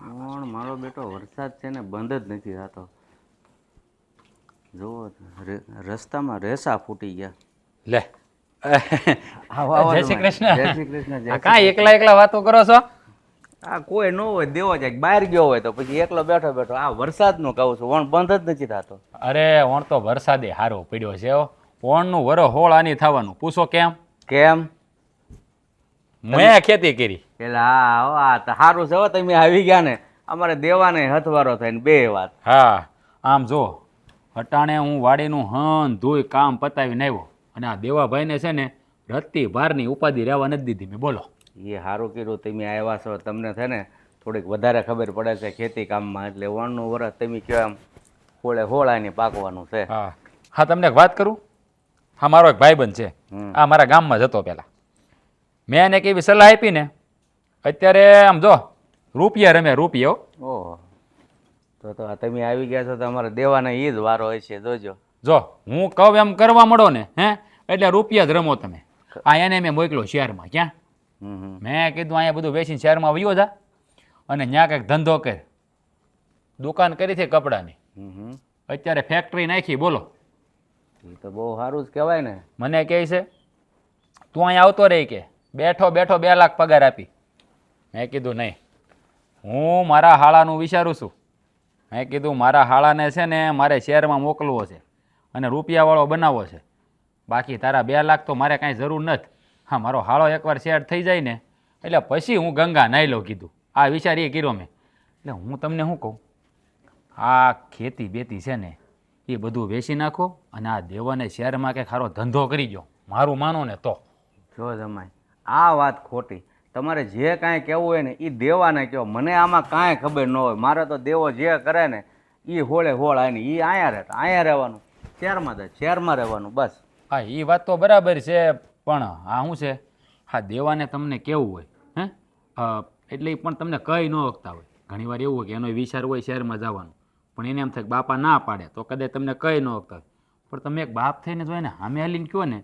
પણ મારો બેટો વરસાદ છે ને બંધ જ નથી થતો. જુઓ રસ્તામાં રેસા ફૂટી ગયા. લે જય શ્રી કૃષ્ણ. જય શ્રી કૃષ્ણ. જય કાંઈ એકલા એકલા વાતો કરો છો? આ કોઈ ન હોય દેવો જાય બહાર ગયો હોય તો પછી એકલો બેઠો બેઠો આ વરસાદનું કહું છું વણ બંધ જ નથી થતો. અરે ઓણ તો વરસાદે હારો પડ્યો છે હો. ઓણનું વરો હોળ આની થવાનું. પૂછો કેમ? કેમ? મેં ખેતી કરી. એટલે હા સારું છે હો તમે આવી ગયા ને. અમારે દેવાને હથવારો થઈને બે વાત. હા આમ જો હટાણે હું વાડીનું હન ધોઈ કામ પતાવીને આવ્યો અને આ દેવાભાઈને છે ને રત્તી ભારની ઉપાધિ રહેવા નથી દીધી મેં. બોલો એ સારું કર્યું તમે આવ્યા છો. તમને છે ને થોડીક વધારે ખબર પડે છે ખેતી કામમાં. એટલે વણનું વરસ તમે કહો એમ હોળે હોળાની પાકવાનું છે. હા હા તમને એક વાત કરું. હા મારો એક ભાઈબંધ છે. આ મારા ગામમાં જતો પહેલાં. મેં એને કેવી સલાહ આપી ને અત્યારે આમ જો રૂપિયા રમે રૂપિયો. ઓહો તો તમે આવી ગયા છો તો અમારે દેવાને એ જ વારો હોય છે. જોજો જો હું કહું એમ કરવા મળો ને હે એટલે રૂપિયા જ રમો તમે. આ એને મેં મોકલો શહેરમાં. ક્યાં? મેં કીધું અહીંયા બધું વેચીને શહેરમાં વયો જા અને ત્યાં કંઈક ધંધો કર. દુકાન કરી છે કપડાની. અત્યારે ફેક્ટરી નાખી. બોલો એ તો બહુ સારું જ કહેવાય ને. મને કહે છે તું અહીંયા આવતો રહી કે બેઠો બેઠો 2 લાખ પગાર આપી. મેં કીધું નહીં હું મારા હાળાનું વિચારું છું. મેં કીધું મારા હાળાને છે ને મારે શહેરમાં મોકલવો છે અને રૂપિયાવાળો બનાવવો છે. બાકી તારા 2 લાખ તો મારે કાંઈ જરૂર નથી. હા મારો હાળો એકવાર શેર થઈ જાય ને એટલે પછી હું ગંગા નાહી લઉં કીધું. આ વિચાર એ કર્યો મેં. એટલે હું તમને શું કહું આ ખેતી બેતી છે ને એ બધું વેચી નાખો અને આ દેવાને શહેરમાં કંઈક સારો ધંધો કરી દો. મારું માનો ને તો. જો જમાય આ વાત ખોટી. તમારે જે કાંઈ કહેવું હોય ને એ દેવાને કહો. મને આમાં કાંઈ ખબર ન હોય. મારે તો દેવો જે કરે ને એ હોળે હોળ આની એ અહીંયા રહેતા અહીંયા રહેવાનું. શહેરમાં જાય શહેરમાં રહેવાનું બસ. હા એ વાત તો બરાબર છે પણ આ શું છે હા દેવાને તમને કેવું હોય હે એટલે પણ તમને કંઈ ન ઓળખતા હોય. ઘણીવાર એવું હોય કે એનો વિચાર હોય શહેરમાં જવાનું પણ એને એમ થાય કે બાપા ના પાડે તો કદાચ તમને કંઈ ન ઓળખતા હોય. પણ તમે એક બાપ થઈને જો એને સામે હાલીને કહો ને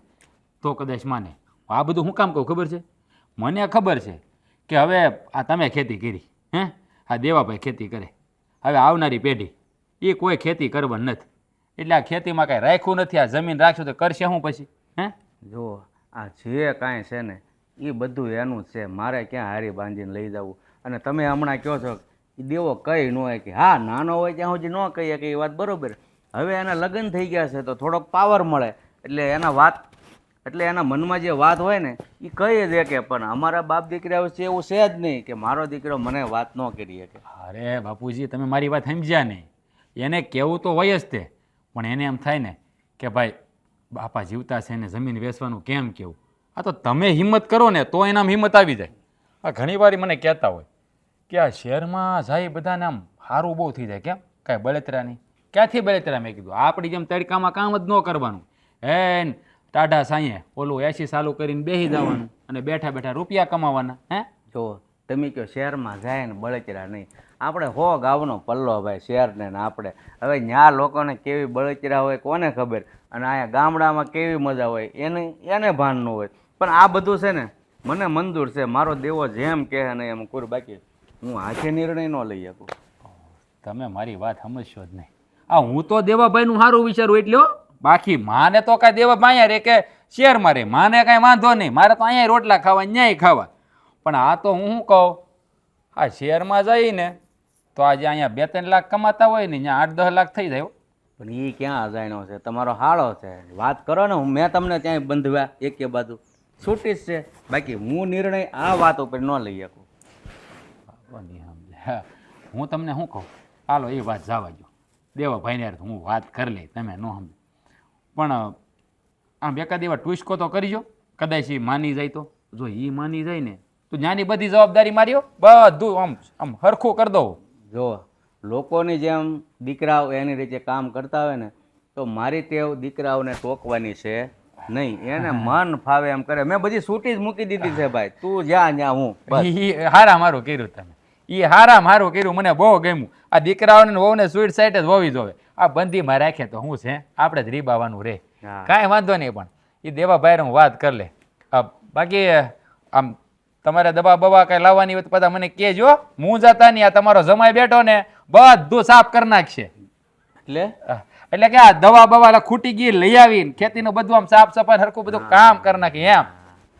તો કદાચ માને. આ બધું હું કામ કહું ખબર છે? મને ખબર છે કે હવે આ તમે ખેતી કરી હે આ દેવાભાઈ ખેતી કરે હવે આવનારી પેઢી એ કોઈ ખેતી કરવાની નથી. એટલે આ ખેતીમાં કાંઈ રાખ્યું નથી. આ જમીન રાખ્યું તો કરશે શું પછી? હે જો આ જે કાંઈ છે ને એ બધું એનું જ છે. મારે ક્યાં હારી બાંધીને લઈ જવું. અને તમે હમણાં કહો છો એ દેવો કંઈ ન હોય કે હા નાનો હોય ત્યાં સુધી ન કહીએ કે એ વાત બરાબર. હવે એના લગ્ન થઈ ગયા છે તો થોડોક પાવર મળે એટલે એના વાત એટલે એના મનમાં જે વાત હોય ને એ કહી દે કે પણ અમારા બાપ દીકરા છે એવું છે જ નહીં કે મારો દીકરો મને વાત ન કરી શકે. અરે બાપુજી તમે મારી વાત સમજ્યા નહીં. એને કહેવું તો હોય જ તે પણ એને એમ થાય ને કે ભાઈ બાપા જીવતા છે ને જમીન વેચવાનું કેમ કેવું. આ તો તમે હિંમત કરો ને તો એનામ હિંમત આવી જાય. આ ઘણીવાર મને કહેતા હોય કે આ શહેરમાં જાય બધાને આમ સારું બહુ થઈ જાય. કેમ કાંઈ બળતરા નહીં. ક્યાંથી બળતરા? મેં કીધું આપણી જેમ તડકામાં કામ જ ન કરવાનું. હે ટાઢા સાંયે ઓલું એસી ચાલુ કરીને બેસી જવાનું અને બેઠા બેઠા રૂપિયા કમાવાના. હે જો તમે કહો શહેરમાં જાય ને બળતરા નહીં. આપણે હો ગાવનો પલ્લો ભાઈ શહેરને ને આપણે હવે ત્યાં લોકોને કેવી બળતરા હોય કોને ખબર. અને અહીંયા ગામડામાં કેવી મજા હોય એને ભાન ન હોય. પણ આ બધું છે ને મને મંજૂર છે. મારો દેવો જેમ કહે ને એમ કરું. બાકી હું હાથે નિર્ણય ન લઈ શકું. તમે મારી વાત સમજશો જ નહીં. આ હું તો દેવાભાઈનું સારું વિચારું એટલે બાકી માને તો કાંઈ દેવાભાઈ અહીંયા રે કે શહેરમાં રે માને કાંઈ વાંધો નહીં. મારે તો અહીંયા રોટલા ખાવા ન્યાય ખાવા. પણ આ તો હું શું કહું આ શહેરમાં જઈને તો આજે અહીંયા 2-3 લાખ કમાતા હોય ને ત્યાં 8-10 લાખ થઈ જાય. પણ એ ક્યાં અજાણ્યો છે? તમારો હાળો છે. વાત કરો ને મેં તમને ક્યાંય બંધવ્યા એકે બાજુ છૂટી જ છે. બાકી હું નિર્ણય આ વાત ઉપર ન લઈ શકું. હું તમને શું કહું હાલો એ વાત જવા દો. દેવાભાઈને હું વાત કરી લઈ તમે ન સમજો. પણ આમ એકાદ એવા ટુસ્કો તો કરજો. કદાચ એ માની જાય તો. જો એ માની જાય ને તો જ્યાંની બધી જવાબદારી મારી બધું આમ આમ હરખું કરી દઉં. જો લોકોની જેમ દીકરાઓ એની રીતે કામ કરતા હોય ને તો મારી ટેવ દીકરાઓને ટોકવાની છે નહીં. એને મન ફાવે એમ કરે. મેં બધી છૂટી જ મૂકી દીધી છે ભાઈ. તું જ્યાં હું હારા મારું કર્યું તમે. એ હારા મારું કર્યું. મને બહુ ગમ્યું. આ દીકરાઓને વહુને સ્વીટ સાઈડ જ હોવી જોવે. આ બંધીમાં રાખે તો શું છે આપણે જ રીબાવાનું રે. કાંઈ વાંધો નહીં. પણ એ દેવાભાઈ હું વાત કરી લે. બાકી આમ તમારે દવા બવા કઈ લાવવાની હોય તો બધા મને કહેજો. હું જતા નહીં, આ તમારો જમાઈ બેઠો ને બધું સાફ કરી નાખશે. એટલે કે આ દવા બવા ખૂટી ગઈ લઈ આવીને ખેતીનું બધું આમ સાફ સફાઈ હરખું બધું કામ કરી નાખી એમ.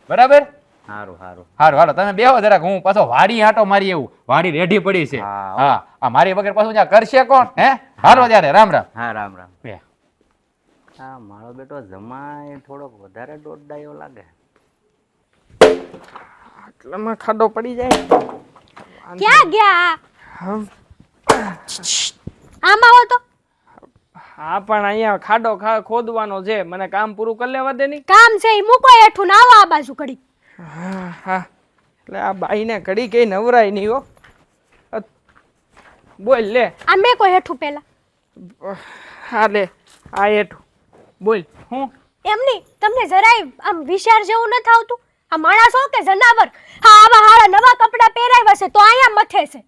બરાબર? સારું સારું હારું હાલો તમે બેહો જરાક, હું પાછો વાડી આંટો મારી એવું, વાડી રેડી પડી છે. હા આ મારી વગર પાછું ત્યાં કરશે કોણ? હે હાલો ત્યારે રામ રામ. હા રામ રામ. બે હા મારો બેટો જમાય થોડોક વધારે દોડડાયો લાગે. આટલામાં ખાડો પડી જાય. ક્યાં ગયા? આમાં આવો તો. હા પણ અહીંયા ખાડો ખોદવાનો છે, મને કામ પૂરું કરી લેવા દે. નહીં કામ છે ઈ મૂકો હેઠું ને આવો આ બાજુ ઘડી. હા હા એટલે આ બાઈને ઘડી કઈ નવરાય નહીં હો. બોલ લે. આ મેં કોઈ હેઠું પેલા. હા લે આ હેઠું બોલ. હું એમ નહીં, તમને જરાય આમ વિચાર જેવું નથી આવતું? આ માણસ હો કે જનાવર? હા આવા હારા નવા કપડા પહેરાવ્યા છે તો અહીંયા મથે છે.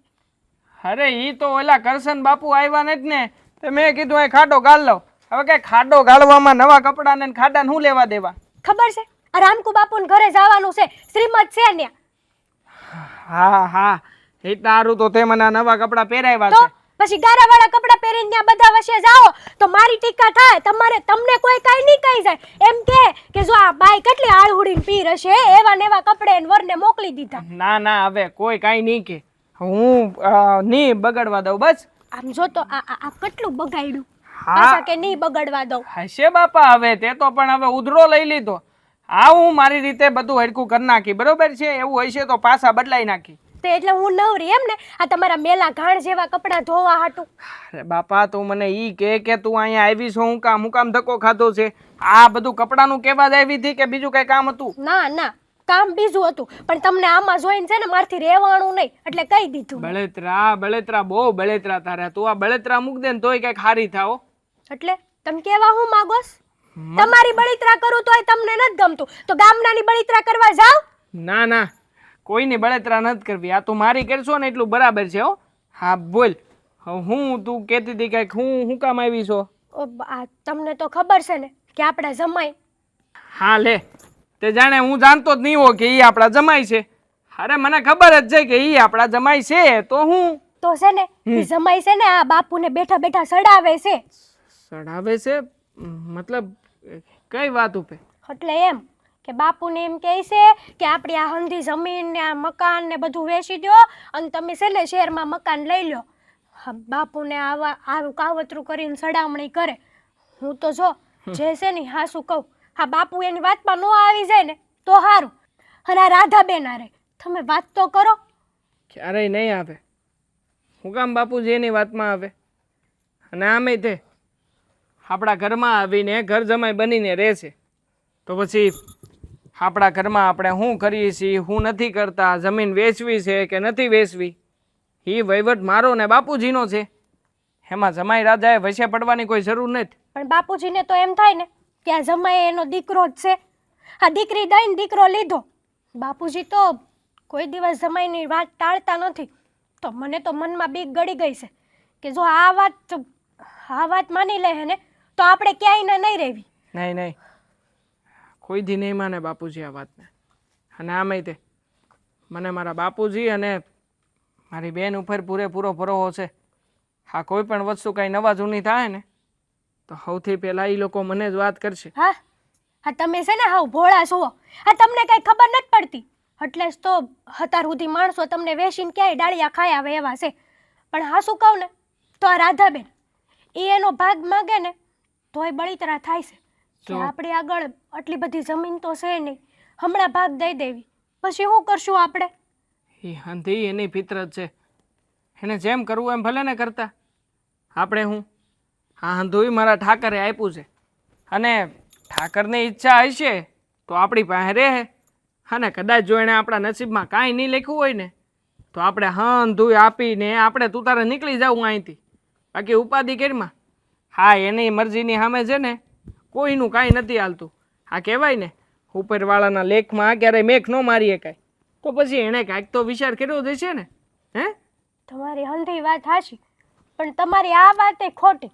અરે ઈ તો ઓલા કરશન બાપુ આવ્યા ને જ ને, તે મેં કીધું અહીં ખાડો ગાળ લો. હવે કઈ ખાડો ગાળવામાં નવા કપડા ને ખાડાને શું લેવા દેવા? ખબર છે આ રામકુ બાપુને ઘરે જવાનું છે, શ્રીમદ છે ને. હા હા એટલા સારું તો તે મને આ નવા કપડા પહેરાવ્યા તો છે. પછી ગારાવાળા કપડા પહેરીને ત્યાં બધા વચ્ચે જાઓ તો મારી ટીકા થાય. તમને કોઈ કાઈ નહીં કહી જાય. એમ કે જો આ બાઈ કેટલી આળહુડીને પીર હશે, એવા ને એવા કપડે એને વરને મોકલી દીધા. ના ના હવે કોઈ કાઈ નહીં કે, હું નહીં બગડવા દઉં બસ. આમ જો તો આ કેટલું બગાડ્યું. હા. પાછા કે નહીં બગડવા દઉં. હશે બાપા હવે તે તો, પણ હવે ઉધરો લઈ લીધો. હા હું મારી રીતે બધું હરખું કરી નાખી, બરોબર છે? એવું હશે તો પાછા બદલાઈ નાખી. તે એટલે હું નવરી એમ ને આ તમારા મેલા ઘાણ જેવા કપડા ધોવા હાટું. અરે બાપા તું મને ઈ કે તું અહીંયા આવી છો, હું કામ ધક્કો ખાધો છે? આ બધું કપડાનું કેવા જ આવી હતી કે બીજું કઈ કામ હતું? ના ના કામ બીજું હતું, પણ તમને આમાં જોઈને છે ને મારથી રહેવાનું નહીં એટલે કહી દીધું. બળેતરા બહુ બળેતરા તારે. તું આ બળેતરા મૂક દે ને તોય કઈક હારી થાઓ. એટલે તમે કેવા હું માગોસ? તમારી બળિત્રા કરું તોય તમને નથી ગમતું તો ગામડાની બળિત્રા કરવા જાવ? ના ના કોઈની બળેતરા નથી કરવી. આ તું મારી કરશો ને એટલું બરાબર છે હો. હા બોલ. હું તું કહેતી હતી કઈક હું કામ આવી છો? તમને તો ખબર છે ને કે આપણા જમાઈ. હા લે તે જાણે હું જાણતો જ નહીં હો કે ઈ આપણા જમાઈ છે. અરે મને ખબર જ છે કે ઈ આપણા જમાઈ છે તો હું તો છે ને ઈ જમાઈ છે ને આ બાપુને બેઠા બેઠા સડાવે છે. સડાવે છે મતલબ કઈ વાત ઉપર? એટલે એમ કે બાપુને એમ કહે છે કે આપણી આ હંધી જમીન ને આ મકાન ને બધું વેચી દો અને તમે છે ને શહેરમાં મકાન લઈ લો. બાપુને આવું કાવતરું કરીને સડામણી કરે. હું તો જો જે છે ને હાસું કહું, હા બાપુ એની વાતમાં ન આવી જાય ને તો સારું. અને આ રાધાબેન આરે તમે વાત તો કરો. ક્યારેય નહીં આવે. હું કામ બાપુજી એની વાતમાં આવે? અને આમે તે આપણા ઘરમાં આવીને ઘર જમાઈ બનીને રહે છે તો પછી આપણા ઘરમાં આપણે શું કરીએ છીએ, શું નથી કરતા, જમીન વેચવી છે કે નથી વેચવી, એ વહીવટ મારો ને બાપુજીનો છે. એમાં જમાઈ રાજાએ વસે પડવાની કોઈ જરૂર નથી. પણ બાપુજીને તો એમ થાય ને કે આ જમાઈ એનો દીકરો જ છે, આ દીકરી દઈને દીકરો લીધો. બાપુજી તો કોઈ દિવસ જમાઈની વાત ટાળતા નથી. તો મને તો મનમાં બીક ગળી ગઈ છે કે જો આ વાત માની લે ને તો આપણે ક્યાંય નહીં રહેવી. નહીં કોઈ દી નહીં માને બાપુજી આ વાતને. અને આમે તે મને મારા બાપુજી અને મારી બેન ઉપર પૂરેપૂરો ભરોસો છે. હા કોઈ પણ વસ્તુ કાંઈ નવા જૂની થાય ને તો સૌથી પહેલાં એ લોકો મને જ વાત કરશે. હા તમે છે ને હાવ ભોળા છો. હા તમને કઈ ખબર નથી પડતી એટલે જ તો અત્યાર સુધી માણસો તમને વેચીને ક્યાંય ડાળિયા ખાઈ આવે એવા છે. પણ હા શું કહું ને તો આ રાધાબેન એ એનો ભાગ માગે ને તોય બળિતરા થાય છે કે આપણી આગળ આટલી બધી જમીન તો છે નહીં, હમણાં ભાગ દઈ દેવી પછી શું કરશું આપણે? એ હંધી એની ફિતરત છે, એને જેમ કરવું એમ ભલે ને કરતા. આપણે હું આ હંધુય મારા ઠાકરે આપ્યું છે અને ઠાકરની ઈચ્છા હશે તો આપણી પાસે રહે. અને કદાચ જો એણે આપણા નસીબમાં કાંઈ નહીં લખ્યું હોય ને તો આપણે હંધુય આપીને આપણે તું તારે નીકળી જવું અહીંથી. બાકી ઉપાધિ કરીમાં હા એની મરજીની સામે છે ને કોઈનું કાંઈ નથી હાલતું. આ કહેવાય ને ઉપરવાળાના લેખમાં ક્યારેય મેઘ ન મારી શકાય. તો પછી એણે કાંઈક તો વિચાર કર્યો જ છે ને. હે તમારી હંધી વાત હાચી પણ તમારી આ વાત એ ખોટી.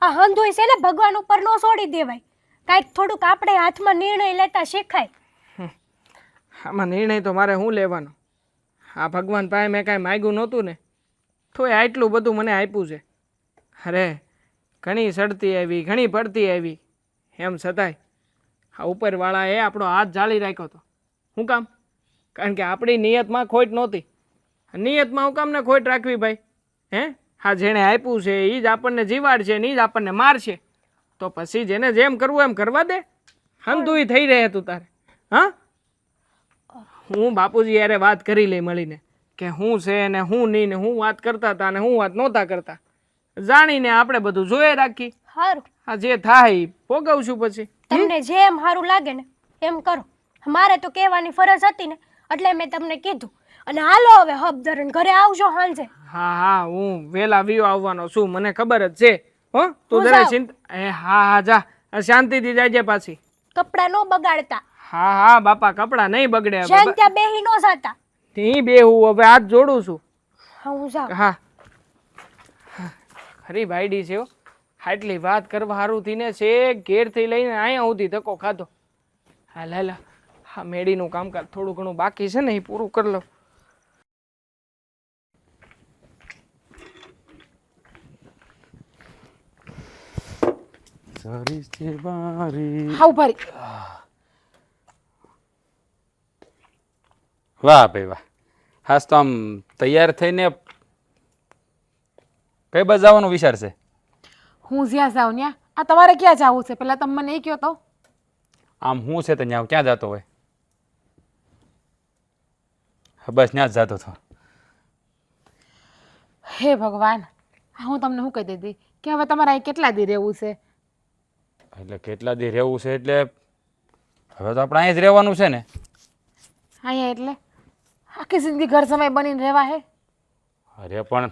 આ હંધુય છે ને ભગવાન ઉપર ન છોડી દેવાય. કાંઈક થોડુંક આપણે હાથમાં નિર્ણય લેતા શીખાય. આમાં નિર્ણય તો મારે શું લેવાનો? આ ભગવાન પાસે મેં કાંઈ માગ્યું નહોતું ને, તોય આટલું બધું મને આપ્યું છે. અરે ઘણી સડતી આવી, ઘણી પડતી આવી, એમ છતાંય આ ઉપરવાળાએ આપણો હાથ જાળી રાખ્યો હતો. શું કામ? કારણ કે આપણી નિયતમાં ખોટ નહોતી. નિયતમાં હું કામ ને ખોટ રાખવી ભાઈ? હે, હા, જેણે આપ્યું છે એ જ આપણને જીવાડશે ને એ જ આપણને મારશે. તો પછી જેને જેમ કરવું એમ કરવા દે. હંધુય થઈ રહે તું તારે. હા, હું બાપુજી યારે વાત કરી લઈ મળીને કે હું છે ને હું નહીં, ને હું વાત કરતા હતા ને હું વાત નહોતા કરતા. જાણીને આપણે બધું જોઈ રાખી. સારું, આ જે થાય ઈ ભોગવશું પછી. તમને જેમ સારું લાગે ને એમ કરો. મારે તો કહેવાની ફરજ હતી ને એટલે મેં તમને કીધું. અને હાલો હવે હબધરણ ઘરે આવજો સાંજે. હા હા, હું વહેલા વિયો આવવાનો છું, મને ખબર જ છે. હો, તું હું જરા જાઉં. ચિંતા. હા હા, જા, શાંતિથી જાજે પાછી. કપડાં નો બગાડતા. હા હા બાપા, કપડાં નહીં બગડે હવે. જ્યાં ત્યાં બેહી નો જાતા. નહીં બેહું, હવે હાથ જોડું છું. હા, હું જાઉં. હા, ખરી ભાઈડી છે હો. આટલી વાત કરવા હારું થઈને છે ઘેરથી લઈને અહીંયા સુધી ધક્કો ખાધો. હા લાલા, હા મેડીનું કામકાજ થોડું ઘણું બાકી છે ને એ પૂરું કરી લો. હા ઉભા રહી. વાહ ભાઈ વાહ, હાસ તો આમ તૈયાર થઈને કઈ બાજુ જવાનો વિચાર છે? હું જ્યાં જાઉં ત્યાં. આ તમારે ક્યાં જવું છે પેલા તમે મને એ કહો તો. આમ હું છે તો ત્યાં ક્યાં જતો હોય? હા, બસ ત્યાં જ જતો હતો. હે ભગવાન, હું તમને શું કહી દીધી કે હવે તમારે અહીં કેટલા દી રહેવું છે? એટલે કેટલા દી રહેવું છે એટલે હવે તો આપણે અહીંયા જ રહેવાનું છે ને. અહીંયા એટલે આખી જિંદગી ઘર સમય બનીને રહેવા હે? અરે પણ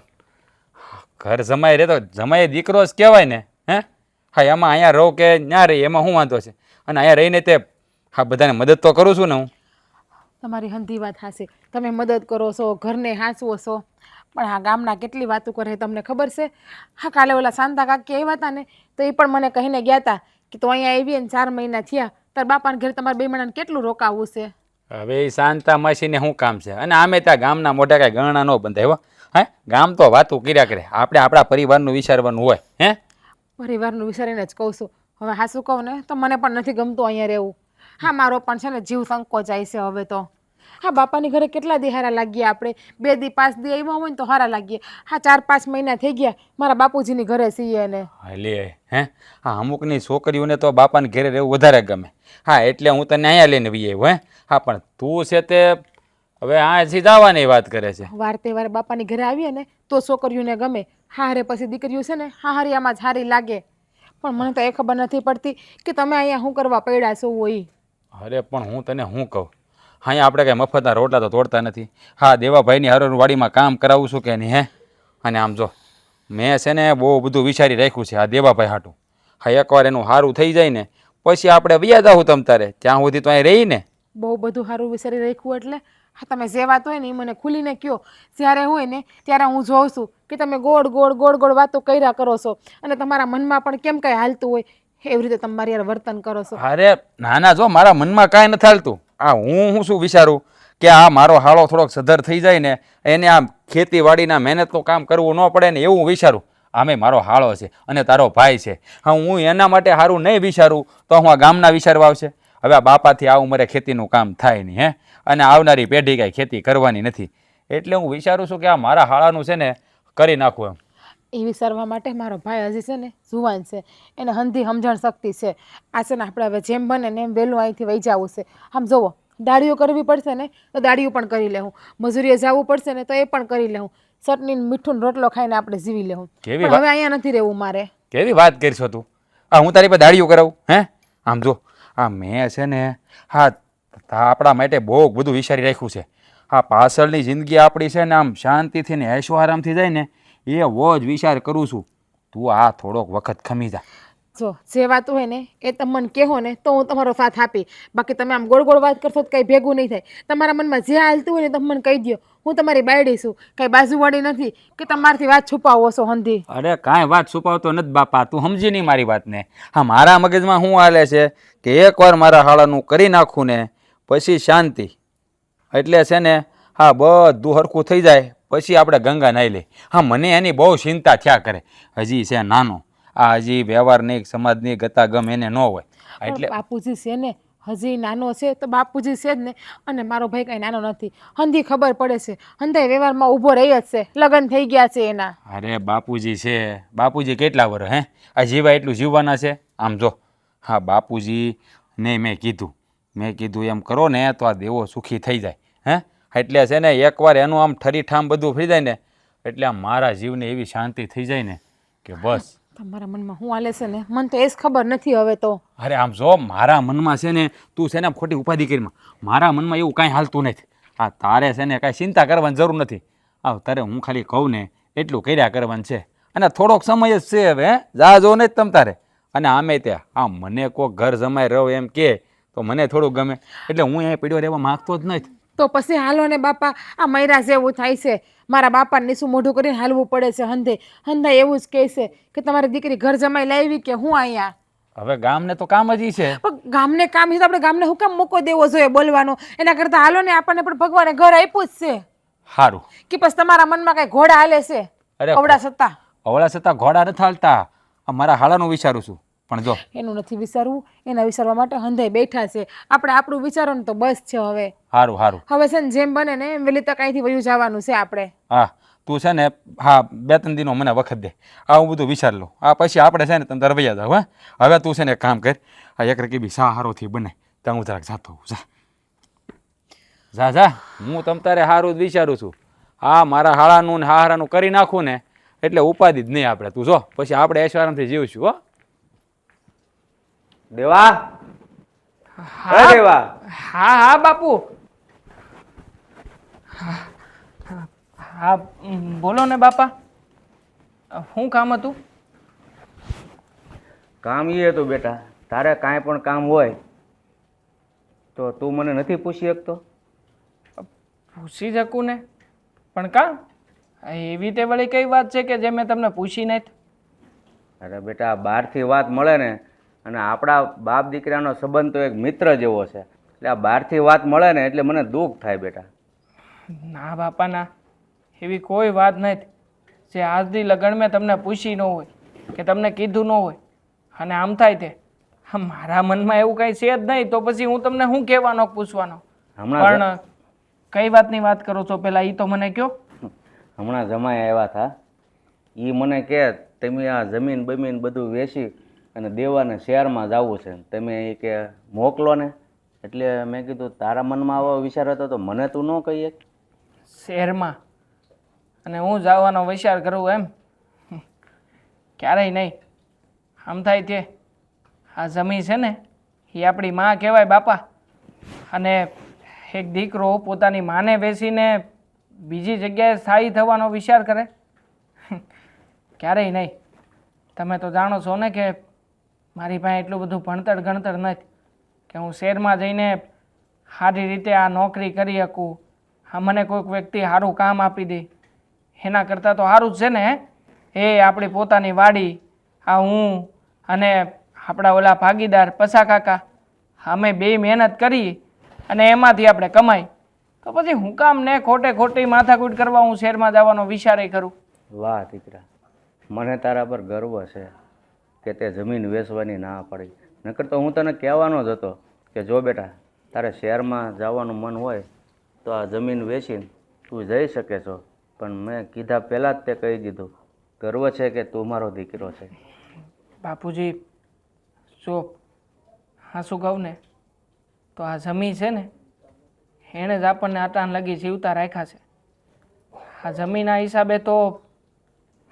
ઘર જમાઈ રહે તો જમાઈ દીકરો જ કહેવાય ને. હે, હા, એમાં અહીંયા રહો કે ના રહી એમાં શું વાંધો છે? અને અહીંયા રહીને તે હા બધાને મદદ તો કરું છું ને હું. તમારી હંધી વાત હાશે, તમે મદદ કરો છો, ઘરને હાંચવો છો, પણ આ ગામના કેટલી વાતો કરે તમને ખબર છે? હા, કાલે ઓલા શાંતા કાકી આવ્યા હતા ને તો એ પણ મને કહીને ગયા હતા કે તો અહીંયા આવી ને 4 મહિના થયા, તાર બાપાને ઘેર તમારે 2 મહિનાને કેટલું રોકાવું છે? હવે એ શાંતા માસીને શું કામ છે? અને આમે ત્યાં ગામના મોઢા કાંઈ ગણના ન બંધાય હો. હે, ગામ તો વાતું કર્યા કરે, આપણે આપણા પરિવારનું વિચારવાનું હોય. હે, પરિવારનું વિચારીને જ કહું છું. હવે હા શું કહું ને તો મને પણ નથી ગમતું અહીંયા રહેવું. હા, મારો પણ છે ને જીવ સંકો જાય છે હવે તો. હા, બાપાની ઘરે કેટલા દી હારા લાગીએ આપણે, 2 દી 5 દી આવ્યા હોય ને તો હારા લાગીએ. હા, 4-5 મહિના થઈ ગયા મારા બાપુજીની ઘરે છીએ ને. લે હે, હા, અમુકની છોકરીઓને તો બાપાને ઘરે રહેવું વધારે ગમે. હા, એટલે હું તને અહીંયા લઈને વી આવ્યો. હે, હા, પણ તું છે તે હવે અહીંથી જવાની વાત કરે છે. વાર તહેવારે બાપાની ઘરે આવીએ ને તો છોકરીઓને ગમે. હારે પછી દીકરીઓ છે ને હારિયામાં જ હારી લાગે. પણ મને તો એ ખબર નથી પડતી કે તમે અહીંયા શું કરવા પડ્યા છો હોય. અરે પણ હું તને શું કહું, અહીંયા આપણે કાંઈ મફતના રોટલા તો તોડતા નથી. હા, દેવાભાઈની હરોળવાડીમાં કામ કરાવું છું કે નહીં? હે, અને આમ જો મેં છે ને બહુ બધું વિચારી રાખ્યું છે આ દેવાભાઈ હાટું. હા, એકવાર એનું સારું થઈ જાય ને પછી આપણે વ્યાજ આવું તમ તારે ત્યાં સુધી તો અહીં રહી ને. બહુ બધું સારું વિચારી રાખ્યું એટલે? હા, તમે જે વાત હોય ને એ મને ખુલીને કહો. જ્યારે હોય ને ત્યારે હું જોઉં છું કે તમે ગોળ ગોળ વાતો કર્યા કરો છો અને તમારા મનમાં પણ કેમ કાંઈ હાલતું હોય એવી રીતે તમે મારી યાર વર્તન કરો છો. અરે ના જો મારા મનમાં કાંઈ નથી હાલતું. આ હું શું વિચારું કે આ મારો હાળો થોડોક સધર થઈ જાય ને એને આ ખેતીવાડીના મહેનતનું કામ કરવું ન પડે ને એવું વિચારું. આમે મારો હાળો છે અને તારો ભાઈ છે. હા, હું એના માટે સારું નહીં વિચારું તો હું આ ગામના વિચારવા આવશે. હવે આ બાપાથી આ ઉંમરે ખેતીનું કામ થાય નહીં. હે, અને આવનારી પેઢી કાંઈ ખેતી કરવાની નથી. એટલે હું વિચારું છું કે આ મારા હાળાનું છે ને કરી નાખું એમ. એ વિચારવા માટે મારો ભાઈ હજી છે ને જુવાન છે, એને હંધી સમજણ શક્તિ છે. આ છે ને આપણે હવે જેમ બને ને એમ વહેલું અહીંથી વહી જવું છે. આમ જુઓ, દાડીઓ કરવી પડશે ને તો દાડીઓ પણ કરી લેવું, મજૂરીએ જવું પડશે ને તો એ પણ કરી લેવું, ચટણી મીઠું રોટલો ખાઈને આપણે જીવી લેવું. કેવી પણ હવે અહીંયા નથી રહેવું મારે. કેવી વાત કરીશો તું? હા, હું તારી પાસે દાડીઓ કરાવું? હે, આમ જો હા મેં છે ને હા આપણા માટે બહુ બધું વિચારી રાખ્યું છે. હા, પાછળની જિંદગી આપણી છે ને આમ શાંતિથી ને ऐशो આરામથી જાય ને એવો જ વિચાર કરું છું. તું આ થોડોક વખત ખમી જા. જો જે વાત હોય ને એ તમે મને કહો ને તો હું તમારો સાથ આપી. બાકી તમે આમ ગોળ ગોળ વાત કરશો તો કંઈ ભેગું નહીં થાય. તમારા મનમાં જે હાલતું હોય ને તમે મને કહી દો. હું તમારી બાયડી છું, કંઈ બાજુવાળી નથી કે તમારાથી વાત છુપાવો છો હંધી. અરે કાંઈ વાત છુપાવતો નથી બાપા, તું સમજી નહીં મારી વાતને. હા, મારા મગજમાં શું હાલે છે કે એકવાર મારા હાળાનું કરી નાખું ને પછી શાંતિ. એટલે છે ને હા બધું હરખું થઈ જાય પછી આપણે ગંગા નાહી લઈ. હા મને એની બહુ ચિંતા થયા કરે. હજી છે નાનો, આ હજી વ્યવહારની સમાજની ગતાગમ એને ન હોય પણ એટલે બાપુજી છે ને હજી નાનો છે તો બાપુજી છે જ ને. અને મારો ભાઈ કાંઈ નાનો નથી. હંધી ખબર પડે છે, હંધાય વ્યવહારમાં ઊભો રહી જ છે. લગ્ન થઈ ગયા છે એના. અરે બાપુજી છે, બાપુજી કેટલા વર્ષ હે આ જીવાય એટલું જીવવાના છે. આમ જો હા બાપુજી ને મેં કીધું એમ કરો ને તો આ દેવો સુખી થઈ જાય હે. એટલે છે ને એકવાર એનું આમ ઠરીઠામ બધું થઈ જાય ને એટલે આમ મારા જીવને એવી શાંતિ થઈ જાય ને કે બસ. તમારા મનમાં શું હાલે છે ને મને તો એ જ ખબર નથી હવે તો. અરે આમ જો મારા મનમાં છે ને તું છે ને આમ ખોટી ઉપાધિ કરીમાં, મારા મનમાં એવું કાંઈ હાલતું નથી. હા તારે છે ને કાંઈ ચિંતા કરવાની જરૂર નથી. હા તારે હું ખાલી કહું ને એટલું કર્યા કરવાનું છે. અને થોડોક સમય જ છે હવે હે જા જો ને જ તમ તારે. અને આમે ત્યાં આ મને કોઈક ઘર જમાઈ રહ્યો એમ કે તો મને થોડું ગમે. એટલે હું અહીંયા પીડ્યો રહેવા માગતો જ નથી. તો પછી હાલો ને બાપા, આ મૈરા જેવું થાય છે. મારા બાપાને શું મોઢું કરીને હાલવું પડે છે હંધે એવું જ કહે છે કે તમારી દીકરી ઘર જમાઈ લાવી કે હું અહીંયા. હવે ગામને તો કામ જ ઈ છે. પણ ગામને કામ છે તો આપણે ગામને હું કામ મોકો દેવો જોઈએ બોલવાનો? એના કરતાં હાલો ને આપણને પણ ભગવાને ઘર આપ્યું જ છે. સારું કે પછી તમારા મનમાં કઈ ઘોડા હાલે છે? અરે અવડા સત્તા અવળા છતાં ઘોડા નથી હાલતા. આ મારા હાલાનું વિચારું છું પણ જો એનું નથી વિચારવું. એના વિચારવા માટે હંધાઈ બેઠા છે. આપણે આપણું વિચારો ને તો બસ છે. હવે સારું સારું હવે છે ને જેમ બને ને એમ વહેલી તક અહીંથી વયું જવાનું છે આપણે. હા તું છે ને હા 2-3 દિનો મને વખત દે. આ હું બધું વિચાર લઉં. આ પછી આપણે છે ને તમે તારે વૈયા જાવ. હા હવે તું છે ને એક કામ કર, આ એક રકી બી સાહારોથી બને ત્યાં હું જરાક જાતો હોઉં. જા હું તમ તારે સારું જ વિચારું છું. હા મારા હાળાનું ને હારાનું કરી નાખું ને એટલે ઉપાધિ જ નહીં આપણે. તું જો પછી આપણે ऐश्वर्याથી જીવશું. હો દેવા, હે દેવા, હા હા બાપુ. હા બોલો ને બાપા, શું કામ હતું? કામ એ હતું બેટા, તારે કાંઈ પણ કામ હોય તો તું મને નથી પૂછી શકતો? પૂછી શકું ને, પણ કાં એવી તે વળી કઈ વાત છે કે જે મેં તમને પૂછી નથી? અરે બેટા, બહારથી વાત મળે ને, અને આપણા બાપ દીકરાનો સંબંધ તો એક મિત્ર જેવો છે, એટલે આ બહારથી વાત મળે ને એટલે મને દુઃખ થાય બેટા. ના બાપા ના, એવી કોઈ વાત નથી જે આજથી લગન મેં તમને પૂછી ન હોય કે તમને કીધું ન હોય. અને આમ થાય તે મારા મનમાં એવું કાંઈ છે જ નહીં, તો પછી હું તમને શું કહેવાનો પૂછવાનો? પણ કઈ વાતની વાત કરો છો પહેલાં એ તો મને કહો. હમણાં જમાઈ આવ્યા હતા, એ મને કહે તમે આ જમીન બમીન બધું વેચી અને દેવાને શહેરમાં જવું છે, તમે એ કે મોકલો ને. એટલે મેં કીધું તારા મનમાં આવો વિચાર હતો તો મને તું ન કહીએ? શહેરમાં અને હું જવાનો વિચાર કરું એમ? ક્યારેય નહીં. આમ થાય તે આ જમીન છે ને એ આપણી માં કહેવાય બાપા. અને એક દીકરો પોતાની માને બેસીને બીજી જગ્યાએ સ્થાયી થવાનો વિચાર કરે? ક્યારેય નહીં. તમે તો જાણો છો ને કે મારી પાસે એટલું બધું ભણતર ગણતર નથી કે હું શહેરમાં જઈને સારી રીતે આ નોકરી કરી શકું. હા મને કોઈક વ્યક્તિ સારું કામ આપી દે એના કરતાં તો સારું જ છે ને. એ આપણી પોતાની વાડી, આ હું અને આપણા ઓલા ભાગીદાર પસા કાકા, અમે બે મહેનત કરી અને એમાંથી આપણે કમાઈ, તો પછી હું કામ ને ખોટી માથાકૂટ કરવા હું શહેરમાં જવાનો વિચાર કરું? વાહ દીકરા, મને તારા પર ગર્વ છે કે તે જમીન વેચવાની ના પડી. નકર તો હું તને કહેવાનો જ હતો કે જો બેટા તારે શહેરમાં જવાનું મન હોય તો આ જમીન વેચીને તું જઈ શકે છો, પણ મેં કીધા પહેલાં જ તે કહી દીધું. ગર્વ છે કે તું મારો દીકરો છે. બાપુજી જો હા શું કહું ને તો આ જમીન છે ને એણે જ આપણને અટાણ લગી જીવતા રાખ્યા છે. આ જમીનના હિસાબે તો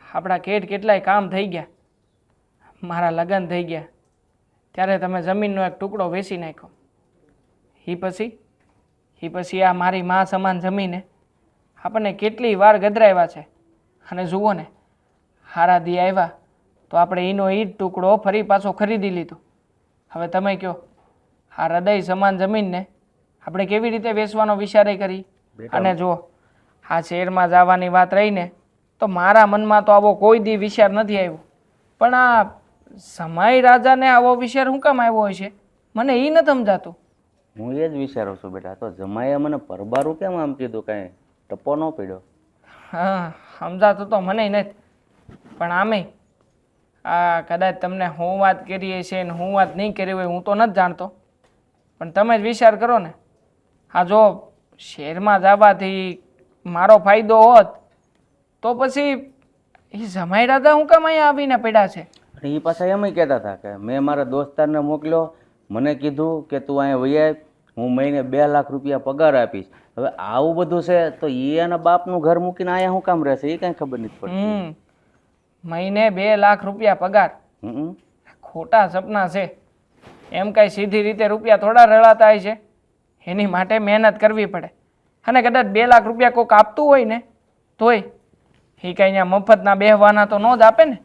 આપણા કેટલાય કામ થઈ ગયા. મારા લગ્ન થઈ ગયા ત્યારે તમે જમીનનો એક ટુકડો વેચી નાખ્યો. એ પછી આ મારી મા સમાન જમીને આપણને કેટલી વાર ગધરાવ્યા છે. અને જુઓ ને હારા દી આવ્યા તો આપણે એનો એ જ ટુકડો ફરી પાછો ખરીદી લીધો. હવે તમે કહો આ હૃદય સમાન જમીનને આપણે કેવી રીતે વેચવાનો વિચાર કરી? અને જો આ શહેરમાં જવાની વાત રહીને તો મારા મનમાં તો આવો કોઈ દી વિચાર નથી આવ્યો, પણ આ સમય રાજાને આવો વિચાર શું કામ આવ્યો હોય છે મને એ નથી સમજાતું. હું એ જ વિચારું છું બેટા. તો જમાઈએ મને પરબારું કેમ આમ કીધું, કાંઈ ટપો ન પડ્યો? હા સમજાતું તો મને નથી, પણ આમે આ કદાચ તમને હું વાત કરી છે ને હું વાત નહીં કરી હોય હું તો નથી જાણતો, પણ તમે જ વિચાર કરો ને. હા જો શહેરમાં જવાથી મારો ફાયદો હોત તો પછી એ જમાઈ રાધા હું કામ અહીંયા આવીને પડ્યા છે? અને એ પાછા એમ કહેતા હતા કે મેં મારા દોસ્તારને મોકલ્યો, મને કીધું કે તું અહીંયા વહી આવ, હું મહિને 2 લાખ રૂપિયા પગાર આપીશ. હવે આવું બધું છે તો એ એના બાપનું ઘર મૂકીને અહીંયા શું કામ રહેશે? એ કાંઈ ખબર નથી પડતી. મહિને 2 લાખ રૂપિયા પગાર હમ. ખોટા સપના છે. એમ કાંઈ સીધી રીતે રૂપિયા થોડા રળાતા હોય છે? એની માટે મહેનત કરવી પડે. અને કદાચ 2 લાખ રૂપિયા કોઈક આપતું હોય ને તોય એ કાંઈ અહીંયા મફતના બેહવાના તો ન જ આપે ને.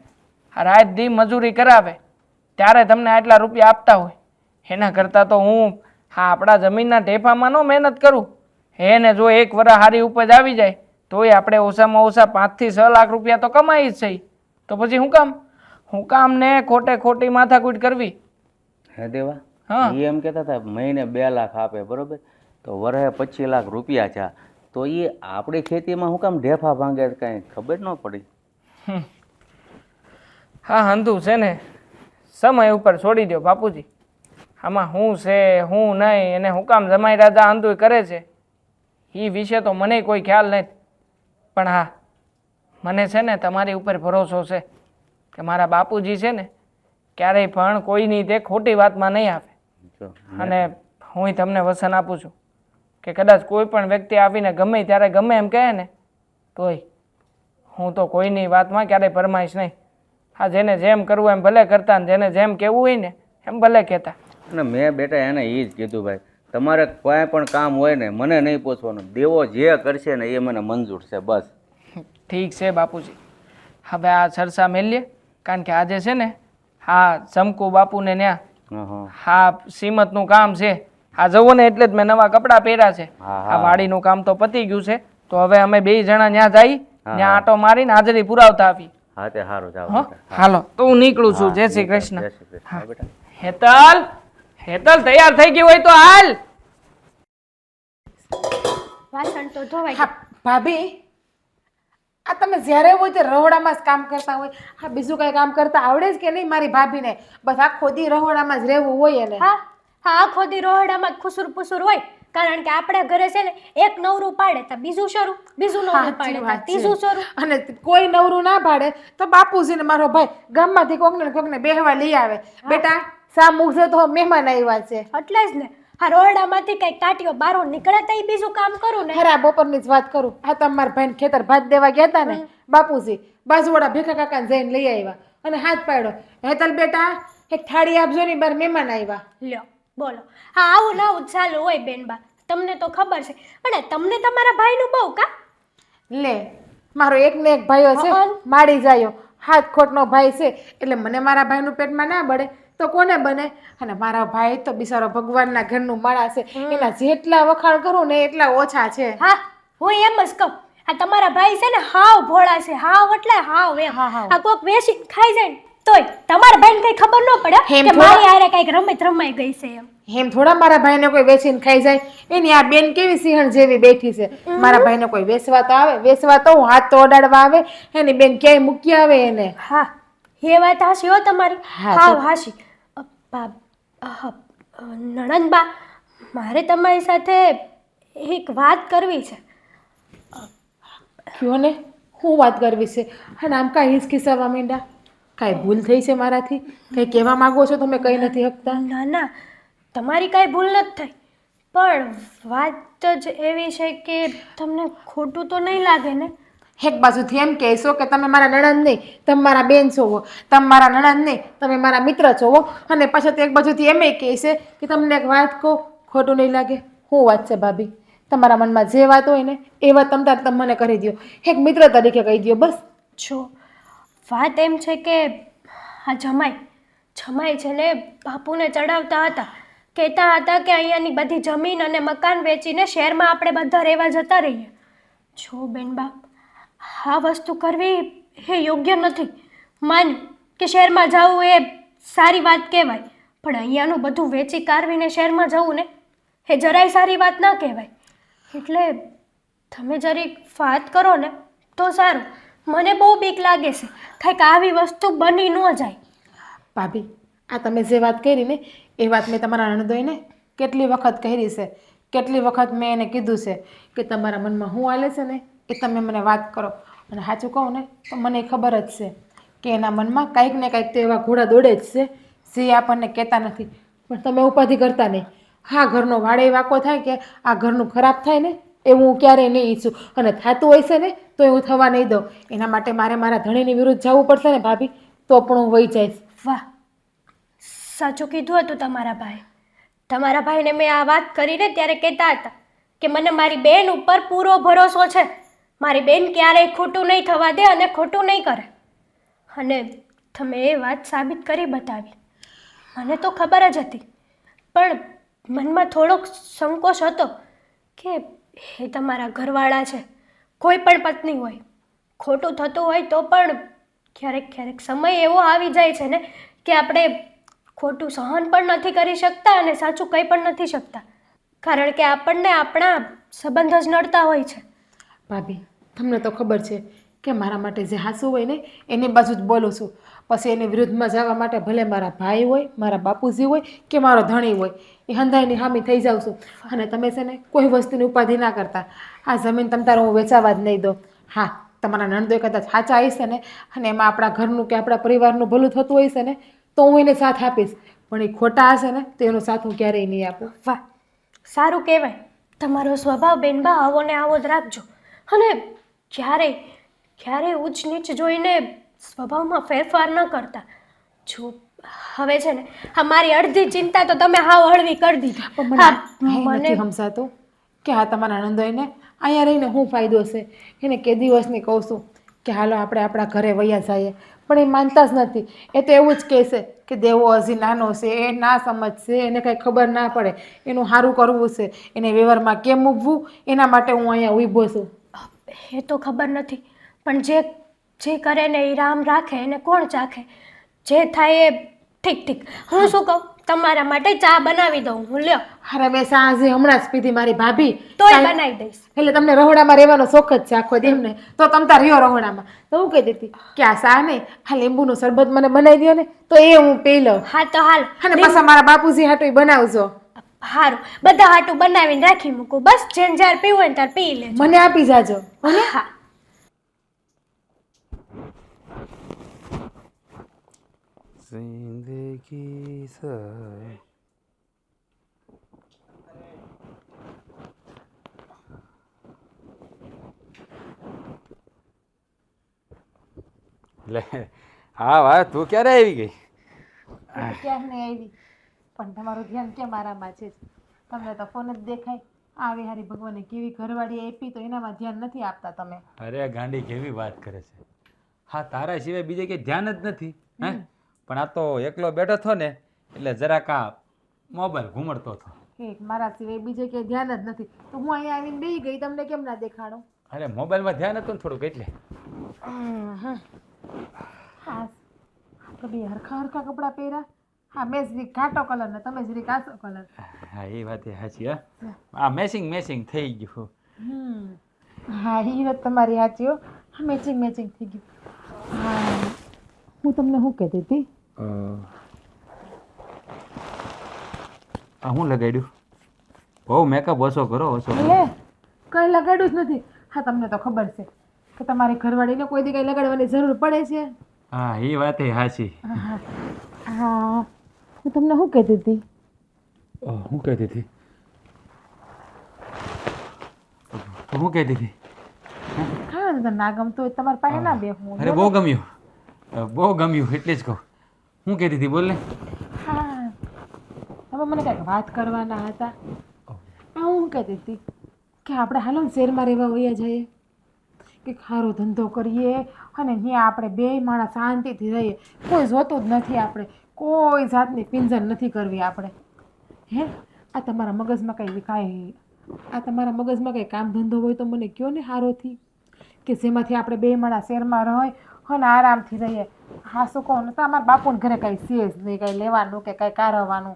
આ રાત દી મજૂરી કરાવે ત્યારે તમને આટલા રૂપિયા આપતા હોય. એના કરતાં તો હું હા આપણા જમીનના ઢેફામાં ન મહેનત કરું. એને જો 1 વર્ષ સારી ઉપજ આવી જાય તોય આપણે ઓછામાં ઓછા 5 થી 6 લાખ રૂપિયા તો કમાઈ જ છે. તો પછી હું કામ ને ખોટે ખોટી માથાકૂટ કરવી? હે દેવા, હા. એ એમ કહેતા હતા મહિને 2 લાખ આપે, બરોબર, તો વર્ષે 25 લાખ રૂપિયા છે. તો એ આપણી ખેતીમાં શું કામ ઢેફા ભાંગે? કાંઈ ખબર ન પડી. હા હંધું છે ને સમય ઉપર છોડી દો બાપુજી. આમાં હું છે હું નહીં એને હું કામ જમાઈ રાજા હંધું કરે છે એ વિશે તો મને કોઈ ખ્યાલ નથી. પણ હા મને છે ને તમારી ઉપર ભરોસો છે કે મારા બાપુજી છે ને ક્યારેય પણ કોઈની તે ખોટી વાતમાં નહીં આવે. જો અને હું તમને વચન આપું છું કે કદાચ કોઈ પણ વ્યક્તિ આવીને ગમે ત્યારે ગમે એમ કહે ને તોય હું તો કોઈની વાતમાં ક્યારેય પરમાઈશ નહીં. હા જેને જેમ કરવું એમ ભલે કરતા ને જેને જેમ કહેવું હોય ને એમ ભલે કહેતા. અને મેં બેટા એને એ જ કીધું, ભાઈ તમારે કોઈ પણ કામ હોય ને મને નહીં પૂછવાનું, દેવો જે કરશે ને એ મને મંજૂર છે, બસ. ઠીક છે બાપુજી, હવે આ ચર્ચા મેલીએ. કારણ કે આજે છે ને હા ચમકુ બાપુને ન્યા હા હા હા સીમતનું કામ છે. આ જવો ને એટલે જ મેં નવા કપડાં પહેર્યા છે. હા, આ વાડીનું કામ તો પતી ગયું છે. તો હવે અમે 2 જણા ત્યાં જઈ ત્યાં આટો મારીને હાજરી પુરાવતા આવી. હા તે સારું, જાઓ હો બેટા. હાલો તો હું નીકળું છું. હા, જય શ્રી નીકળ, કૃષ્ણ. જય શ્રી કૃષ્ણ. હા બેટા. હેતલ તૈયાર થઈ ગઈ હોય તો હાલ. વાસણ તો ધોવાઈ હા ભાભી, આ તમે જ્યારે હોય તે રહોડામાં જ કામ કરતા હોય. હા બીજું કઈ કામ કરતા આવડે જ કે નહીં મારી ભાભીને? બસ આખો દી રહોડામાં જ રહેવું હોય એને. હા હા આખો દી રોહડામાં જ ખુસુર પુસુર હોય. કારણ કે આપણા ઘરે છે ને એક નવરું પાડે તો બીજું શરૂ, બીજું નવરું પાડે તો ત્રીજું શરૂ. અને કોઈ નવરું ના પાડે તો બાપુજીને મારો ભાઈ ગામમાંથી કોકને બેહવા લઈ આવે. બેટા સા મૂકશે તો મહેમાન આવ્યા છે. એટલે જ ને આ રોહડામાંથી કઈ કાટીઓ બારો નીકળે તો ઈ બીજું કામ કરું ને. ખરા બપોરની જ વાત કરું. આ તમારા ભાઈને ખેતર ભાત દેવા ગયા હતા ને બાપુજી બાજુવાળા ભેખા કાકાને જઈને લઈ આવ્યા અને હાથ પાડ્યો, હેતલ બેટા એક થાળી આપજો ને, બાર મહેમાન આવ્યા. લ્યો બોલો. હા આવું નવું ચાલુ હોય બેનબા, તમને તો ખબર છે. અને તમને તમારા ભાઈનું બહુ કા? લે મારો એક ને એક ભાઈઓ છે માડી જાયો, હાથ ખોટનો ભાઈ છે એટલે મને મારા ભાઈનું પેટમાં ના બળે તો કોને બને? અને મારા ભાઈ તો બિચારો ભગવાનના ઘરનું માણસ છે, એના જેટલા વખાણ કરું ને એટલા ઓછા છે. હા હું એમ જ કહું, આ તમારા ભાઈ છે ને હાવ ભોળા છે, હાવ એટલે હાવ એમ. આ કોક વેસી ખાઈ જાય ને તોય તમારા ભાઈને કઈ ખબર ન પડે કે મારી હારે કઈક રમત રમાઈ ગઈ છે એમ. એમ થોડા મારા ભાઈને કોઈ વેચીને ખાઈ જાય. એની આ બેન કેવી સિંહણ જેવી બેઠી છે. મારા ભાઈને કોઈ વેચવા તો આવે, વેચવા તો હું હાથ તો અડાડવા આવે, એની બેન ક્યાંય મૂકી આવે એને. હા એ વાત હાશી હો તમારી, હાવ હાશી. નણંદબા મારે તમારી સાથે એક વાત કરવી છે. કયો ને હું વાત કરવી છે? અને આમ કાંઈ હિચકિચાવવા માંડ્યા? કાંઈ ભૂલ થઈ છે મારાથી? કંઈ કહેવા માંગો છો તમે કંઈ નથી હકતા? ના ના તમારી કાંઈ ભૂલ નથી થઈ, પણ વાત જ એવી છે કે તમને ખોટું તો નહીં લાગે ને? એક બાજુથી એમ કહેશો કે તમે મારા નણંદ નહીં, તમે મારા બેન છો, તમે મારા નણંદ નહીં, તમે મારા મિત્ર છો, અને પાછા તો એક બાજુથી એમ કહેશે કે તમને એક વાત કહો ખોટું નહીં લાગે. શું વાત છે ભાભી? તમારા મનમાં જે વાત હોય ને એ વાત તમે મને કરી દો, એક મિત્ર તરીકે કહી દો બસ. જો વાત એમ છે કે આ જમાઈ છે ને બાપુને ચડાવતા હતા, કહેતા હતા કે અહીંયાની બધી જમીન અને મકાન વેચીને શહેરમાં આપણે બધા રહેવા જતા રહીએ. જો બેનબા આ વસ્તુ કરવી એ યોગ્ય નથી. માન્યું કે શહેરમાં જવું એ સારી વાત કહેવાય, પણ અહીંયાનું બધું વેચી કારવીને શહેરમાં જવું ને એ જરાય સારી વાત ના કહેવાય. એટલે તમે જરીક વાત કરો ને તો સારું. મને બહુ બીક લાગે છે કંઈક આવી વસ્તુ બની ન જાય. ભાભી, આ તમે જે વાત કરી ને એ વાત મેં તમારા નણંદોઈને કેટલી વખત કરી છે. કેટલી વખત મેં એને કીધું છે કે તમારા મનમાં શું હાલે છે ને એ તમે મને વાત કરો. અને સાચું કહું ને તો મને ખબર જ છે કે એના મનમાં કંઈક ને કંઈક તો એવા ઘોડા દોડે જ છે જે આપણને કહેતા નથી. પણ તમે ઉપાધિ કરતા નહીં. હા, ઘરનો વાડે વાંકો થાય કે આ ઘરનું ખરાબ થાય ને એવું હું ક્યારેય નહીં ઈચ્છું. અને થતું હોય છે ને તો એવું થવા નહીં દઉં. એના માટે મારે મારા ધણીની વિરુદ્ધ જવું પડશે ને ભાભી, તો પણ હું વહી જઈશ. વાહ, સાચું કીધું હતું તમારા ભાઈ. તમારા ભાઈને મેં આ વાત કરીને ત્યારે કહેતા હતા કે મને મારી બેન ઉપર પૂરો ભરોસો છે. મારી બેન ક્યારેય ખોટું નહીં થવા દે અને ખોટું નહીં કરે. અને તમે એ વાત સાબિત કરી બતાવી. મને તો ખબર જ હતી, પણ મનમાં થોડોક સંકોચ હતો કે એ તમારા ઘરવાળા છે. કોઈ પણ પત્ની હોય, ખોટું થતું હોય તો પણ ક્યારેક ક્યારેક સમય એવો આવી જાય છે ને કે આપણે ખોટું સહન પણ નથી કરી શકતા અને સાચું કંઈ પણ નથી શકતા. કારણ કે આપણને આપણા સંબંધ જ નડતા હોય છે. ભાભી, તમને તો ખબર છે કે મારા માટે જે હાસું હોય ને એની બાજુ જ બોલું છું. પછી એની વિરુદ્ધમાં જવા માટે ભલે મારા ભાઈ હોય, મારા બાપુજી હોય કે મારો ધણી હોય, એ હંધાઈની હામી થઈ જાઉં છું. અને તમે છે ને કોઈ વસ્તુની ઉપાધિ ના કરતા. આ જમીન તમ તારે હું વેચાવા જ નહીં દઉં. હા, તમારા નણંદોય કદાચ સાચા હશે ને અને એમાં આપણા ઘરનું કે આપણા પરિવારનું ભલું થતું હોય છે ને તો હું એને સાથ આપીશ. પણ એ ખોટા હશે ને તો એનો સાથ હું ક્યારેય નહીં આપું. વાહ, સારું કહેવાય. તમારો સ્વભાવ બેનબા આવો ને આવો જ રાખજો. અને ક્યારેય ઊંચ નીચ જોઈને સ્વભાવમાં ફેરફાર ન કરતા. જો હવે છે ને આ મારી અડધી ચિંતા તો તમે હાવ હળવી કરી દીધી. પણ મને નથી સમજાતું કે આ તમારા નણંદોઈને અહીંયા રહીને શું ફાયદો છે. એને કે દિવસની કહું છું કે હાલો આપણે આપણા ઘરે વયા જઈએ, પણ એ માનતા જ નથી. એ તો એવું જ કહેશે કે દેવો હજી નાનો છે, એ ના સમજશે, એને કંઈ ખબર ના પડે, એનું સારું કરવું છે, એને વ્યવહારમાં કેમ મૂકવું એના માટે હું અહીંયા ઊભો છું. એ તો ખબર નથી, પણ જે કરે ને એ રામ રાખે એને કોણ ચાખે. જે થાય એ ઠીક. હું શું કહું, તમારા માટે ચા બનાવી દઉં હું. લ્યો. અરે મેં સાંજે હમણાં જ પીધી મારી ભાભી. તોય બનાવી દઈશ. એટલે તમને રહોડામાં રહેવાનો શોખ જ છે આખો દી ને, તો તમ તાર રહ્યો રહોડામાં. તો હું કહી દેતી કે આ સા નહીં, આ લીંબુનું શરબત મને બનાવી દો ને તો એ હું પી લઉં. હા તો હાલ. અને પાછા મારા બાપુજી હાટું બનાવજો. સારું, બધા હાટું બનાવીને રાખી મૂકું. બસ જેને જ્યારે પીવું હોય ને ત્યારે પી લેજો. મને આપી જાજો. હા. જિંદગી લે હા વાહ, તું ક્યારે આવી ગઈ? ક્યાં નહીં આવી, પણ તમારું ધ્યાન કેમ મારામાં છે? તમને તો ફોન જ દેખાય. આવી હારી ભગવાને કેવી ઘરવાળી આપી તો એનામાં ધ્યાન નથી આપતા તમે. અરે ગાંડી કેવી વાત કરે છે. હા, તારા સિવાય બીજે કંઈ ધ્યાન જ નથી. હે પણ આ તો એકલો બેઠો થો ને એટલે જરાક આ મોબાઈલ ઘૂમડતો હતો. મારા સિવાય બીજે ક્યાંય ધ્યાન જ નથી તો હું અહીંયા આવીને બેસી ગઈ. તમને કેમ ના દેખાડો? અરે મોબાઈલમાં ધ્યાન હતું ને થોડુંક એટલે. હા, આપણે બે હરખા કપડાં પહેર્યા. હા, મેં જરીક ઘાટો કલર ને તમે જરીક આછો કલર. હા, એ વાત સાચી. હા, આ મેચિંગ થઈ ગયું. હા, એ વાત તમારી સાચી હો. હા, મેચિંગ થઈ ગયું. હા, હું તમને શું કહેતી હતી? આ હું લગાડ્યું? બહુ મેકઅપ ઓછો કરો ઓછો. લે, કંઈ લગાડ્યું જ નથી. હા, તમને તો ખબર છે કે તમારી ઘરવાળીને કોઈ દી કંઈ લગાડવાની જરૂર પડે છે. હા, એ વાત સાચી. હા, હું તમને શું કહેતી હતી? શું કહેતી હતી? શું કહેતી હતી? હા, તો ના ગમતું હોય તમારી પાસે ના બેહું. અરે બહુ ગમ્યું એટલે જ કહું. શું કહેતી હતી બોલ ને. હા, તમે મને કંઈક વાત કરવાના હતા. હું કહેતી હતી કે આપણે હાલો ને શહેરમાં રહેવા વયા જઈએ, કે સારો ધંધો કરીએ અને ત્યાં આપણે બે માણસ શાંતિથી રહીએ. કોઈ જોતું જ નથી, આપણે કોઈ જાતની પિંજણ નથી કરવી આપણે. હે, આ તમારા મગજમાં કંઈ કામ ધંધો હોય તો મને કહો ને સારોથી, કે જેમાંથી આપણે બે માણસ શહેરમાં રહી અને આરામથી રહીએ. હા, શું કહું ને તો અમારા બાપુને ઘરે કાંઈ છે જ નહીં, કાંઈ લેવાનું કે કાંઈ કારવવાનું.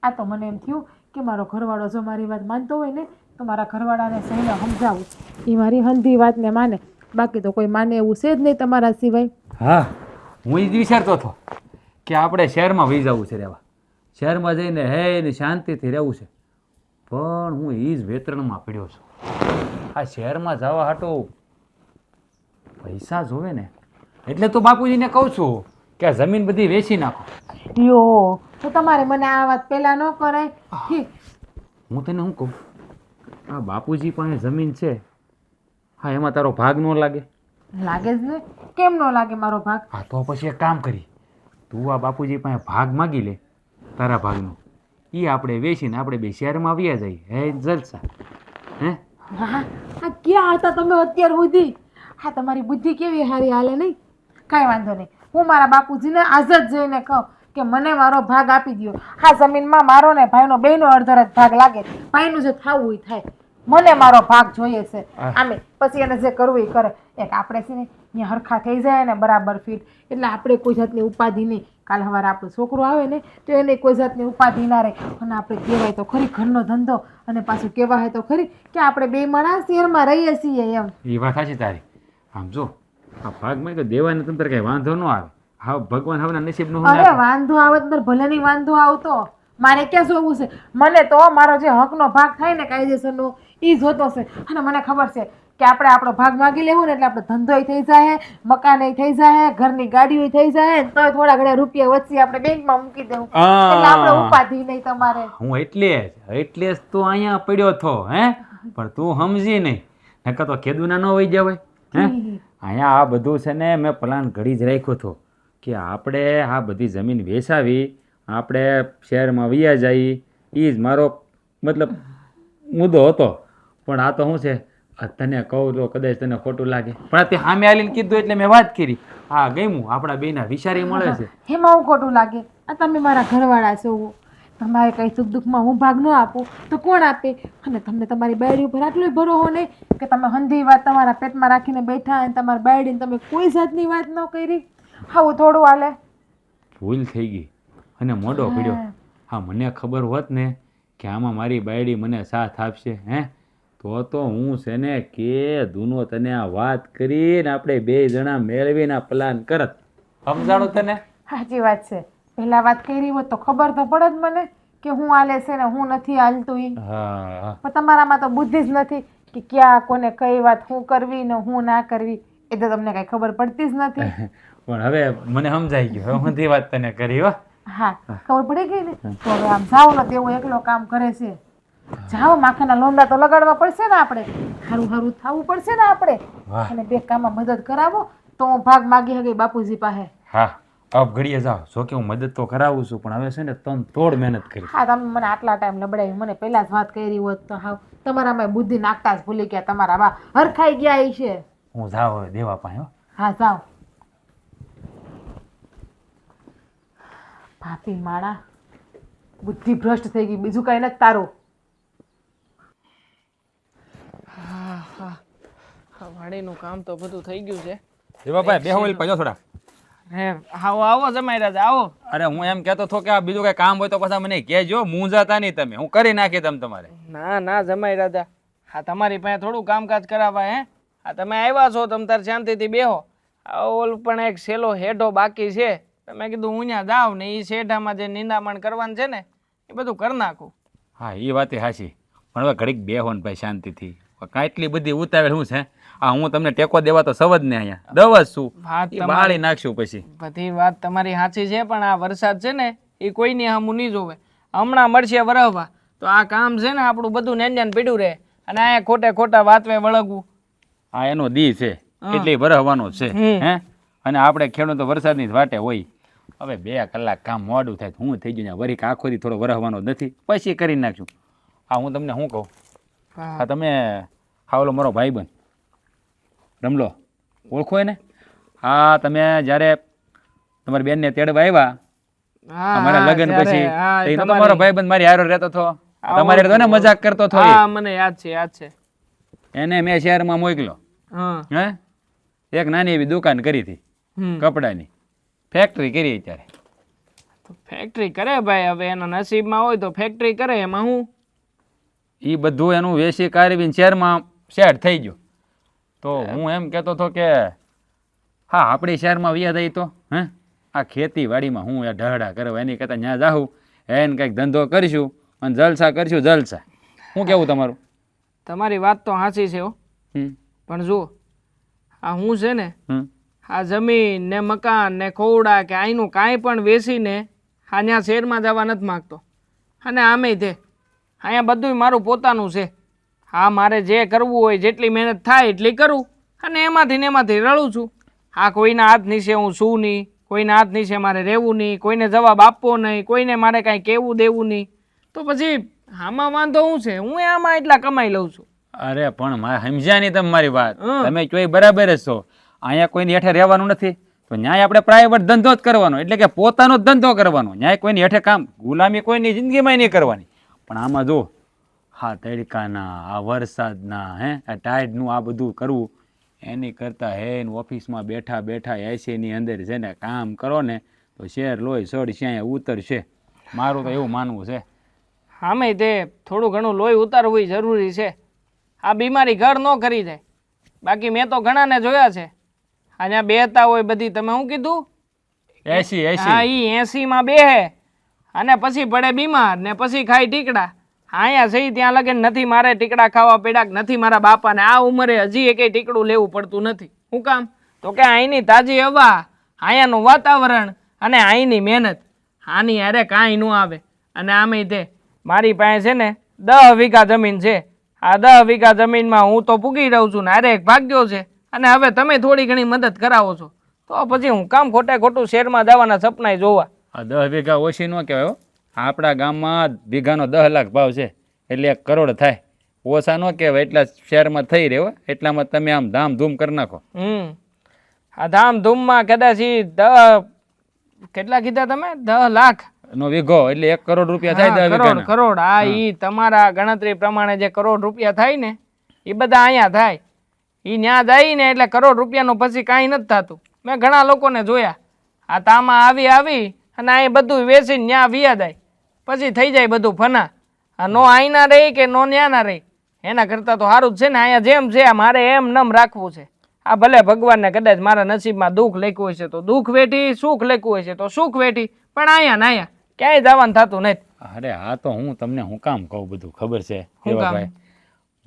આ તો મને એમ થયું કે મારો ઘરવાળો જો મારી વાત માનતો હોય ને તો મારા ઘરવાળાને સહીને સમજાવું, એ મારી હંધી વાતને માને, બાકી તો કોઈ માને એવું છે જ નહીં તમારા સિવાય. હા, હું એ જ વિચારતો હતો કે આપણે શહેરમાં વહી જવું છે રહેવા, શહેરમાં જઈને હે ને શાંતિથી રહેવું છે, પણ હું એ જ વેતરણમાં પડ્યો છું. આ શહેરમાં જવા હાટું પૈસા જોવે ને, એટલે તો બાપુજીને કહું છું કે આ જમીન બધી વેચી નાખો. યો તો તમારે મને આ વાત પહેલાં ન કરાય. હી, હું તને શું કહું, આ બાપુજી પાસે જમીન છે, હા એમાં તારો ભાગ ન લાગે? લાગે જ ને, કેમ ન લાગે મારો ભાગ? હા તો પછી એક કામ કરી, તું આ બાપુજી પાસે ભાગ માગી લે તારા ભાગનો, એ આપણે વેચીને આપણે બે શહેરમાં આવ્યા જઈએ. હે જલસા. હે હા, આ ક્યાં હતા તમે અત્યાર સુધી? હા, તમારી બુદ્ધિ કેવી હારી હાલે નહીં? કાંઈ વાંધો નહીં, હું મારા બાપુજીને આજ જ જઈને કહું કે મને મારો ભાગ આપી દો. હા, જમીનમાં મારો ને ભાઈનો બેયનો અડધો જ ભાગ લાગે, ભાઈનું જે થવું એ થાય, મને મારો ભાગ જોઈએ છે. આમે પછી એને જે કરવું એ કરે. એક આપણે છે ને અહીંયા હરખા થઈ જાય ને બરાબર ફિટ, એટલે આપણે કોઈ જાતની ઉપાધિ નહીં. કાલ સવારે આપણો છોકરો આવે ને તો એને કોઈ જાતની ઉપાધિ ના રહે, અને આપણે કહેવાય તો ખરી ઘરનો ધંધો, અને પાછું કહેવાય તો ખરી કે આપણે બે માણસ શહેરમાં રહીએ છીએ એમ. એ વાત સાચી તારી. આમ જો આ ભાગમાં તો દેવાને તંત્ર કઈ વાંધો ન આવે. હા, ભગવાન હવના નસીબનું અરે વાંધો આવે તો ભલે નહીં વાંધો આવતો, મારે ક્યાં જોવું છે? મને તો મારો જે હકનો ભાગ થાય ને કાયદેસરનો એ જોતો છે. અને મને ખબર છે કે આપણે આપણો ભાગ માગી લેવું ને એટલે આપણો ધંધોય થઈ જાય, મકાને થઈ જાય, ઘરની ગાડીઓ થઈ જાય, તો થોડા ઘણા રૂપિયા વચ્ચે આપણે બેંકમાં મૂકી દેવું, એટલે આપણે ઉપાધિ નહીં તમારે. હું એટલે જ તું અહીંયા પડ્યો થો. હે પણ તું સમજી નહીં, નકર તો ખેદુના ન હોય જવાય. હે અહીંયા આ બધું છે ને મેં પ્લાન ઘડી જ રાખ્યો હતો કે આપણે આ બધી જમીન વેચાવી આપણે શહેરમાં વયા જઈએ, એ જ મારો મતલબ મુદ્દો હતો. પણ આ તો શું છે, તને કહું તો કદાચ તને ખોટું લાગે, પણ તે સામે આવીને કીધું એટલે મેં વાત કરી. હા, ગમ્યું, આપણા બેના વિચારી મળે છે. એમાં હું ખોટું લાગે? આ તમે મારા ઘરવાળા છો, તમારે કંઈ સુખ દુઃખમાં હું ભાગ ન આપું તો કોણ આપે? અને તમને તમારી બાયડી ઉપર આટલો ભરોસો નહીં કે તમે હંધી વાત તમારા પેટમાં રાખીને બેઠા અને તમારી બાયડીને તમે કોઈ જાતની વાત ન કરી? આવું થોડું હાલે. ભૂલ થઈ ગઈ અને મોઢો પડ્યો. હા, મને ખબર હોત ને કે આમાં મારી બાયડી મને સાથ આપશે, હે તો હું છે ને કે દુનો તને આ વાત કરીને આપણે બે જણા મેળવીને પ્લાન કરત. સમજાણું તને? સાચી વાત છે, પહેલા વાત કરી હોત તો ખબર તો પડે જ મને કે હું હાલે છે ને હું નથી હાલતું ઈ. હા, પણ તમારામાં તો બુદ્ધિ જ નથી કે ક્યાં કોને કઈ વાત હું કરવી ને હું ના કરવી, એ તો તમને કઈ ખબર પડતી જ નથી. પણ હવે મને સમજાઈ ગયું, હવે બધી વાત તને કરી. હો હા, ખબર પડી ગઈ ને? તો હવે આમ જાઓ ને, તેવો એકલો કામ કરે છે. જાઓ, માખણના લોંદા તો લગાડવા પડશે ને આપણે, હારું હારું થવું પડશે ને આપણે, અને બે કામમાં મદદ કરાવો તો હું ભાગ માગી હગી બાપુજી પાસે. હા, અબ ઘડીએ જાઓ. જો કે હું મદદ તો કરાવું છું, પણ હવે છે ને તન તોડ મહેનત કરી. હા, તમે મને આટલા ટાઈમ લબડાવી, મને પહેલા જ વાત કરી હોત તો હાવ તમારામાં બુદ્ધિ નાખતા જ ભૂલી ગયા, તમારા બા હરખાઈ ગયા એ છે. હું જાઉં હવે દેવા પાસે. હો હા, જાઓ. ભાપી માળા, બુદ્ધિ ભ્રષ્ટ થઈ ગઈ, બીજું કઈ નથી તારું. વાડીનું કામ તો બધું થઈ ગયું છે. દેવાભાઈ બેહો પાછો થોડા. હે, આવો આવો જમાઈ રાજા આવો. અરે હું એમ કહેતો હતો કે આ બીજું કઈ કામ હોય તો પાછા મને કહેજો, મૂંઝાતા નહીં તમે, હું કરી નાખી તમ તમારે. ના ના જમાઈ રાજા, હા તમારી પાસે થોડું કામકાજ કરાવાય. હે, હા તમે આવ્યા છો, તમે તાર શાંતિથી બેહો. ઓલ પણ એક સેલો હેઠો બાકી છે, તમે કીધું હું ત્યાં જાઉં ને એ શેઢામાં જે નિંદામણ કરવાનું છે ને એ બધું કરી નાખું. હા, એ વાત હાચી, પણ હવે ઘડીક બેહો ને ભાઈ શાંતિથી. કાંઈ એટલી બધી ઉતાવળ શું છે? આ હું તમને ટેકો દેવા તો સવજ ને અહીંયા દવા છું, બાળી નાખશું પછી. બધી વાત તમારી સાચી છે, પણ આ વરસાદ છે ને એ કોઈની સામું નહીં જોવે. હમણાં મળશે વરહવા તો આ કામ છે ને આપણું બધું નેન્યાન પીડ્યું રહે, અને આ ખોટે ખોટા વાતવે વળગવું. આ એનો દી છે એટલે વરહવાનો છે. હે, અને આપણે ખેડૂતો વરસાદની જ વાટે હોય. હવે 2 કલાક કામ મોડું થાય હું થઈ ગયું, વરી આખો દી થોડો વરહવાનો નથી, પછી કરી નાખશું. હા, હું તમને શું કહું, હા તમે હા ઓલો મારો ભાઈબંધ રમલો ઓળખો ને? હા, તમે જ્યારે તમારી બેનને તેડવા આવ્યા અમારા લગ્ન પછી, એનો તો મારો ભાઈબંધ મારી હારે રહેતો હતો, તમારે તો ને મજાક કરતો હતો. હા, મને યાદ છે યાદ છે. એને મેં શહેરમાં મોકલ્યો. હે, એક નાની એવી દુકાન કરી હતી કપડાની, ફેક્ટરી કરી અત્યારે. તો ફેક્ટરી કરે ભાઈ, હવે એના નસીબમાં હોય તો ફેક્ટરી કરે, એમાં હું. એ બધું એનું વેસી કાઢવીને શહેરમાં સેટ થઈ ગયું. તો હું એમ કહેતો હતો કે હા આપણી શહેરમાં વ્યાજ આવી તો આ ખેતીવાડીમાં હું એ ઢહડા કરવા એની કરતાં ત્યાં જાઉં એને કંઈક ધંધો કરીશું અને જલસા કરીશું જલસા. શું કેવું તમારું? તમારી વાત તો સાચી છે હો, પણ જુઓ આ હું છે ને આ જમીન ને મકાન ને ખોવડા કે અહીંનું કાંઈ પણ વેચીને આ ત્યાં શહેરમાં જવા નથી માગતો. અને આમેય તે અહીંયા બધું મારું પોતાનું છે. હા, મારે જે કરવું હોય જેટલી મહેનત થાય એટલી કરું અને એમાંથી રળું છું. હા, કોઈના હાથ નીચે હું શું નહીં, કોઈના હાથ નીચે મારે રહેવું નહીં, કોઈને જવાબ આપવો નહીં, કોઈને મારે કાંઈ કહેવું દેવું નહીં. તો પછી આમાં વાંધો શું છે? હું આમાં એટલા કમાઈ લઉં છું. અરે પણ સમજ્યા નહીં તમે મારી વાત. તમે ચોય બરાબર જ છો. અહીંયા કોઈની હેઠે રહેવાનું નથી તો ન્યાય આપણે પ્રાઇવેટ ધંધો જ કરવાનો, એટલે કે પોતાનો જ ધંધો કરવાનો. ન્યાય કોઈની હેઠે કામ ગુલામી કોઈની જિંદગીમાં નહીં કરવાની. પણ આમાં જો હા તડકાના આ વરસાદના આ ટાઈડનું આ બધું કરવું એની કરતાં હે ઓફિસમાં બેઠા બેઠા એસીની અંદર છે ને કામ કરો ને તો શેર લોહી સડશે અહીંયા ઉતરશે. મારું તો એવું માનવું છે. આમેય તે થોડું ઘણું લોહી ઉતારવું જરૂરી છે. આ બીમારી ઘર ન કરી જાય. બાકી મેં તો ઘણાને જોયા છે અહીંયા બેહતા હોય બધી, તમે શું કીધું? 80. હા, એ 80માં બેહે અને પછી પડે બીમાર ને પછી ખાય ટીકડા. અહીંયા સહી ત્યાં લગે નથી મારે ટીકડા ખાવા પડ્યા, નથી મારા બાપાને આ ઉંમરે હજી એકેય ટીકડું લેવું પડતું નથી. શું કામ? તો કે અહીંની તાજી હવા, અહીંયાનું વાતાવરણ અને અહીંની મહેનત આની અરે કાંઈ ન આવે. અને આમેય તે મારી પાસે છે ને 10 વીઘા જમીન છે. આ 10 વીઘા જમીનમાં હું તો પૂગી રહું છું ને અરે એક ભાગ્યો છે. અને હવે તમે થોડી ઘણી મદદ કરાવો છો તો પછી હું કામ ખોટું શહેરમાં જવાના સપનાય જોવા. આ 10 વીઘા ઓછી ન કહેવાય હો. આપણા ગામમાં વીઘાનો 10 લાખ ભાવ છે એટલે 1 કરોડ થાય. ઓછા ન કહેવાય. એટલા શહેરમાં થઈ રહ્યો એટલામાં તમે આમ ધામધૂમ કરી નાખો. આ ધામધૂમમાં કદાચ કેટલા કીધા તમે? 10 લાખ નો વીઘો એટલે 1 કરોડ રૂપિયા થાય. 10 વીઘાના કરોડ. હા, ઈ તમારા ગણતરી પ્રમાણે જે કરોડ રૂપિયા થાય ને એ બધા અહીંયા થાય. એ ન્યા જાય ને એટલે કરોડ રૂપિયાનું પછી કાંઈ નથી થતું. મેં ઘણા લોકોને જોયા આ તામાં આવી અને અહીં બધું વેચીને ન્યા વ્યા જાય પછી થઈ જાય બધું ફના. આ નો અહીંના રહી કે નો ન્યાના રહી, એના કરતાં તો સારું જ છે ને અહીંયા જેમ છે મારે એમ નમ રાખવું છે. આ ભલે ભગવાનને કદાચ મારા નસીબમાં દુઃખ લખ્યું હોય છે તો દુઃખ વેઠી, સુખ લખ્યું હોય છે તો સુખ વેઠી, પણ અહીંયા ને અહીંયા ક્યાંય જવાનું થતું નથી. અરે હા તો હું તમને હું કામ કહું બધું ખબર છે ભાઈ,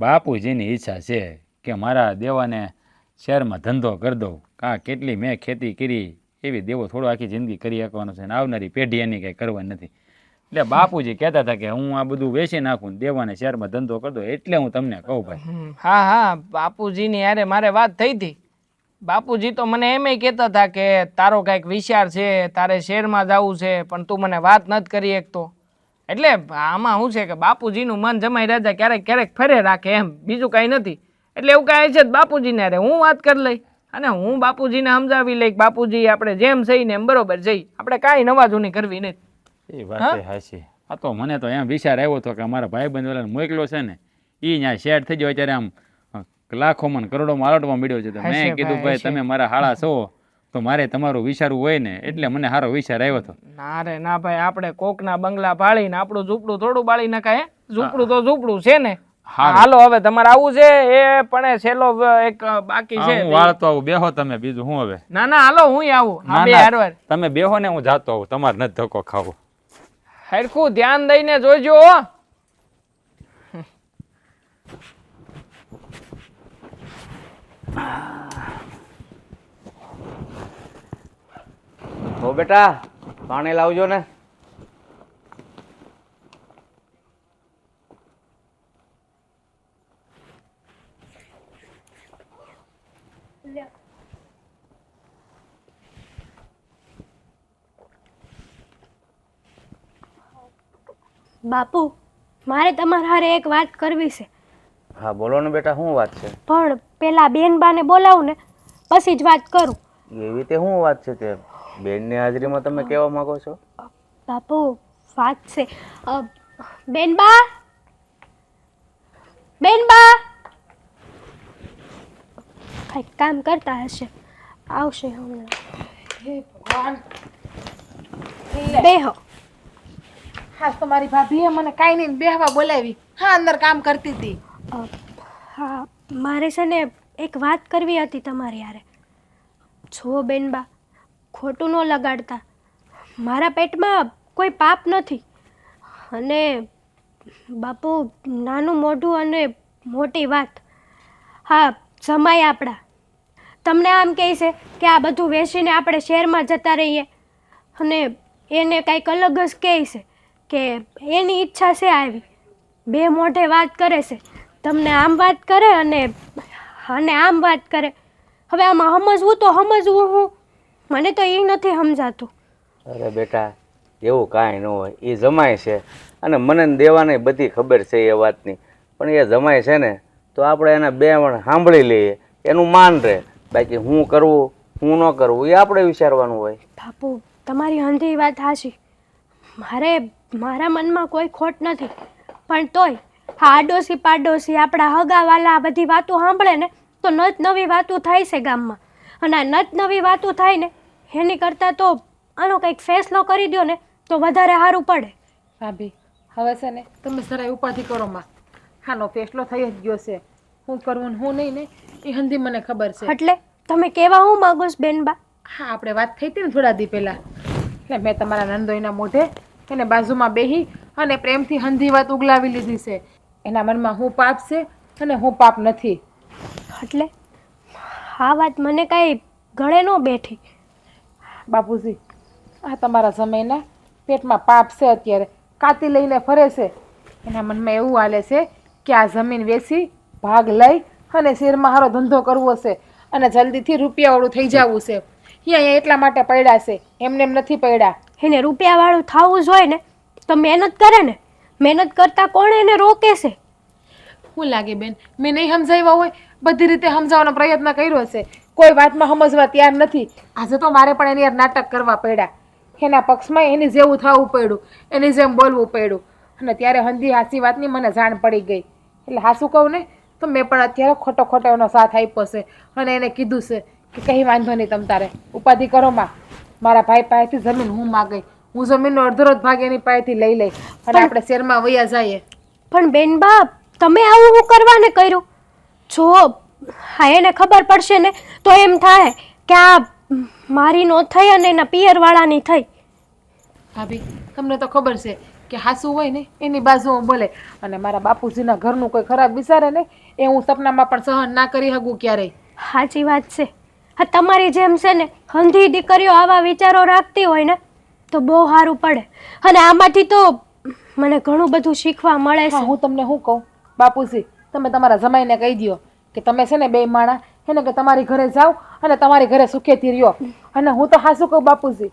બાપુજીની ઈચ્છા છે કે મારા દેવાને શહેરમાં ધંધો કરી દઉં. કેટલી મેં ખેતી કરી એવી દેવો થોડો આખી જિંદગી કરી શકવાનો છે ને આવનારી પેઢી એની કંઈ કરવાની નથી. એટલે બાપુજી કહેતા હતા કે હું આ બધું વેચી નાખું ને દેવાને શહેરમાં ધંધો કરી દઉં. એટલે હું તમને કહું ભાઈ. હા, બાપુજીની યારે મારે વાત થઈ હતી. બાપુજી તો મને એમ કહેતા હતા કે તારો કંઈક વિચાર છે, તારે શહેરમાં જવું છે પણ તું મને વાત નથી કરી શકતો. એટલે આમાં શું છે કે બાપુજીનું મન જમાઈ રાજા ક્યારેક ફરે રાખે એમ, બીજું કાંઈ નથી. એટલે એવું કાંઈ છે બાપુજીને અરે હું વાત કરી લઈ અને હું બાપુજીને સમજાવી લઈ કે બાપુજી આપણે જેમ જઈ ને એમ બરોબર જઈ, આપણે કાંઈ નવા જૂની કરવી નથી. એ વાત હાચી. આ તો મને તો એમ વિચાર આવ્યો હતો કે અમારા ભાઈબંધ વાળાને મોકલ્યો છે ને એ ત્યાં શેર થઈ ગયો અત્યારે આમ લાખોમાં કરોડોમાં આલટવા મળ્યો છે. તો મેં કીધું ભાઈ તમે મારા હાળા છો તો મારે તમારું વિચારવું હોય ને એટલે મને સારો વિચાર આવ્યો હતો. ના રે ના ભાઈ, આપણે કોકના બંગલા પાળીને આપણું ઝૂંપડું થોડું બાળી નખાય. ઝૂંપડું તો ઝૂંપડું છે ને. હાલો હવે તમારે આવું છે એ પણ છેલ્લો એક બાકી છે. હું વાળતો આવું, બેહો તમે, બીજું હું હવે. ના હાલો હું આવું. તમે બેહો ને હું જાતો આવું, તમારે નથી ધક્કો ખાવો. હરખું ધ્યાન દઈને જોજો. હો બેટા પાણી લાવજો ને. બાપુ, મારે તમારા હારે એક વાત કરવી છે. હા બોલો ને બેટા, શું વાત છે? પણ પેલા બેનબાને બોલાવું ને પછી જ વાત કરું. એવી રીતે શું વાત છે કે બેનની હાજરીમાં તમે કહેવા માંગો છો? બાપુ વાત છે બેનબા કંઈક કામ કરતા હશે, આવશે હમણાં. હે ભગવાન, બેહો. હા તો મારી ભાભીએ મને કાંઈ નહીં બેહવા બોલાવી. હા અંદર કામ કરતી હતી. હા મારે છે ને એક વાત કરવી હતી તમારી યારે. જુઓ બેનબા, ખોટું ન લગાડતા. મારા પેટમાં કોઈ પાપ નથી. અને બાપુ, નાનું મોઢું અને મોટી વાત. હા, જમાય આપણા તમને આમ કહે છે કે આ બધું વેચીને આપણે શહેરમાં જતા રહીએ, અને એને કાંઈક અલગ જ કહે છે કે એની ઈચ્છા છે આવી. બે મોઢે વાત કરે છે. તમને આમ વાત કરે અને આમ વાત કરે. હવે આમાં સમજવું તો સમજવું હું? મને તો એ નથી સમજાતું. અરે બેટા, એવું કાંઈ ન હોય. એ જમાય છે અને મને દેવાને બધી ખબર છે એ વાતની. પણ એ જમાય છે ને તો આપણે એના બે વણ સાંભળી લઈએ, એનું માન રહે. બાકી હું કરવું હું ન કરવું એ આપણે વિચારવાનું હોય. બાપુ, તમારી અંધી વાત હાચી. મારા મનમાં કોઈ ખોટ નથી, પણ તોય આ આડોશી પાડોશી આપણા હગાવાલા આ બધી વાતો સાંભળે ને તો નત નવી વાતો થાય છે ગામમાં. અને આ નત નવી વાતો થાય ને એની કરતાં તો આનો કંઈક ફેસલો કરી દો ને તો વધારે સારું પડે. ભાભી હવે છે ને તમે જરાય ઉપાધિ કરો માં. હાનો ફેસલો થઈ જ ગયો છે. હું કરવું ને હું નહીં ને એ હંધી મને ખબર છે. એટલે તમે કહેવા હું માગો છો બેનબા? હા, આપણે વાત થઈ હતી ને થોડા દી પહેલાં, એટલે મેં તમારા નંદોઈના મોઢે એને બાજુમાં બેહી અને પ્રેમથી હંધી વાત ઉગલાવી લીધી છે. એના મનમાં હું પાપ છે અને હું પાપ નથી. એટલે આ વાત મને કાંઈ ગળે ન બેઠી. બાપુજી, આ તમારા સમયના પેટમાં પાપ છે. અત્યારે કાતી લઈને ફરે છે. એના મનમાં એવું હાલે છે કે આ જમીન વેચી ભાગ લઈ અને શેરમાં હારો ધંધો કરવો છે અને જલ્દીથી રૂપિયાવાળું થઈ જવું છે. અહીંયા એટલા માટે પડ્યા છે, એમને એમ નથી પડ્યા. એને રૂપિયાવાળું થવું જોઈએ ને તો મહેનત કરે ને. મહેનત કરતાં કોણ એને રોકે છે? શું લાગે બેન, મેં નહીં સમજાવ્યા હોય? બધી રીતે સમજાવવાનો પ્રયત્ન કર્યો છે, કોઈ વાતમાં સમજવા તૈયાર નથી. આજે તો મારે પણ એની યાર નાટક કરવા પડ્યા. એના પક્ષમાં એની જેવું થવું પડ્યું, એની જેમ બોલવું પડ્યું. અને ત્યારે હંધી હાસી વાતની મને જાણ પડી ગઈ. એટલે હાસું કહું ને તો મેં પણ અત્યારે ખોટો ખોટો એનો સાથ આપ્યો છે અને એને કીધું છે કે કંઈ વાંધો નહીં, તમ તારે ઉપાધિ કરો માં. મારા ભાઈ પાસેથી જમીન હું માગઈ, હું જમીનનો અડધો ભાગ એની પાસેથી લઈ લઈ અને આપણે શહેરમાં વયા જઈએ. પણ બેનબા, તમે આવું હું કરવાને કર્યું? જો હા એને ખબર પડશે ને તો એમ થાય કે આ મારી નો થઈ અને એના પિયરવાળાની થઈ. ભાભી, તમને તો ખબર છે કે હાસું હોય ને એની બાજુમાં બોલે. અને મારા બાપુજીના ઘરનું કોઈ ખરાબ વિચારે ને એ હું સપનામાં પણ સહન ના કરી શકું ક્યારેય. સાચી વાત છે. હા, તમારી જેમ છે ને અંધી દીકરીઓ આવા વિચારો રાખતી હોય ને તો બહુ સારું પડે. અને આમાંથી તો મને ઘણું બધું શીખવા મળે હા, છે. હું તમને શું કહું બાપુજી, તમે તમારા જમાઈને કહી દો કે તમે છે ને બે માણા એને કે તમારી ઘરે જાઓ અને તમારી ઘરે સુખેથી રહ્યો. અને હું તો હાસું કહું બાપુજી,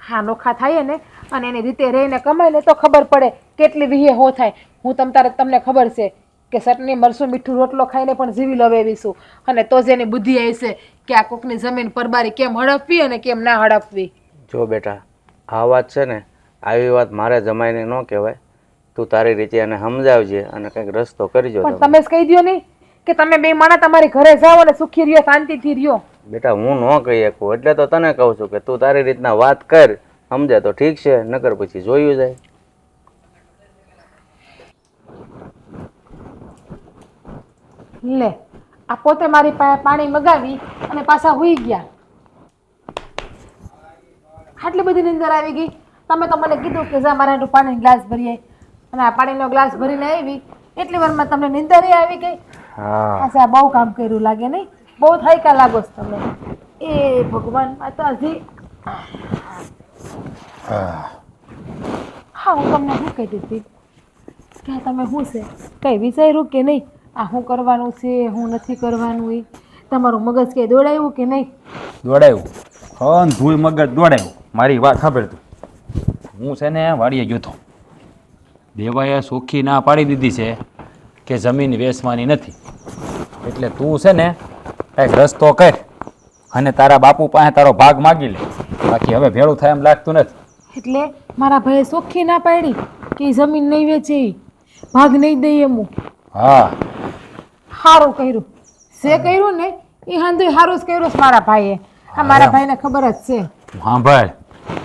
હા નોખા થાય ને અને એની રીતે રહીને કમાય ને તો ખબર પડે કેટલી વિહે હો થાય. હું તમને ખબર છે કે ચટણી મરસું મીઠું રોટલો ખાઈને પણ જીવી લવેવીશું. અને તો જ એની બુદ્ધિ આવી છે કે આ કોકની જમીન પરબારી કેમ હડપવી અને કેમ ના હડપવી. જો બેટા, આ વાત છે ને આવી વાત મારે જમાઈને ન કહેવાય. તું તારી રીતે એને સમજાવજે અને કંઈક રસ્તો કરજો. પણ તમે જ કહી દો નહીં કે તમે બે માણા તમારી ઘરે જાઓ અને સુખી રહ્યો, શાંતિથી રહ્યો. બેટા, હું ન કહી શકું એટલે તો તને કહું છું કે તું તારી રીતના વાત કર. સમજે તો ઠીક છે, નકર પછી જોયું જાય. લે, આ પોતે મારી પાસે પાણી મગાવી અને પાછા હુઈ ગયા. આટલી બધી નીંદર આવી ગઈ. તમે તો મને કીધું કે જા મારા પાણીનો ગ્લાસ ભરી આય. અને આ પાણીનો ગ્લાસ ભરીને આવી એટલી વારમાં તમને નીંદર આવી ગઈ. હા, આ બહુ કામ કર્યું લાગે નહીં? બહુ થાયકા લાગો છો તમે. એ ભગવાન, માતાજી. હા, હું તમને શું કહેતી હતી કે તમે શું છે કંઈ વિચાર્યું કે નહીં? આ શું કરવાનું છે, શું નથી કરવાનું? એ તમારું મગજ કંઈ દોડાયું કે નહીં? દોડાયું હન ધૂળ મગજ દોડાયું. મારી વાત સાંભળ તું. હું છે ને વાડીએ ગયો હતો. દેવાએ સોખી ના પાડી દીધી છે કે જમીન વેચવાની નથી. એટલે તું છે ને કંઈક રસ્તો કર અને તારા બાપુ પાસે તારો ભાગ માગી લે. બાકી હવે ભેળું થાય એમ લાગતું નથી. એટલે મારા ભાઈએ ચોખ્ખી ના પાડી કે ઈ જમીન નહીં વેચે, ભાગ નહીં દઈએ એમ. હા, સારું કર્યું જે કર્યું ને એ હાંધું સારું જ કર્યું છે મારા ભાઈએ. આ મારા ભાઈને ખબર જ છે. સાંભળ,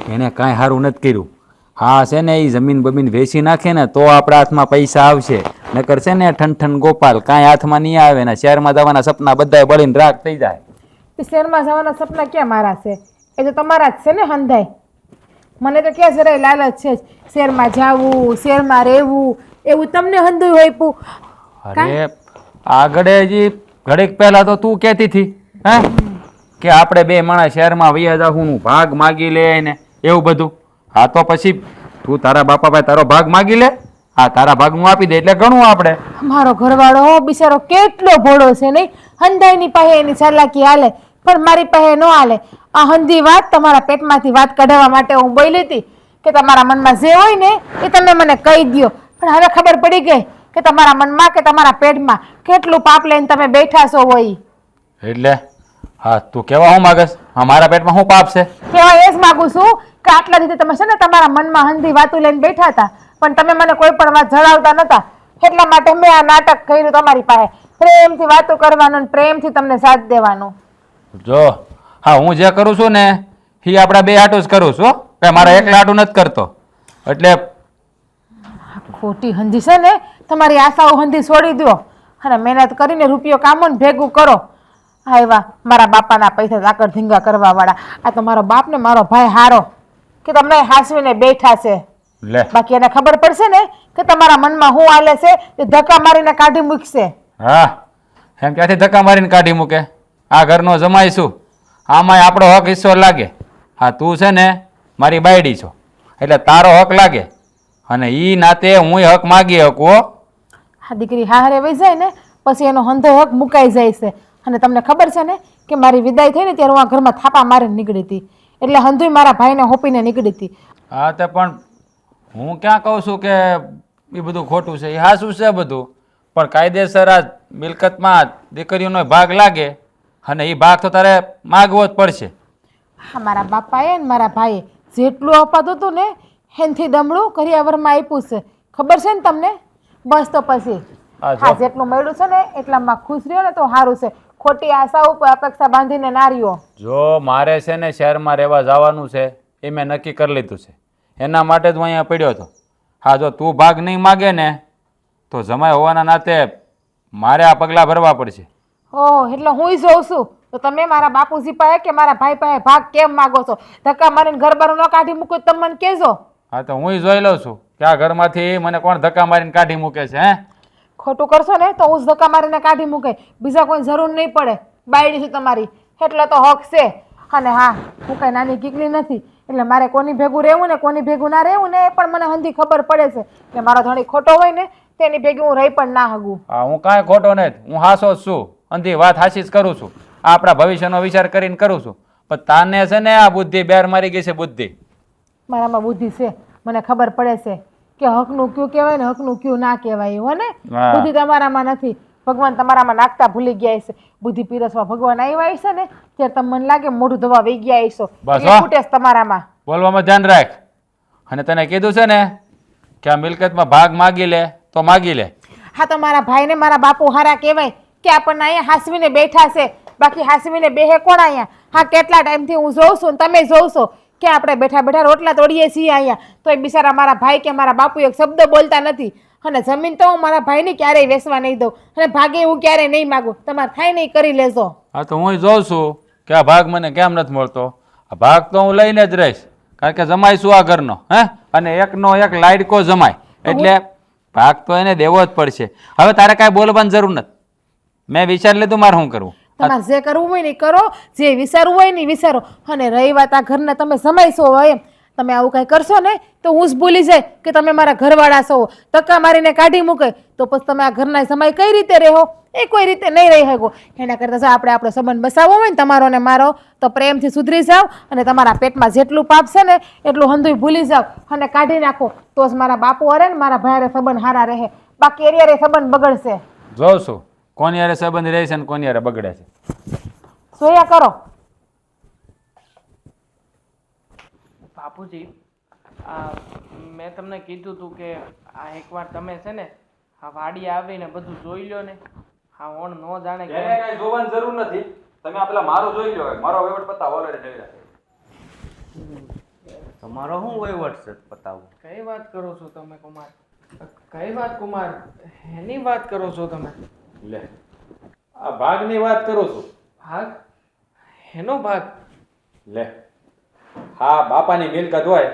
એને કાંઈ સારું નથી કર્યું. હા છે ને એ જમીન બમીન વેચી નાખે ને તો આપણા હાથમાં પૈસા આવશે. નકર છે ને ઠન ગોપાલ કાંઈ હાથમાં નહીં આવે ને શહેરમાં જવાના સપના બધાય બળીને રાખ થઈ જાય. તે શહેરમાં જવાના સપના ક્યાં મારા છે? એ તો તમારા જ છે ને હંધાય. મને તો ક્યાં જરાય લાલચ છે જ. શહેરમાં જાવું, શહેરમાં રહેવું, એવું તમને હંધુય હોય પુ. અરે આગળ હજી ઘડીક પહેલા તો તું કહેતી હતી હે કે આપણે બે માણસ શહેરમાં વૈયા જાહું ભાગ માગી લે ને એવું બધું. હા તો પછી તું તારા બાપા ભાઈ તારો ભાગ માગી લે. હા તારા ભાગનું આપી દે એટલે ઘણું આપણે. મારો ઘરવાળો બિચારો કેટલો ભોળો છે નહીં. હંધાઈની પાસે એની ચાલાકી હાલે પણ મારી પાસે ન હાલે. આ હંધી વાત તમારા પેટમાંથી વાત કઢાવવા માટે હું બોલી હતી કે તમારા મનમાં જે હોય ને એ તમે મને કહી દો. પણ હવે ખબર પડી ગઈ કે તમારા મનમાં કે તમારા પેટમાં કેટલું પાપ લઈને તમે બેઠા છો હોય. એટલે હા તું કેવા હું માગસ? હા મારા પેટમાં શું પાપ છે? કેવા એ જ માગું છું કે આટલા રીતે તમે છે ને તમારા મનમાં હંધી વાતો લઈને બેઠા હતા પણ તમે મને કોઈ પણ વાત જણાવતા નતા. એટલા માટે મેં આ નાટક કર્યું તમારી પાસે. પ્રેમથી વાતો કરવાનું, પ્રેમથી તમને સાથ દેવાનું. જો હા હું જે કરું છું ને એ આપણા બે હાટું જ કરું છું. કે મારા એકલા હાટું નથી કરતો. એટલે ખોટી હંધી છે ને તમારી આશાઓ હંધી છોડી દો અને મહેનત કરીને રૂપિયો કામો ને ભેગું કરો. આવ્યા મારા બાપાના પૈસા આકર ધીંગા કરવા વાળા. આ તો મારો બાપ ને મારો ભાઈ હારો કે તમને હાસવીને બેઠા છે. લે બાકી એને ખબર પડશે ને કે તમારા મનમાં શું હાલે છે તે ધક્કા મારીને કાઢી મૂકશે. હા એમ ક્યાંથી ધક્કા મારીને કાઢી મૂકે? આ ઘરનો જમાઈ છું. આમાંય આપણો હક હિસ્સો લાગે. હા તું છે ને મારી બાયડી છો એટલે તારો હક લાગે અને ઈ નાતે હું હક માગી શકું. આ દીકરી હારે વહી જાય ને પછી એનો હંધો હક મુકાઈ જાય છે. અને તમને ખબર છે ને કે મારી વિદાય થઈ ને ત્યારે હું આ ઘરમાં થાપા મારીને નીકળી હતી. એટલે હંધુય મારા ભાઈને હોપીને નીકળી હતી. હા તે પણ હું ક્યાં કહું છું કે એ બધું ખોટું છે? એ હાસું છે બધું પણ કાયદેસર આ મિલકતમાં દીકરીઓનો ભાગ લાગે અને એ ભાગ તો તારે માગવો જ પડશે. હા મારા બાપાએ ને મારા ભાઈએ જેટલું અપાતું હતું ને એનથી દમડું કરિયાવરમાં આપ્યું છે. ખબર છે ને તમને? બસ તો પછી હા જેટલું મળ્યું છે ને એટલામાં ખુશ રહ્યો ને તો સારું છે. ખોટી આશા ઉપર અપેક્ષા બાંધીને ના રહ્યો. જો મારે છે ને શહેરમાં રહેવા જવાનું છે એ મેં નક્કી કરી લીધું છે. એના માટે જ હું અહીંયા પડ્યો હતો. હા જો તું ભાગ નહીં માગે ને તો જમાઈ હોવાના નાતે મારે આ પગલાં ભરવા પડશે. ઓહ એટલે હું જોઉં છું તો તમે મારા બાપુજી પાસે કે મારા ભાઈ પાસે ભાગ કેમ માગો છો? ધક્કા મારીને ઘર બાર ન કાઢી મૂકો તમે મને કહેજો. હા તો હું જોઈ લઉં છું કે આ ઘરમાંથી મને કોણ ધક્કા મારીને કાઢી મૂકે છે. હે ખોટું કરશો ને તો હું જ ધક્કા મારીને કાઢી મૂકે. બીજા કોઈ જરૂર નહીં પડે. બાયડી છું તમારી એટલે તો હક છે. અને હા હું કઈ નાની કીકલી નથી એટલે મારે કોની ભેગું રહેવું ને કોની ભેગું ના રહેવું ને એ પણ મને હંધી ખબર પડે છે કે મારો ધણી ખોટો હોય ને તેની ભેગી હું રહી પણ ના હગું. હા હું કાંઈ ખોટો નથી. હું હાસો જ છું. અંધી વાત હાસી જ કરું છું. આ આપણા ભવિષ્યનો વિચાર કરીને કરું છું. પણ તાને છે ને આ બુદ્ધિ બેર મારી ગઈ છે. બુદ્ધિ મારામાં બુદ્ધિ છે. મને ખબર પડે છે કે હકનું ક્યું કહેવાય ને હકનું ક્યું ના કહેવાય. હો ને બુદ્ધિ તમારામાં નથી. ભગવાન તમારામાં નાખતા ભૂલી ગયા છે. બુદ્ધિ પીરસવા ભગવાન આવ્યા છે ને ત્યારે તમને મને લાગે મોઢું ધોવા વહી ગયા છો. ફૂટે તમારામાં બોલવામાં ધ્યાન રાખ. અને તને કીધું છે ને કે આ મિલકતમાં ભાગ માગી લે તો માગી લે. હા તો મારા ભાઈને મારા બાપુ હારા કહેવાય કે આપણને અહીંયા હાસવીને બેઠા છે. બાકી હાસવીને બેહે કોણ અહીંયા? હા કેટલા ટાઈમથી હું જોઉં છું ને તમે જોઉં છો કે આપણે બેઠા બેઠા રોટલા તોડીએ છીએ અહીંયા તો એ બિચારા મારા ભાઈ કે મારા બાપુ એક શબ્દ બોલતા નથી. અને જમીન તો હું મારા ભાઈને ક્યારેય વેચવા નહીં દઉં અને ભાગે હું ક્યારેય નહીં માગું. તમારે થાય નહીં કરી લેજો. હા તો હું જોઉં છું કે આ ભાગ મને કેમ નથી મળતો. આ ભાગ તો હું લઈને જ રહીશ કારણ કે જમાઈ છું આ ઘરનો. હે અને એકનો એક લાડકો જમાય એટલે ભાગ તો એને દેવો જ પડશે. હવે તારે કાંઈ બોલવાની જરૂર નથી. મેં વિચાર લીધું મારે શું કરવું. તમારે જે કરવું હોય ને કરો, જે વિચારવું હોય ને વિચારો. અને રહી વાત આ ઘરના તમે જમાઈશો એમ તમે આવું કાંઈ કરશો ને તો હું જ ભૂલી જાય કે તમે મારા ઘરવાળા છો. ધક્કા મારીને કાઢી મૂકે તો પછી તમે આ ઘરના જમાઈ કઈ રીતે રહો? એ કોઈ રીતે નહીં રહી શકો. એના કરતાં જો આપણે આપણો સંબંધ બસાવવો હોય ને તમારો ને મારો તો પ્રેમથી સુધરી જાઓ અને તમારા પેટમાં જેટલું પાપ છે ને એટલું હંધુય ભૂલી જાઓ અને કાઢી નાખો તો જ મારા બાપુ અરે ને મારા ભાઈ સંબંધ સારા રહે. બાકી એરિયારે સંબંધ બગડશે. જોઉં છું કોની યારે સંબંધ રહે છે ને કોની યારે બગડે છે. જોયા કરો. બાપુજી મેં તમને કીધું હતું કે આ એકવાર તમે છે ને આ વાડી આવીને બધું જોઈ લો ને. હા ઓણ નો જાણે કે એને કાંઈ જોવાની જરૂર નથી. તમે આ પેલા મારું જોઈ લો. મારો વહીવટ પતાવો ઓલરેડી થઈ રહ્યા. અમારો શું વહીવટ છે પતાવું? કઈ વાત કરો છો તમે કુમાર? કઈ વાત કુમાર? એની વાત કરો છો તમે? લે આ ભાગની વાત કરું છું. ભાગ? એનો ભાગ? લે હા, બાપાની મિલકત હોય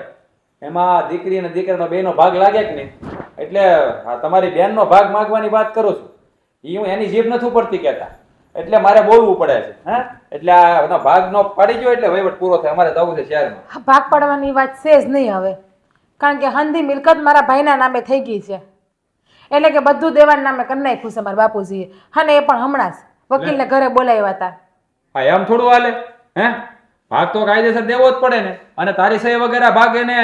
એમાં દીકરી અને દીકરાનો બેનો ભાગ લાગે કે નહીં, એટલે આ તમારી બેનનો ભાગ માગવાની વાત કરું છું. એ હું એની જીભ નથી પડતી કહેતા, એટલે મારે બોલવું પડે છે. હે એટલે આ એનો ભાગ નો પડી ગયો એટલે વહીવટ પૂરો થાય. અમારે જવું છે શહેરમાં. આ ભાગ પાડવાની વાત છે જ નહીં હવે, કારણ કે હંધી મિલકત મારા ભાઈના નામે થઈ ગઈ છે, એટલે કે બધું દેવાના નામે કરી નાખ્યું છે મારા બાપુજીએ, અને એ પણ હમણાં જ વકીલને ઘરે બોલાવ્યા હતા. હા એમ થોડું હાલે? હે ભાગ તો કાયદેસર દેવો જ પડે ને, અને તારી સહી વગેરે ભાગ એને.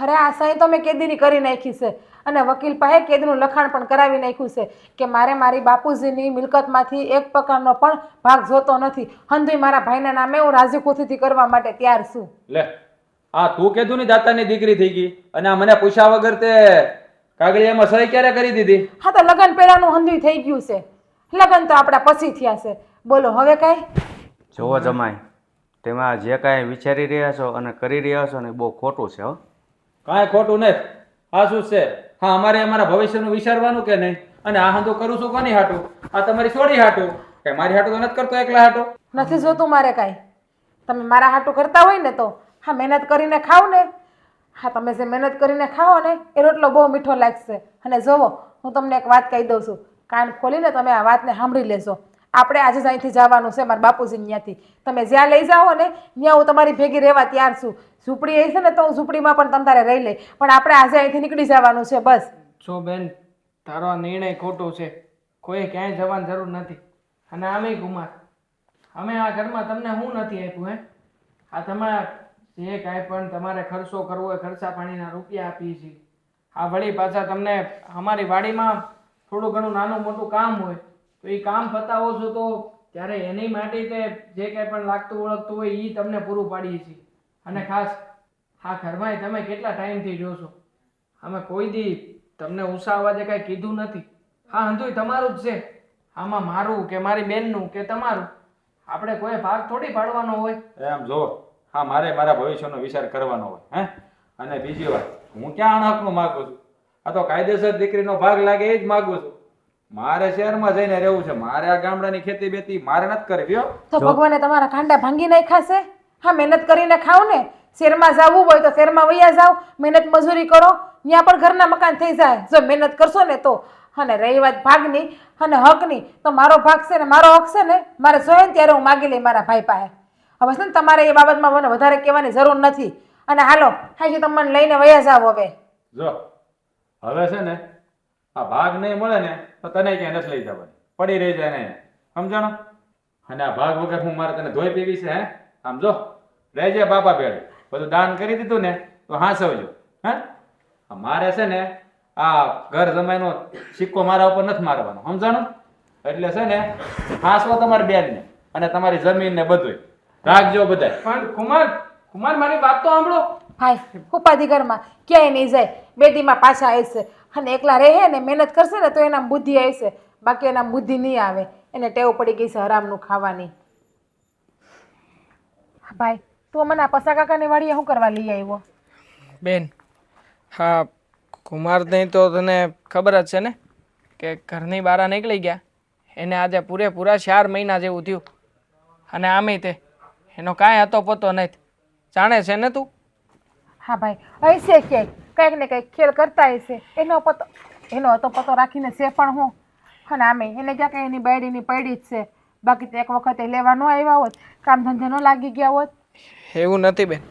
અરે આ સહી તો મેં કેદીની કરી નાખી છે, અને વકીલ પાસે કેદીનું લખાણ પણ કરાવી નાખ્યું છે કે મારે મારી બાપુજીની મિલકતમાંથી એક પ્રકારનો પણ ભાગ જોતો નથી. હંધુય મારા ભાઈના નામે હું રાજી ખુશીથી કરવા માટે તૈયાર છું. લે આ તું કીધું ને દાતાની દીકરી થઈ ગઈ, અને આ મને પૂછ્યા વગર તે કાગળિયામાં સહી ક્યારે કરી દીધી? હા તો લગ્ન પહેલાનું હંધુય થઈ ગયું છે, લગ્ન તો આપણા પછી થયા છે. બોલો હવે કાંઈ? જુઓ જમાઈ, તમે આ જે કાંઈ વિચારી રહ્યા છો અને કરી રહ્યા છો ને એ બહુ ખોટું છે હો. કાંઈ ખોટું નથી. આ શું છે? હા અમારે અમારા ભવિષ્યનું વિચારવાનું કે નહીં? અને આ હાંધું કરું છું કોની હાટું? આ તમારી છોડી હાટું? કે મારી હાટું તો નથી કરતો, એકલા હાટું? નથી જોતું મારે કાંઈ. તમે મારા હાટું કરતા હોય ને તો હા મહેનત કરીને ખાવ ને. હા તમે જે મહેનત કરીને ખાઓ ને એ રોટલો બહુ મીઠો લાગશે. અને જોવો હું તમને એક વાત કહી દઉં છું, કાન ખોલીને તમે આ વાતને સાંભળી લેશો. આપણે આજે જ અહીંથી જવાનું છે મારા બાપુજી ત્યાંથી. તમે જ્યાં લઈ જાઓ ને ત્યાં હું તમારી ભેગી રહેવા તૈયાર છું. ઝૂંપડી આવી છે ને તો હું ઝૂંપડીમાં પણ તમ તારે રહી લઈ, પણ આપણે આજે અહીંથી નીકળી જવાનું છે બસ. જો બેન, તારો આ નિર્ણય ખોટો છે. કોઈ ક્યાંય જવાની જરૂર નથી. અને આમે કુમાર, અમે આ ઘરમાં તમને હું નથી આપ્યું હે? આ તમારા જે કાંઈ પણ તમારે ખર્ચો કરવો હોય ખર્ચા પાણીના રૂપિયા આપીએ છીએ. આ વળી પાછા તમને અમારી વાડીમાં થોડું ઘણું નાનું મોટું કામ હોય તો એ કામ પતાવો છો તો ત્યારે એની માટે તે જે કાંઈ પણ લાગતું ઓળખતું હોય એ તમને પૂરું પાડીએ છીએ. અને ખાસ આ ઘરમાં તમે કેટલા ટાઈમથી રહ્યો છો? અમે કોઈ દી તમને ઊંચા અવાજે કાંઈ કીધું નથી. હા હંધુય તમારું જ છે. આમાં મારું કે મારી બેનનું કે તમારું આપણે કોઈ ભાગ થોડી પાડવાનો હોય. એમ જો, હા મારે મારા ભવિષ્યનો વિચાર કરવાનો હોય. હે અને બીજી વાત, હું ક્યાં અણહકનું માગું છું? આ તો કાયદેસર દીકરીનો ભાગ લાગે એ જ માગું છું. મારે શહેરમાં જઈને રહેવું છે. મારે આ ગામડાની ખેતી બેતી મારે નથી કરવી હો. તો ભગવાને તમારા કાંડા ભાંગી નાખ્યા છે. હા મહેનત કરીને ખાઓ ને. શહેરમાં જવું હોય તો શહેરમાં વૈયા જાઓ, મહેનત મજૂરી કરો, ત્યાં પણ ઘરના મકાન થઈ જાય જો મહેનત કરશો ને તો. અને રહી વાત ભાગની અને હકની, તો મારો ભાગ છે ને મારો હક છે ને મારે જોઈએ ને ત્યારે હું માગી લઈ મારા ભાઈ પાસે. હવે છે ને તમારે એ બાબતમાં મને વધારે કહેવાની જરૂર નથી. અને હાલો હાજી તમે મને લઈને વયા જાઓ હવે. જો હવે છે ને આ ભાગ નહીં મળે ને તો તને ક્યાંય નથી લઈ જવાની, પડી રહી જાય ને, સમજાણો? અને આ ભાગ વગર હું મારે તને ધોઈ પીવી છે? હે આમ જો રહેજે બાપા ભેળ, બધું દાન કરી દીધું ને તો હાંસવજો. હે મારે છે ને આ ઘર જમાઈનો સિક્કો મારા ઉપર નથી મારવાનો, સમજાણું? એટલે છે ને હાંસવો તમારી બેનને અને તમારી જમીન ને બધું રાખજો બધાય. પણ કુમાર મારી વાત તો સાંભળો. ભાઈ ઉપાધિ ઘરમાં ક્યાંય નહીં જાય, બેટીમાં પાછા આવશે. અને એકલા રહે ને મહેનત કરશે ને તો એના બુદ્ધિ આવશે, બાકી એના બુદ્ધિ નહીં આવે. એને ટેવ પડી ગઈ છે હરામનું ખાવાની. ભાઈ તું મને આ પસા કાકાની વાડીએ શું કરવા લઈ આવ્યો? બેન, હા કુમારને તો તને ખબર જ છે ને કે ઘરની બહાર નીકળી ગયા એને આજે પૂરેપૂરા 4 મહિના જેવું થયું. અને આમે તે એનો કાંઈ હતો પતો નથી. જાણે છે ને તું? હા ભાઈ હશે ક્યાંક કંઈક ને કંઈક ખેલ કરતા હશે. એનો હતો પતો રાખીને છે પણ હું. અને આમે એને ક્યાં કંઈ એની બાયડીની પડી જ છે, બાકી તો એક વખતે લેવા ન આવ્યા હોત, કામ ધંધે ન લાગી ગયા હોત. એવું નથી બેન,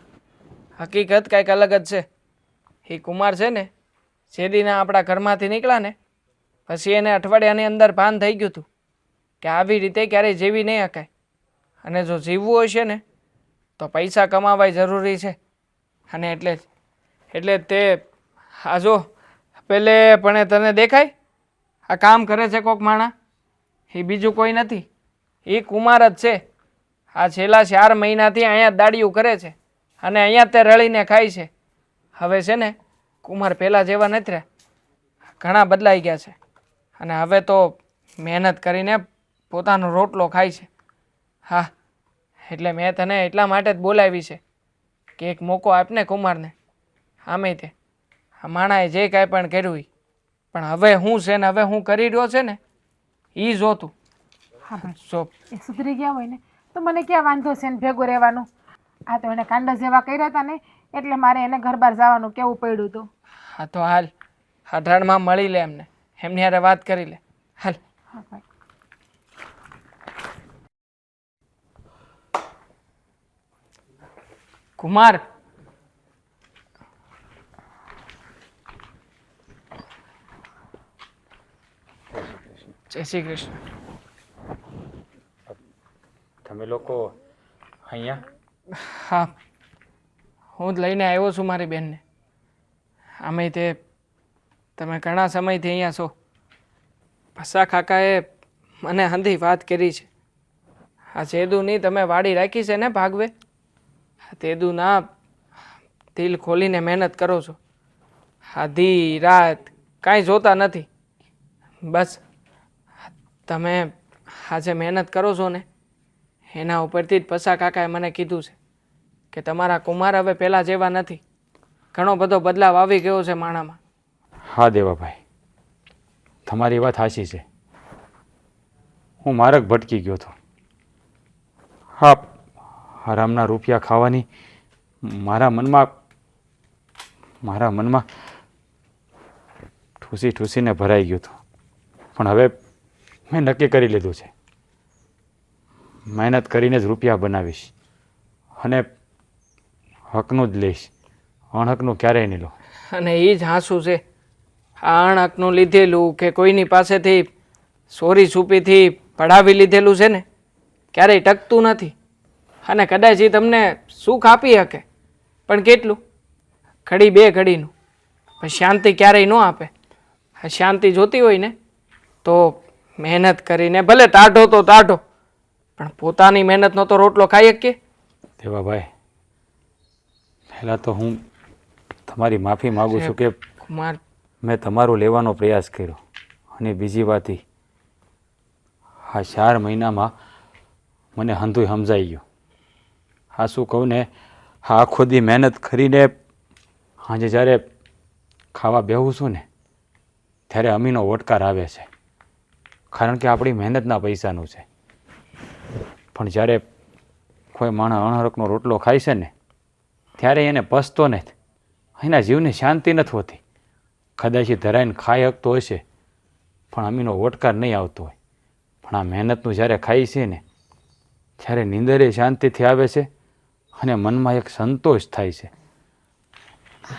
હકીકત કાંઈક અલગ જ છે. એ કુમાર છે ને જેદીના આપણા ઘરમાંથી નીકળ્યા ને પછી એને અઠવાડિયાની અંદર ભાન થઈ ગયું હતું કે આવી રીતે ક્યારેય જીવી નહીં શકાય. અને જો જીવવું હશે ને તો પૈસા કમાવાય જરૂરી છે. અને એટલે તે આ જો પેલે પણ તને દેખાય આ કામ કરે છે કોક માણા, એ બીજું કોઈ નથી, એ કુમાર જ છે. આ છેલ્લા 4 મહિનાથી અહીંયા દાડિયું કરે છે અને અહીંયા તે રળીને ખાય છે. હવે છે ને કુમાર પહેલાં જેવા નથી રહ્યા, ઘણા બદલાઈ ગયા છે. અને હવે તો મહેનત કરીને પોતાનો રોટલો ખાય છે. હા એટલે મેં તને એટલા માટે જ બોલાવી છે કે એક મોકો આપને કુમારને. આમે તે આ માણાએ જે કાંઈ પણ કર્યું ઈ. પણ હવે હું છે ને હવે હું કરી રહ્યો છે ને એ જોતું. હા ભાઈ, જો એ સુધરી ગયા હોય ને તો મને ક્યાં વાંધો છે એને ભેગું રહેવાનું. આ તો એને કાંડા જેવા કર્યા હતા ને એટલે મારે એને ઘર બહાર જવાનું કેવું પડ્યું હતું. હા તો હાલ અઢારમાં મળી લે એમને, એમની હારે વાત કરી લે. હાલ. હા ભાઈ. કુમાર, જય શ્રી કૃષ્ણ. તમે લોકો અહીંયા? હા, હું જ લઈને આવ્યો છું મારી બેનને. આમે તે તમે ઘણા સમયથી અહીંયા છો. ભસા કાકાએ મને હંધી વાત કરી છે. આ સેદુની તમે વાડી રાખી છે ને ભાગવે, તેદુના દિલ ખોલીને મહેનત કરો છો. આધી રાત કાંઈ જોતા નથી. બસ તમે આજે મહેનત કરો છો ને એના ઉપરથી જ પસા કાકાએ મને કીધું છે કે તમારા કુમાર હવે પહેલાં જેવા નથી. ઘણો બધો બદલાવ આવી ગયો છે માણામાં. હા દેવાભાઈ, તમારી વાત સાચી છે. હું માર્ગ ભટકી ગયો હતો. હા, હરામના રૂપિયા ખાવાની મારા મનમાં ઠૂસીને ભરાઈ ગયું હતું. પણ હવે મેં નક્કી કરી લીધું છે, મહેનત કરીને જ રૂપિયા બનાવીશ અને હકનું જ લઈશ, અણહકનું ક્યારેય નહીં લો. અને એ જ હાંસું છે. આ અણહકનું લીધેલું કે કોઈની પાસેથી સોરી છૂપીથી પડાવી લીધેલું છે ને ક્યારેય ટકતું નથી. અને કદાચ એ તમને સુખ આપી શકે પણ કેટલું, ઘડી બે ઘડીનું. પણ શાંતિ ક્યારેય ન આપે. આ શાંતિ જોતી હોય ને તો મહેનત કરીને ભલે ટાઢો તો ટાઢો પણ પોતાની મહેનતનો તો રોટલો ખાઈ શકીએ. દેવાભાઈ, પહેલાં તો હું તમારી માફી માગું છું કે કુમાર, મેં તમારું લેવાનો પ્રયાસ કર્યો. અને બીજી વાત એ, આ 4 મહિનામાં મને હંધુય સમજાઈ ગયું. હા શું કહું ને, હા આખો દી મહેનત કરીને સાંજે જ્યારે ખાવા બેહું છું ને ત્યારે અમીનો ઓટકાર આવે છે. કારણ કે આપણી મહેનતના પૈસાનું છે. પણ જ્યારે કોઈ માણસ અણહરકનો રોટલો ખાય છે ને ત્યારે એને પચતો નથી, એના જીવને શાંતિ નથી હોતી. કદાચ એ ધરાઈને ખાઈ શકતો હશે પણ અમીનો ઓટકાર નહીં આવતો હોય. પણ આ મહેનતનું જ્યારે ખાઈ છે ને ત્યારે નીંદરે શાંતિથી આવે છે અને મનમાં એક સંતોષ થાય છે.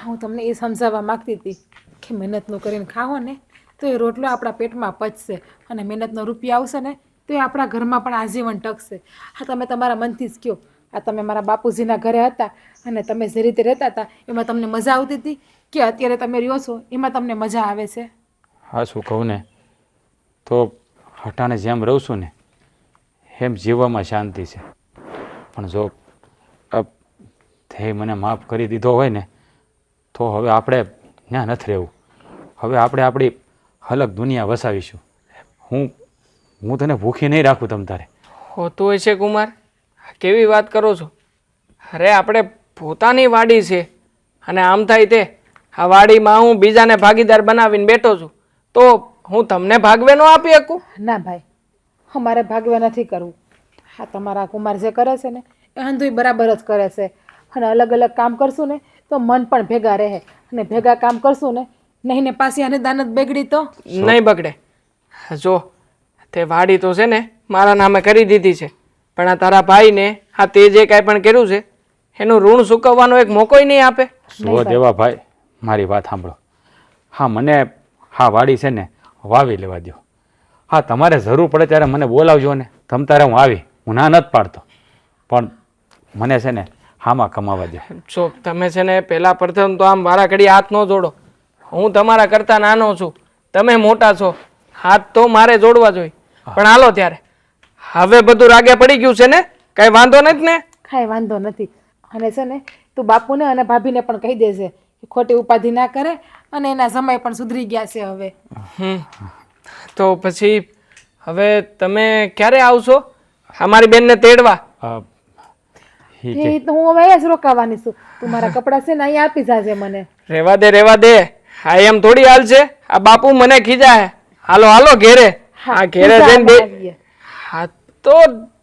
હું તમને એ સમજાવવા માગતી હતી કે મહેનતનું કરીને ખાઓ ને તો એ રોટલો આપણા પેટમાં પચશે અને મહેનતનો રૂપિયા આવશે ને તો એ આપણા ઘરમાં પણ આજીવન ટકશે. હા, તમે તમારા મનથી જ કહો. આ તમે મારા બાપુજીના ઘરે હતા અને તમે જે રીતે રહેતા હતા એમાં તમને મજા આવતી હતી કે અત્યારે તમે રહ્યો છો એમાં તમને મજા આવે છે? હા શું કહું ને, તો હટાણે જેમ રહું છું ને એમ જીવવામાં શાંતિ છે. પણ જો તે મને માફ કરી દીધો હોય ને તો હવે આપણે ત્યાં નથી રહેવું. હવે આપણે આપણી અલગ દુનિયા વસાવીશું. હું તને ભૂખી નહીં રાખું તમ તારે. હોતું હોય છે કુમાર, કેવી વાત કરો છો? અરે આપણે પોતાની વાડી છે અને આમ થાય તે આ વાડીમાં હું બીજાને ભાગીદાર બનાવીને બેઠો છું તો હું તમને ભાગવે ન આપી શકું? ના ભાઈ, અમારે ભાગવા નથી કરવું. હા, તમારા કુમાર જે કરે છે ને એ હંધુય બરાબર જ કરે છે. અને અલગ અલગ કામ કરશું ને તો મન પણ ભેગા રહે અને ભેગા કામ કરશું ને નહીં ને પાછી આને દાનત બગડી તો નહીં બગડે. જો તે વાડી તો છે ને મારા નામે કરી દીધી છે પણ આ તારા ભાઈને આ તે જે કાંઈ પણ કર્યું છે એનું ઋણ ચૂકવવાનો એક મોકોય નહીં આપે. શું દેવા ભાઈ, મારી વાત સાંભળો. હા, મને હા વાડી છે ને વાવી લેવા દો. હા, તમારે જરૂર પડે ત્યારે મને બોલાવજો ને તમ તારે હું આવી, હું ના નથી પાડતો. પણ મને છે ને હામાં કમાવા દો. જો તમે છે ને પહેલાં પ્રથમ તો આમ વારા ઘડી હાથ ન જોડો. હું તમારા કરતાં નાનો છું, તમે મોટા છો, હાથ તો મારે જોડવા જોઈએ. પણ હાલો ત્યારે હવે બધું રાગે પડી ગયું છે ને, કાંઈ વાંધો નથી ને? કાંઈ વાંધો નથી. અને છે ને તું બાપુને અને ભાભીને પણ કહી દેજે કે ખોટી ઉપાધિ ના કરે અને એના સમય પણ સુધરી ગયા છે હવે. તો પછી હવે તમે ક્યારે આવશો અમારી બેનને તેડવા? એ તો હું હવે અહીંયા જ રોકાવાની છું. તું મારા કપડાં છે ને અહીંયા આપી જાજે મને. રેવા દે હા એમ થોડી હાલ છે. આ બાપુ મને ખીજાય. હાલો હાલો ઘેરે. હા ઘેરે જઈને બે. હા તો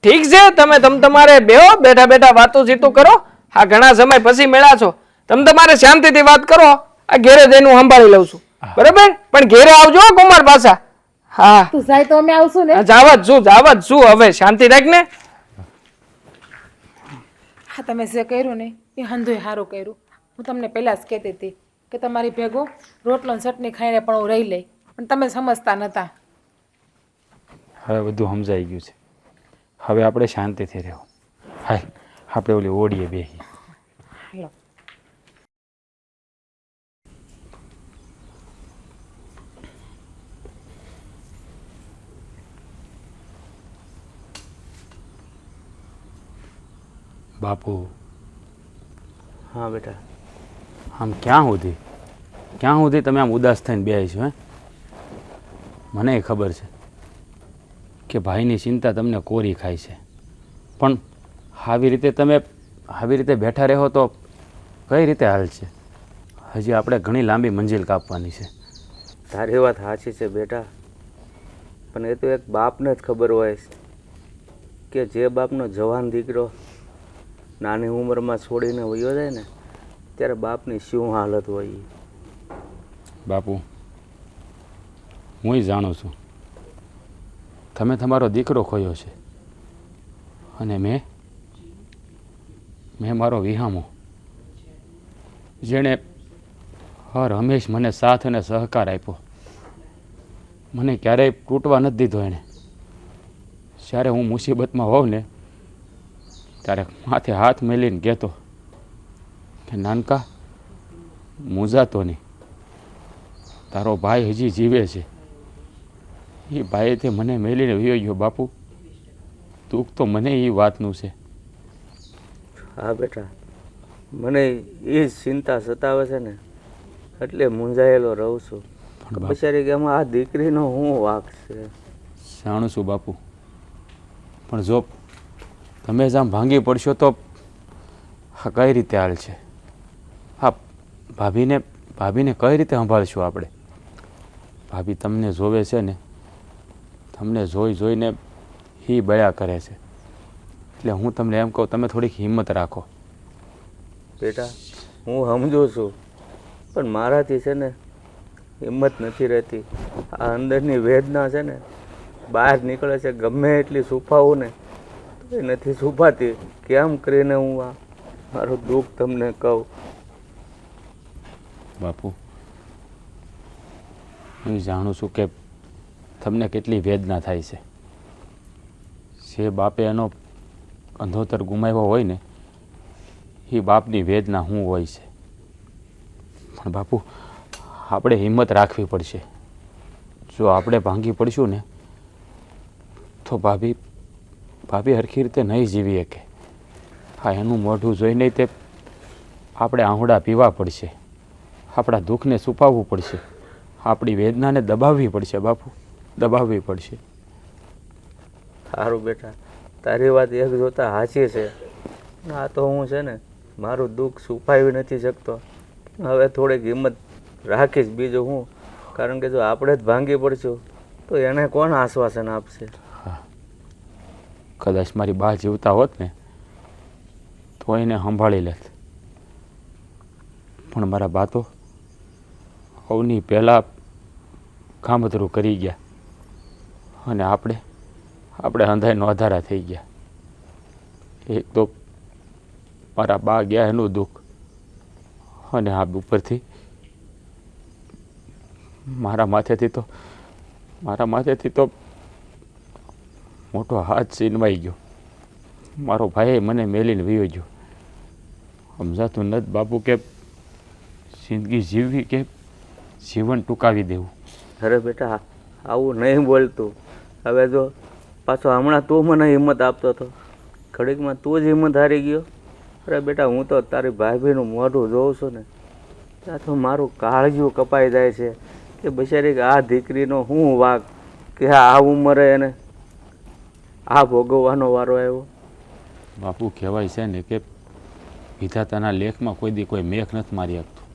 ઠીક છે, તમે તમારે બેહો, બેઠા બેઠા વાતો ચીતું કરો. હા ઘણા સમય પછી મળ્યા છો, તમારે શાંતિથી વાત કરો. આ ઘેરે જઈને હું સંભાળી લઉં છું, બરાબર? પણ ઘેરે આવજો કુમાર પાછા. હા તું જાય તો અમે આવશું ને. જાવત શું હવે શાંતિ રાખ ને. હા તમે જે કર્યું ને એ હંધુય સારું કર્યું. હું તમને પહેલાં જ કહેતી હતી કે તમારી ભેગો રોટલો ને ચટણી ખાઈને પણ હું રહી લઈ, પણ તમે સમજતા નહોતા. હવે બધું સમજાઈ ગયું છે. હવે આપણે શાંતિથી રહેવું. હાય આપણે ઓલી ઓડીએ બેસી. હાલો. બાપુ હા બેટા. આમ ક્યાં સુધી તમે આમ ઉદાસ થઈને બેસી છો? હે, મને ખબર છે કે ભાઈની ચિંતા તમને કોરી ખાય છે, પણ આવી રીતે બેઠા રહો તો કઈ રીતે હાલ છે? હજી આપણે ઘણી લાંબી મંજિલ કાપવાની છે. તારી વાત સાચી છે બેટા, પણ એ તો એક બાપને જ ખબર હોય કે જે બાપનો જવાન દીકરો નાની ઉંમરમાં છોડીને વયો જાય ને ત્યારે બાપની શું હાલત હોય. બાપુ હું જાણું છું તમે તમારો દીકરો ખોયો છે, અને મેં મારો વિહામો, જેણે હર હંમેશ મને સાથ અને સહકાર આપ્યો. મને ક્યારેય તૂટવા નથી દીધો એણે. જ્યારે હું મુસીબતમાં હોઉં ને ત્યારે માથે હાથ મેલીને કહેતો કે નાનકા મૂંઝાતો નહીં, તારો ભાઈ હજી જીવે છે. એ ભાઈએ તે મને મેલીને વયો ગયો. બાપુ દુઃખ તો મને એ વાતનું છે. હા બેટા, મને એ જ ચિંતા સતાવે છે ને એટલે મૂંઝાયેલો રહું છું. બિચારી કે આમાં આ દીકરીનો શું વાંક છે? જાણું છું બાપુ, પણ જો તમે જ આમ ભાંગી પડશો તો હા કઈ રીતે હાલ છે? હા ભાભીને કઈ રીતે સંભાળશું આપણે? ભાભી તમને જોવે છે ને, તમને જોઈને એ બળ્યા કરે છે. એટલે હું તમને એમ કહું, તમે થોડીક હિંમત રાખો. બેટા હું સમજુ છું, પણ મારાથી છે ને હિંમત નથી રહેતી. આ અંદરની વેદના છે ને બહાર નીકળે છે. ગમે એટલી છુપાવું ને તો એ નથી છુપાતી. કેમ કરીને હું આ મારું દુઃખ તમને કહું? બાપુ હું જાણું છું કે તમને કેટલી વેદના થાય છે. જે બાપે એનો અંધોતર ગુમાવ્યો હોય ને એ બાપની વેદના શું હોય છે. પણ બાપુ આપણે હિંમત રાખવી પડશે. જો આપણે ભાંગી પડશું ને તો ભાભી હરખી રીતે નહીં જીવી શકે. હા એનું મોઢું જોઈને તે આપણે આંહુડા પીવા પડશે. આપણા દુઃખને છુપાવવું પડશે. આપણી વેદનાને દબાવવી પડશે બાપુ, દબાવવી પડશે. સારું બેટા, તારી વાત એક જોતા સાચી છે. આ તો હું છે ને મારું દુઃખ છુપાવી નથી શકતો. હવે થોડીક હિંમત રાખીશ, બીજું હું. કારણ કે જો આપણે જ ભાંગી પડશું તો એને કોણ આશ્વાસન આપશે? હા, કદાચ મારી બા જીવતા હોત ને તો એને સંભાળી લેત, પણ મારા બા તો અવની પહેલાં કામતરું કરી ગયા અને આપણે અંધાઈનો અધારા થઈ ગયા. એક તો મારા બા ગયા એનું દુઃખ, અને આ ઉપરથી મારા માથેથી તો મોટો હાથ સીનવાઈ ગયો. મારો ભાઈ મને મેલીને વયો ગયો. સમજાતું નથી બાપુ કે જિંદગી જીવવી કે જીવન ટૂંકાવી દેવું. અરે બેટા આવું નહીં બોલતું. હવે જો પાછો હમણાં તું મને હિંમત આપતો હતો, ઘડીકમાં તું જ હિંમત હારી ગયો. અરે બેટા હું તો તારી ભાભીનું મોઢું જોઉં છું ને ત્યાં તો મારું કાળજું કપાઈ જાય છે કે બિચારી આ દીકરીનો શું વાંક કે આ ઉંમરે એને આ ભોગવવાનો વારો આવ્યો. બાપુ કહેવાય છે ને કે વિધાતાના લેખમાં કોઈ દી કોઈ મેઘ નથી મારી શકતું.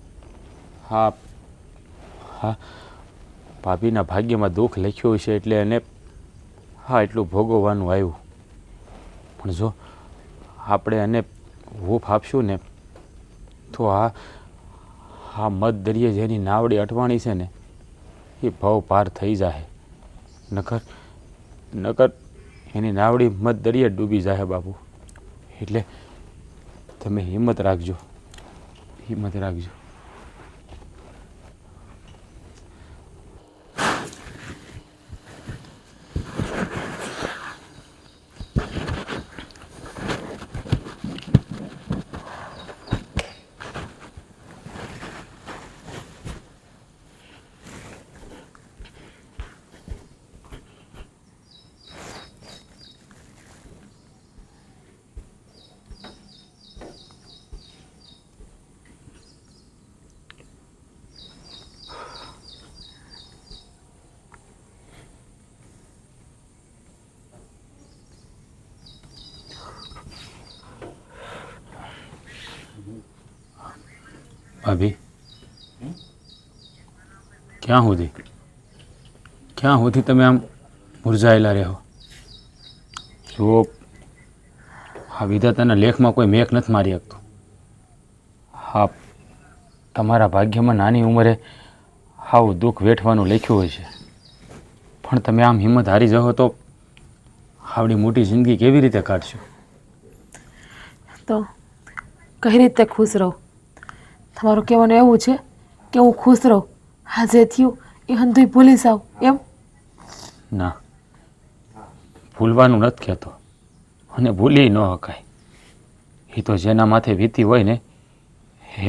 હા હા, ભાભીના ભાગ્યમાં દુઃખ લખ્યું છે એટલે એને હા એટલું ભોગવવાનું આવ્યું. પણ જો આપણે એને હૂફ આપશું ને તો આ મધ દરિયે જેની નાવડી અટવાણી છે ને એ ભાવ પાર થઈ જાય. નકર એની નાવડી મધ દરિયે ડૂબી જાય બાપુ. એટલે તમે હિંમત રાખજો, હિંમત રાખજો. ભાભી, ક્યાં સુધી તમે આમ મુરઝાયેલા રહો? જુઓ, આ વિધાતાના લેખમાં કોઈ મેઘ નથી મારી શકતું. હા, તમારા ભાગ્યમાં નાની ઉંમરે આવું દુઃખ વેઠવાનું લખ્યું હોય છે, પણ તમે આમ હિંમત હારી જાઓ તો આવડી મોટી જિંદગી કેવી રીતે કાઢશો? તો કઈ રીતે ખુશ રહું? તમારું કહેવાનું એવું છે કે હું ખુશ રહું, આ જે થયું એ હંધુય ભૂલી જાઉં એમ? ના, ભૂલવાનું નથી કહેતો, અને ભૂલી ન શકાય. એ તો જેના માથે વીતી હોય ને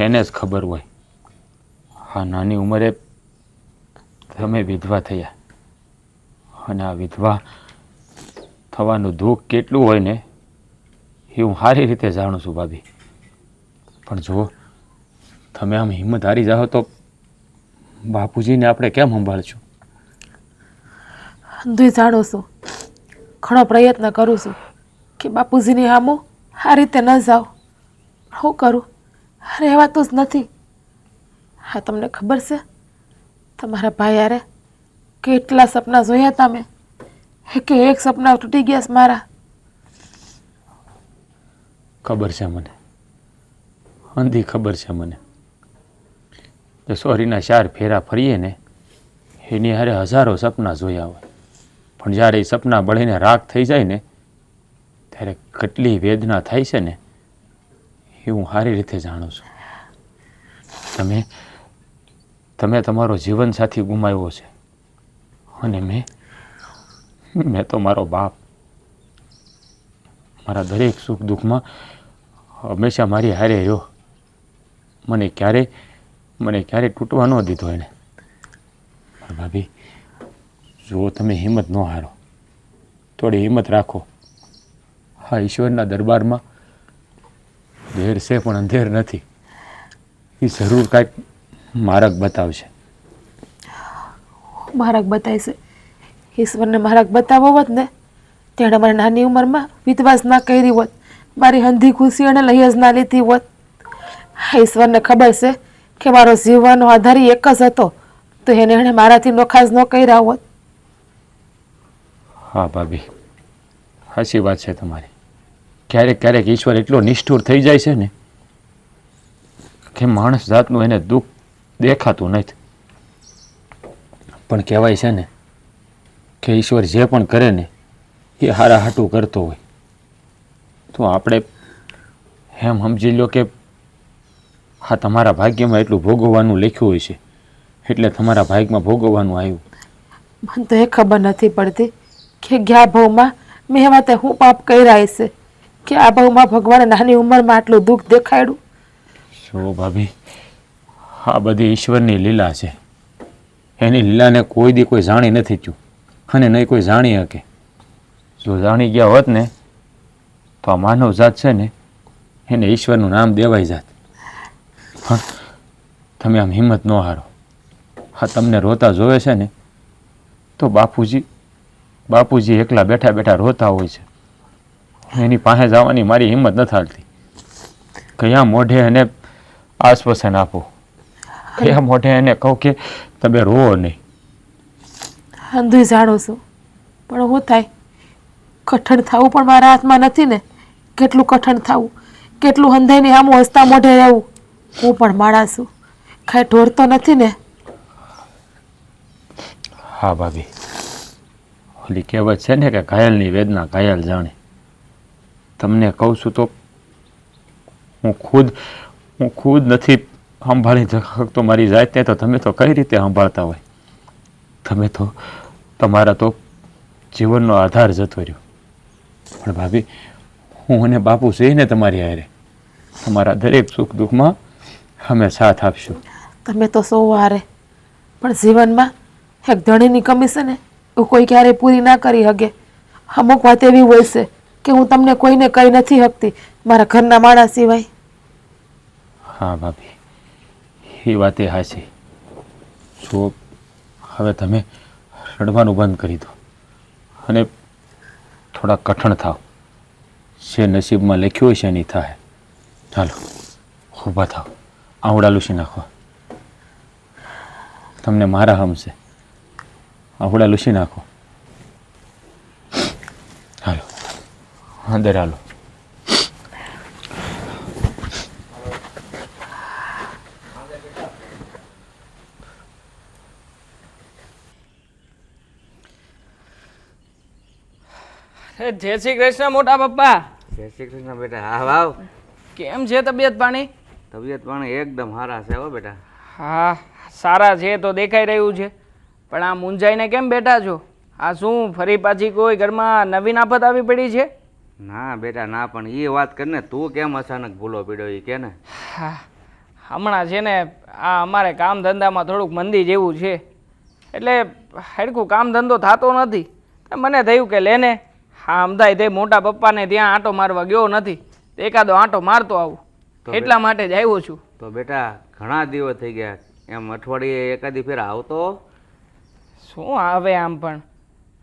એને જ ખબર હોય. આ નાની ઉંમરે તમે વિધવા થયા, અને આ વિધવા થવાનું દુઃખ કેટલું હોય ને એ હું સારી રીતે જાણું છું ભાભી. પણ જો તમે આમ હિંમત હારી જાઓ તો બાપુજીને આપણે કેમ સંભાળશું? હંધુય જાણું છું, ઘણો પ્રયત્ન કરું છું કે બાપુજીની સામું આ રીતે ન જાઓ. શું કરું? રહેવાતું જ નથી. હા, તમને ખબર છે તમારા ભાઈ યારે કેટલા સપના જોયા તમે, કે એક સપના તૂટી ગયા છે મારા. ખબર છે મને, અંધી ખબર છે મને. સોરીના 4 ફેરા ફરીએ ને એની હારે હજારો સપના જોયા હોય, પણ જ્યારે એ સપના બળીને રાખ થઈ જાય ને ત્યારે કેટલી વેદના થાય છે ને એ હું સારી રીતે જાણું છું. તમે તમારો જીવનસાથી ગુમાવ્યો છે, અને મેં તો મારો બાપ. મારા દરેક સુખ દુઃખમાં હંમેશા મારી હારે રહ્યો. મને ક્યારેય તૂટવા ન દીધો એને. પણ ભાભી, જો તમે હિંમત ન હારો, થોડી હિંમત રાખો. હા, ઈશ્વરના દરબારમાં દેર છે પણ અંધેર નથી. એ જરૂર કાંઈક માર્ગ બતાવશે. માર્ગ બતાવશે? ઈશ્વરને માર્ગ બતાવવો હોત ને તેણે મારી નાની ઉંમરમાં વિધવાસ ના કરી હોત, મારી હંધી ખુશી અને લઈ જ ના લીધી હોત. ઈશ્વરને ખબર છે કે મારો જીવવાનો આધાર એક જ હતો, તો એણે મારાથી નોખાસ ન કર્યા હોત. હા ભાભી, સાચી વાત છે તમારી. ક્યારેક ઈશ્વર એટલો નિષ્ઠુર થઈ જાય છે ને કે માણસ જાતનું એને દુઃખ દેખાતું નથી. પણ કહેવાય છે ને કે ઈશ્વર જે પણ કરે ને એ હારા હાટું કરતો હોય. તો આપણે એમ સમજી લો કે હા, તમારા ભાગ્યમાં એટલું ભોગવવાનું લખ્યું હોય છે એટલે તમારા ભાગ્યમાં ભોગવવાનું આવ્યું. મને તો એ ખબર નથી પડતી કે ગયા ભાવમાં મેં એવા તે હું પાપ કર્યા હશે કે આ ભાવમાં ભગવાને નાની ઉંમરમાં આટલું દુઃખ દેખાડ્યું. જો ભાભી, આ બધી ઈશ્વરની લીલા છે. એની લીલાને કોઈ દી કોઈ જાણી નથી થયું, અને નહીં કોઈ જાણી શકે. જો જાણી ગયા હોત ને તો આ માનવ જાત છે ને એને ઈશ્વરનું નામ દેવાઈ જાત. પણ તમે આમ હિંમત ન હારો. હા, તમને રોતા જોવે છે ને તો બાપુજી એકલા બેઠા બેઠા રોતા હોય છે. એની પાસે જવાની મારી હિંમત નથી હાલતી. કયા મોઢે એને આશ્વાસન આપું? કયા મોઢે એને કહું કે તમે રોવો નહીં? અંધુય જાણું છું, પણ શું થાય? કઠણ થવું પણ મારા હાથમાં નથી ને. કેટલું કઠણ થવું, કેટલું હંધાઈની સામું હસતા મોઢે રહેવું. હું પણ માણસ છું, કાંઈ ઢોર તો નથી ને. હા ભાભી, ઓલી કહેવત છે ને કે ઘાયલની વેદના ઘાયલ જાણે. તમને કહું છું તો હું ખુદ નથી સંભાળી શકતો મારી જાતને, તો તમે તો કઈ રીતે સંભાળતા હોય? તમે તો તમારા તો જીવનનો આધાર જતો રહ્યો. પણ ભાભી, હું અને બાપુ છીએ ને તમારી હારે. તમારા દરેક સુખ દુઃખમાં અમે સાથ આપશું. તમે તો સૌ હારે, પણ જીવનમાં એક ધણીની કમી છે ને એ કોઈ ક્યારેય પૂરી ના કરી શકે. અમુક વાત એવી હોય છે કે હું તમને કોઈને કહી નથી શકતી, મારા ઘરના માણસ સિવાય. હા ભાભી, એ વાત એ હાચી. જો હવે તમે રડવાનું બંધ કરી દો અને થોડા કઠણ થાવ. જે નસીબમાં લખ્યું હોય છે એની થાય. ચાલો ઊભા થાવ, આવડા લૂસી નાખો. તમને મારા હમશે, આવડા લૂસી નાખો. હાલો અંદર હાલો. જય શ્રી કૃષ્ણ મોટા પપ્પા. જય શ્રી કૃષ્ણ બેટા. હા વાવ, કેમ છે તબિયત પાણી? તબિયત પાણી એકદમ સારા છે હો બેટા. હા સારા છે તો દેખાઈ રહ્યું છે, પણ આ મૂંઝાઈને કેમ બેઠા છો? આ શું ફરી પાછી કોઈ ઘરમાં નવીન આફત આવી પડી છે? ના બેટા ના, પણ એ વાત કરીને તું કેમ અચાનક ભૂલો પડ્યો એ કે ને. હા હમણાં છે ને આ અમારે કામ ધંધામાં થોડુંક મંદી જેવું છે, એટલે હરખું કામ ધંધો થતો નથી. મને થયું કે લેને હા અમદાય તે મોટા પપ્પાને ત્યાં આંટો મારવા ગયો નથી, એકાદો આંટો મારતો આવું, એટલા માટે જ આવ્યો છું. તો બેટા ઘણા દિવસ થઈ ગયા, એમ અઠવાડિયે એકાદી ફેર આવતો. શું આવે આમ પણ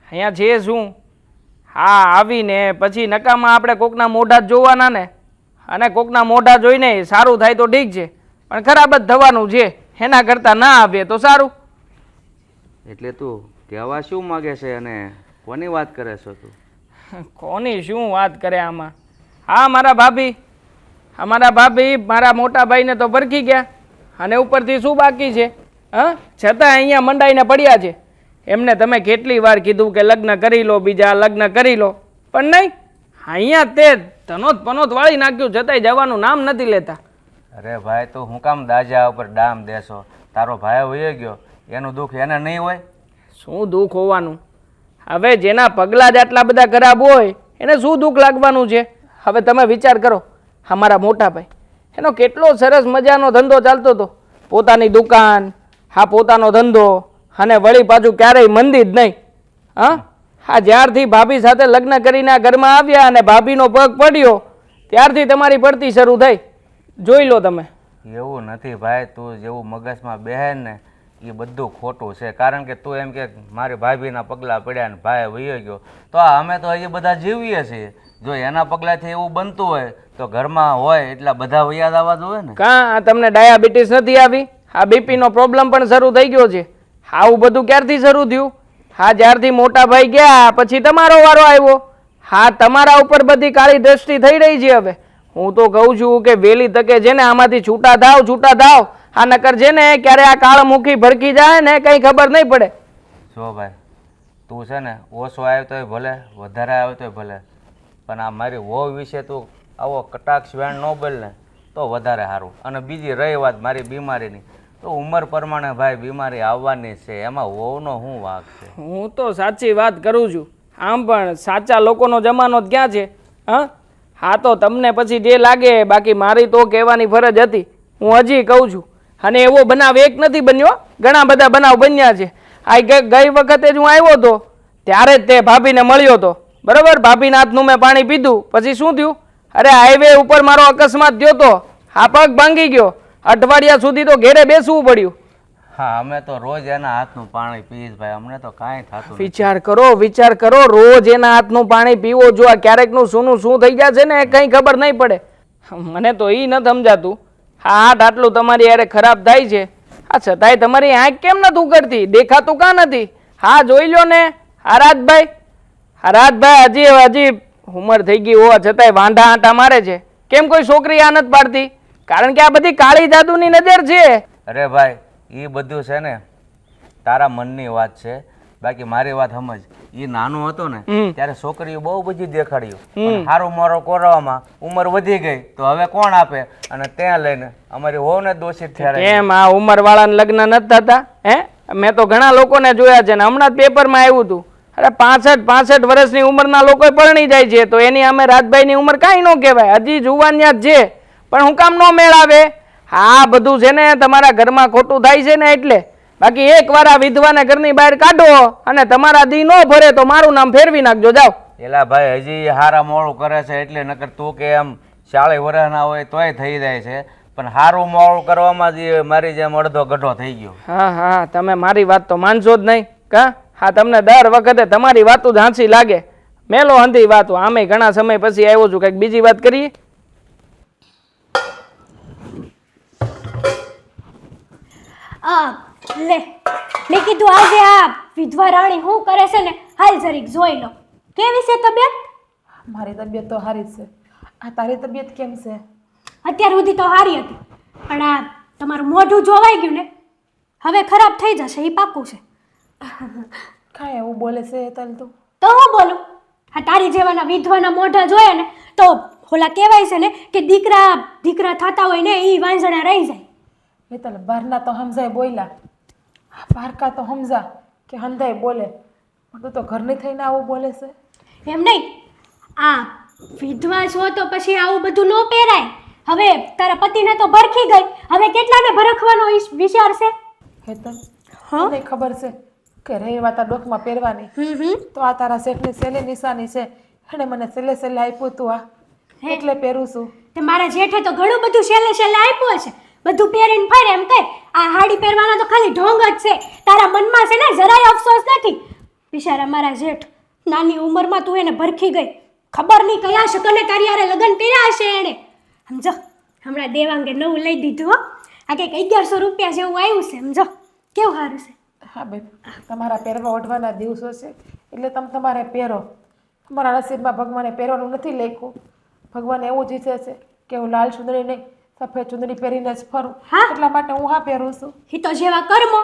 અહીંયા છે શું? હા આવીને પછી નકામાં આપણે કોકના મોઢા જ જોવાના ને, અને કોકના મોઢા જોઈને સારું થાય તો ઠીક છે, પણ ખરાબ જ થવાનું છે. એના કરતાં ના આવીએ તો સારું. એટલે તું કહેવા શું માગે છે અને કોની વાત કરે છો તું? કોની શું વાત કરે આમાં? હા મારા ભાભી મારા મોટા ભાઈને તો પરખી ગયા, અને ઉપરથી શું બાકી છે? હા છતાં અહીંયા મંડાઈને પડ્યા છે. એમને તમે કેટલી વાર કીધું કે લગ્ન કરી લો, બીજા લગ્ન કરી લો, પણ નહીં, અહીંયા તે તનોત પનોત વાળી નાખ્યું, છતાંય જવાનું નામ નથી લેતા. અરે ભાઈ તું હું કામ દાજા ઉપર ડામ દેશો? તારો ભાઈ વયો ગયો, એનું દુઃખ એને નહીં હોય? શું દુઃખ હોવાનું? હવે જેના પગલાં જ આટલા બધા ખરાબ હોય એને શું દુઃખ લાગવાનું છે? હવે તમે વિચાર કરો, અમારા મોટા ભાઈ એનો કેટલો સરસ મજાનો ધંધો ચાલતો હતો, પોતાની દુકાન, હા પોતાનો ધંધો, અને વળી પાછું ક્યારેય મંદી જ નહીં. હા જ્યારથી ભાભી સાથે લગ્ન કરીને આ ઘરમાં આવ્યા અને ભાભીનો પગ પડ્યો ત્યારથી તમારી પડતી શરૂ થઈ. જોઈ લો તમે. એવું નથી ભાઈ, તું જેવું મગજમાં બેહે ને એ બધું ખોટું છે. કારણ કે તું એમ કે મારી ભાભીના પગલાં પડ્યા ને ભાઈ વયો ગયો, તો અમે તો હજી બધા જીવીએ છીએ. જો એના પગલાંથી એવું બનતું હોય તો ઘરમાં હોય એટલા બધા વૈયાદ આવવા જોઈએ ને. કાં તમને ડાયાબિટીસ નથી આવી? આ બીપીનો પ્રોબ્લેમ પણ શરૂ થઈ ગયો છે. આવું બધું ક્યારથી શરૂ થયું? હા જ્યારથી મોટા ભાઈ ગયા પછી તમારો વારો આવ્યો. હા તમારા ઉપર બધી કાળી દ્રષ્ટિ થઈ રહી છે. હવે હું તો કહું છું કે વહેલી તકે છે ને આમાંથી છૂટા થાવ. આ નકર છે ને ક્યારે આ કાળમુખી ભરકી જાય ને કંઈ ખબર નહીં પડે. જો ભાઈ તું છે ને ઓછો આવ્યો તોય ભલે, વધારે આવ્યો તોય ભલે, પણ આ મારી વહુ વિશે તું આવો કટાક્ષ વેણ ન બોલ ને તો વધારે સારું. અને બીજી રહી વાત મારી બીમારીની, તો ઉંમર પ્રમાણે ભાઈ બીમારી આવવાની છે, એમાં વહુનો શું વાંક છે? હું તો સાચી વાત કરું છું. આમ પણ સાચા લોકોનો જમાનો જ ક્યાં છે? હા તો તમને પછી જે લાગે, બાકી મારી તો કહેવાની ફરજ હતી. હું હજી કહું છું, અને એવો બનાવ એક નથી બન્યો, ઘણા બધા બનાવ બન્યા છે. આ ગઈ વખતે જ હું આવ્યો હતો ત્યારે જ તે ભાભીને મળ્યો હતો, બરાબર? ભાભીના હાથનું મેં પાણી પીધું, પછી શું થયું? અરે હાઈવે ઉપર મારો અકસ્માત થયો તો, આ પગ ભાંગી ગયો, અઠવાડિયા સુધી તો ઘેરે બેસવું પડ્યું. હા અમે તો રોજ એના હાથનું પાણી પીશ ભાઈ, અમને તો કાંઈ થતું નથી. વિચાર કરો રોજ એના હાથનું પાણી પીવો. જો આ ક્યારેકનું શું થઈ જશે ને કંઈ ખબર નહીં પડે. મને તો એ નથી સમજાતું. હા હાથ આટલું તમારી યારે ખરાબ થાય છે, હા છતાંય તમારી આંખ કેમ નથી ઉગડતી? દેખાતું કાં નથી? હા જોઈ લો ને આરાધભાઈ. આરાધભાઈ હજી ઉંમર થઈ ગઈ હોવા છતાંય વાંઢા આંટા મારે છે. કેમ કોઈ છોકરી આ નથી પાડતી? કારણ કે આ બધી કાળી જાદુની નજર છે. અરે ભાઈ એ બધું છે ને તારા મનની વાત છે, બાકી મારી વાત સમજ. એ નાનો હતો ને ત્યારે છોકરીઓ બહુ બધી દેખાડ્યું, પણ હારું મારો કોરાવામાં ઉંમર વધી ગઈ તો હવે કોણ આપે? અને ત્યાં લઈને અમારી વહુને દોષિત થયા. કેમ આ ઉંમર વાળાને લગ્ન નથી થતા? હે, મેં તો ઘણા લોકોને જોયા છે ને હમણાં જ પેપરમાં આવ્યું હતું. અરે 65 વર્ષની ઉંમરના લોકો પરણી જાય છે, તો એની અમે રાજભાઈની ઉંમર કાંઈ ન કહેવાય, હજી જુવાનિયા જ છે. પણ હું કામ ન મેળ આવે? હા બધું છે ને તમારા ઘરમાં ખોટું થાય છે ને એટલે. બાકી એકવાર આ વિધવાને ઘરની બહાર કાઢો અને તમારા દી ન ભરે તો મારું નામ ફેરવી નાખજો. જાઓ. એલા ભાઈ હજી હારા મોડું કરે છે એટલે, નકર તું કે એમ 40 વર્ષના હોય તોય થઈ જાય છે, પણ હારું મોડું કરવામાં જ મારી જેમ અડધો ગઢો થઈ ગયો. હા હા તમે મારી વાત તો માનશો જ નહીં કા? હા તમને દર વખતે તમારી વાતો જ હાંસી લાગે. મેલો હંધી વાતો. આમે ઘણા સમય પછી આવ્યો છું, કંઈક બીજી વાત કરીએ. લે મેં કીધું આજે આ વિધવા રાણી શું કરે છે ને હાલ જરીક જોઈ લો. કેવી છે તબિયત? મારી તબિયત તો સારી છે. આ તારી તબિયત કેમ છે? અત્યાર સુધી તો સારી હતી, પણ આ તમારું મોઢું જોવાઈ ગયું ને, હવે ખરાબ થઈ જશે એ પાક્કું છે. કાંઈ એવું બોલે છે હેતલ તું? તો હું બોલું? આ તારી જેવાના વિધવાના મોઢા જોયા ને તો ઓલા કહેવાય છે ને કે દીકરા થતા હોય ને એ વાંસણા રહી જાય. હેતલ બહારના તો સમજાય બોલ્યા, પારકા તો સમજા કે હંધાય બોલે, પણ તું તો ઘરની થઈને આવું બોલે છે. એમ નહીં, આ વિધવા છો તો પછી આવું બધું ન પહેરાય. હવે તારા પતિને તો ભરખી ગઈ, હવે કેટલાને ભરખવાનો વિચાર છે? હેતલ હા મને ખબર છે કે રેવા તારા ડોકમાં પહેરવાની, તો આ તારા શેઠની સહેલી નિશાની છે. એણે મને સહેલે આપ્યું તું આ, એટલે પહેરું છું. તે મારા જેઠે તો ઘણું બધું છેલ્લે આપ્યું છે, બધું પહેરીને ફરે. એમ કહે આ હાડી પહેરવાનો તો ખાલી ઢોંગ જ છે, તારા મનમાં છે ને જરાય અફસોસ નથી. બિચારા મારા જેઠ નાની ઉંમરમાં તું એને ભરખી ગઈ, ખબર નહીં કયા શકને તારી હારે લગ્ન કર્યા હશે એણે. સમજો હમણાં દેવાંગે નવું લઈ દીધું હો, આ કંઈક 1100 રૂપિયા જેવું આવ્યું છે. સમજો કેવું સારું છે. હા બેન, તમારા પહેરવા ઓઢવાના દિવસો છે એટલે તમે તમારે પહેરો. તમારા નસીબમાં ભગવાને પહેરવાનું નથી લખ્યું. ભગવાન એવું જ ઈચ્છે છે કે હું લાલ ચુંદડી નહીં સફેદ ચુંદડી પહેરીને જ ફરું, એટલા માટે હું હા પહેરું છું. એ તો જેવા કર્મો,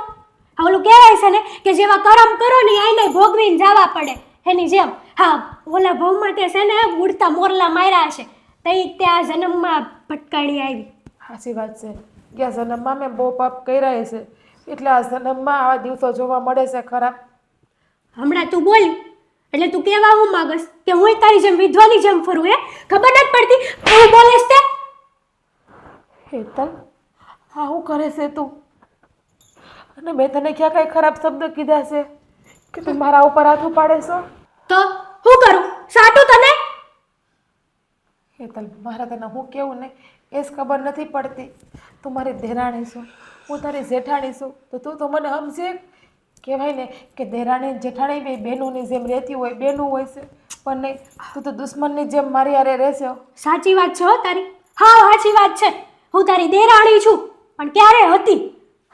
ઓલું કહેવાય છે ને કે જેવા કરમ કરો ને આઈને ભોગવીને જવા પડે, એની જેમ. હા ઓલા ભાવમાં તે છે ને ઉડતા મોરલા માર્યા છે, તે આ જન્મમાં ભટકાણી આવી. સાચી વાત છે કે આ જન્મમાં મેં બહુ પાપ કર્યા છે, એટલે આ જન્મમાં આવા દિવસો જોવા મળે છે ખરા. હમણાં તું બોલ્યું એટલે તું કેવા હું માગસ કે હું તારી જેમ વિધવાની જેમ ફરું? હે ખબર નથી પડતી હું બોલેસ તે? હેતલ હા હું કરે છે તું? અને મેં તને ક્યાં કઈ ખરાબ શબ્દ કીધા છે કે તું મારા ઉપર હાથ ઉપાડે છો? તો હું કરું સાટું તને? હેતલ મારા તને હું કેવું ને એ જ ખબર નથી પડતી. તું મારી દેરાણી છું, હું તારી જેઠાણી છું, તો તું તો મને સમજે. કહેવાય ને કે દેરાણી જેઠાણી બે બહેનોની જેમ રહેતી હોય, બહેનું હોય છે, પણ નહીં તું તો દુશ્મનની જેમ મારી હારે રહેશે. સાચી વાત છે હો તારી, હા સાચી વાત છે. હું તારી દેરાણી છું, પણ ક્યારે હતી?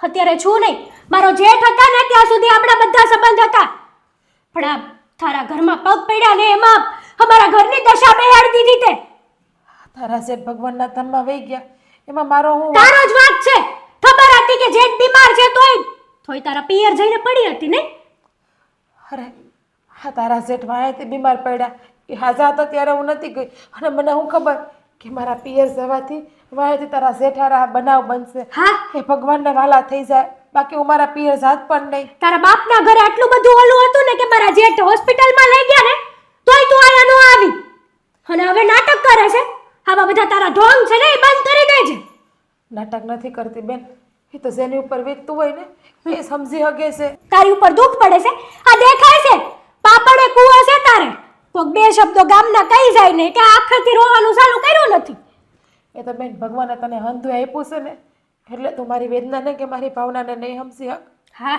અત્યારે છું નહીં. મારો જેઠ હતા ને ત્યાં સુધી આપણા બધા સંબંધ હતા, પણ આ તારા ઘરમાં પગ પડ્યા ને એમાં અમારા ઘરની દશા બેહાડી દીધી તે. તારા જેઠ ભગવાનના ધામમાં વહી ગયા, એમાં મારો હું? તારો જ વાત છે. ખબર હતી કે જેઠ બીમાર છે તોય તારા પિયર જઈને પડી હતી ને? અરે હા તારા જેઠ વાયાથી બીમાર પડ્યા એ હાજા હતા ત્યારે હું નથી ગઈ, અને મને હું ખબર કે મારા પિયર જવાથી વાયાથી તારા જેઠારા બનાવ બનશે. હા એ ભગવાનને વાલા થઈ જાય, બાકી હું મારા પિયર જાત પણ નહીં. તારા બાપના ઘરે આટલું બધું ઓલું હતું ને કે મારા જેઠ હોસ્પિટલમાં લઈ ગયા ને તોય તું આયા નો આવી, અને હવે નાટક કરે છે. આવા બધા તારા ઢોંગ છે ને એ બંધ કરી દેજે. નાટક નથી કરતી બેન, એ તો જેની ઉપર વીતતું હોય ને એ સમજી શકે છે. તારી ઉપર દુઃખ પડે છે, આ દેખાય છે પાપડે કૂવો છે તારે. કોક બે શબ્દો ગામના કહી જાય ને કે આખેથી રોવાનું ચાલુ કર્યું નથી. એ તો બેન ભગવાને તને હંધું આપ્યું છે ને, એટલે તું મારી વેદનાને કે મારી ભાવનાને નહીં સમજી હક. હા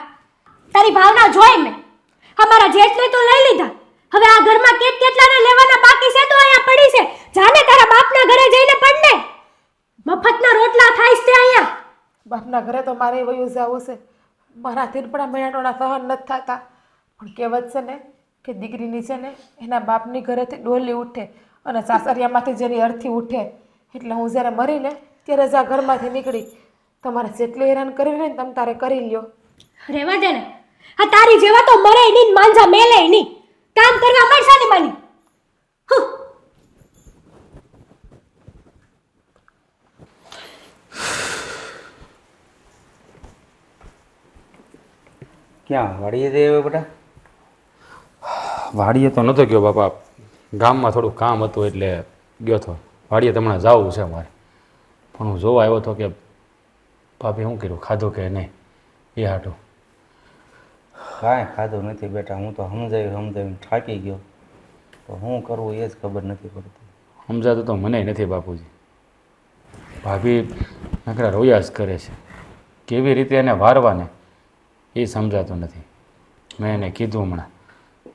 તારી ભાવના જોઈ મેં. અમારા જેઠને તો લઈ લીધા, હવે આ ઘરમાં કેટલાને લેવાના બાકી છે તો અહીંયા પડી છે. જાને તારા બાપના ઘરે જઈને પડ ને. મફતના રોટલા ખાઈશ તે અહીંયા. બાપના ઘરે તો મારે વયું જવું છે. મારાથી પણ આ મેણાટોણા સહન નથી થતા. પણ કહેવત છે ને કે દીકરીની છે ને એના બાપની ઘરેથી ડોલી ઉઠે અને સાસરિયામાંથી જેની અર્થી ઉઠે. એટલે હું જ્યારે મરીને ત્યારે જ આ ઘરમાંથી નીકળી. તમારે જેટલી હેરાન કરવી હોય ને તમે તારે કરી લ્યો. રેવા દે ને. આ તારી જેવા તો મરે નહીં ને માંજા મેલે નહીં. કામ કરવા મળશે ને માની. ક્યાં વાડીએ જઈએ બેટા? વાડીએ તો નહોતો ગયો બાપા, ગામમાં થોડું કામ હતું એટલે ગયો હતો. વાડીએ તમને જવું છે મારે, પણ હું જોવા આવ્યો હતો કે ભાભી શું કર્યું, ખાધું કે નહીં એ હાટું. કાંઈ ખાધું નથી બેટા. હું તો સમજાવીને થાકી ગયો. તો શું કરવું એ જ ખબર નથી પડતી. સમજાતું તો મને નથી બાપુજી. ભાભી નકરા રોયા જ કરે છે. કેવી રીતે એને વારવાને એ સમજાતું નથી. મેં એને કીધું હમણાં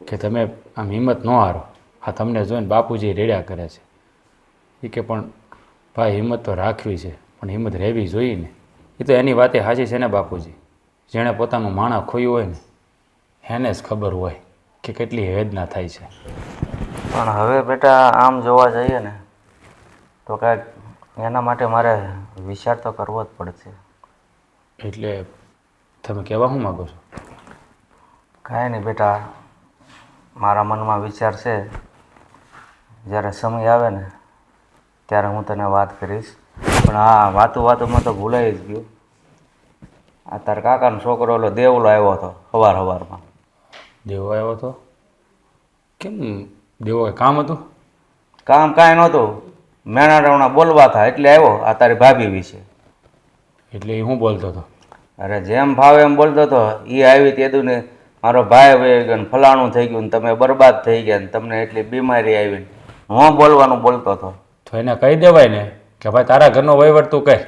કે તમે આમ હિંમત ન હારો. હા, તમને જોઈને બાપુજી રેડ્યા કરે છે. એ કે પણ ભાઈ હિંમત તો રાખવી છે, પણ હિંમત રહેવી જોઈએ ને. એ તો એની વાતે સાચી છે ને બાપુજી. જેણે પોતાનું માણા ખોયું હોય ને એને જ ખબર હોય કે કેટલી વેદના થાય છે. પણ હવે બેટા આમ જોવા જઈએ ને તો કાંઈક એના માટે મારે વિચાર તો કરવો જ પડશે. એટલે તમે કહેવા શું માગો છો? કાંઈ નહીં બેટા, મારા મનમાં વિચાર છે. જ્યારે સમય આવે ને ત્યારે હું તને વાત કરીશ. પણ હા, વાતોમાં તો ભૂલાઈ જ ગયું. આ તારા કાકાનો છોકરો ઓલો દેવલો આવ્યો હતો સવારમાં. દેવો આવ્યો હતો? કેમ દેવો કંઈ કામ હતું? કામ કાંઈ નહોતું, મેણાટોણા બોલવા હતા એટલે આવ્યો. આ તારી ભાભી વિશે. એટલે એ હું બોલતો હતો? અરે જેમ ભાવે એમ બોલતો હતો. એ આવી તેદું ને મારો ભાઈ વહી ગયો ને ફલાણું થઈ ગયું ને તમે બરબાદ થઈ ગયા ને તમને એટલી બીમારી આવી. હું બોલવાનું બોલતો હતો. તો એને કહી દેવાય ને કે ભાઈ તારા ઘરનો વહીવટ તું કર.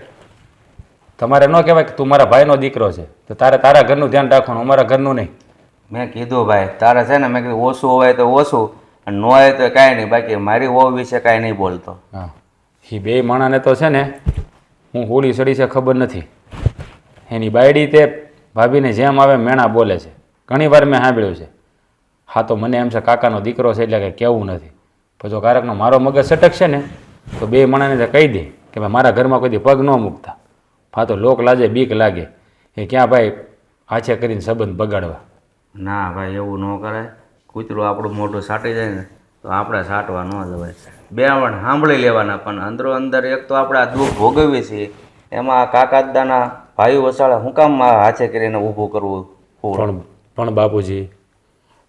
તમારે ન કહેવાય કે તું મારા ભાઈનો દીકરો છે તો તારે તારા ઘરનું ધ્યાન રાખવાનું, અમારા ઘરનું નહીં. મેં કીધું ભાઈ તારે છે ને, મેં કીધું ઓછું હોય તો ઓછું અને ન હોય તો કાંઈ નહીં. બાકી મારી વહુ વિશે કાંઈ નહીં બોલતો. હા, એ બે માણાને તો છે ને હું હોળી સડી છે ખબર નથી. એની બાયડી તે ભાભીને જેમ આવે મેણા બોલે છે. ઘણી વાર મેં સાંભળ્યું છે. હા, તો મને એમ છે કાકાનો દીકરો છે એટલે કંઈ કહેવું નથી. પણ જો કારકનો મારો મગજ સટકશે ને તો બે માણાને કહી દે કે ભાઈ મારા ઘરમાં કોઈ પગ ન મૂકતા. હા, તો લોક લાજે બીક લાગે એ ક્યાં ભાઈ આછે કરીને સંબંધ બગાડવા. ના ભાઈ, એવું ન કરાય. કૂતરું આપણું મોઢું સાટી જાય ને તો આપણે સાટવા ન જવાય. બે પણ સાંભળી લેવાના, પણ અંદરો અંદર એક તો આપણે આ દુઃખ ભોગવીએ છીએ, એમાં કાકા દાદાના ભાઈ વસાળે હું કામ હાથે કરીને ઊભું કરવું? પણ બાપુજી,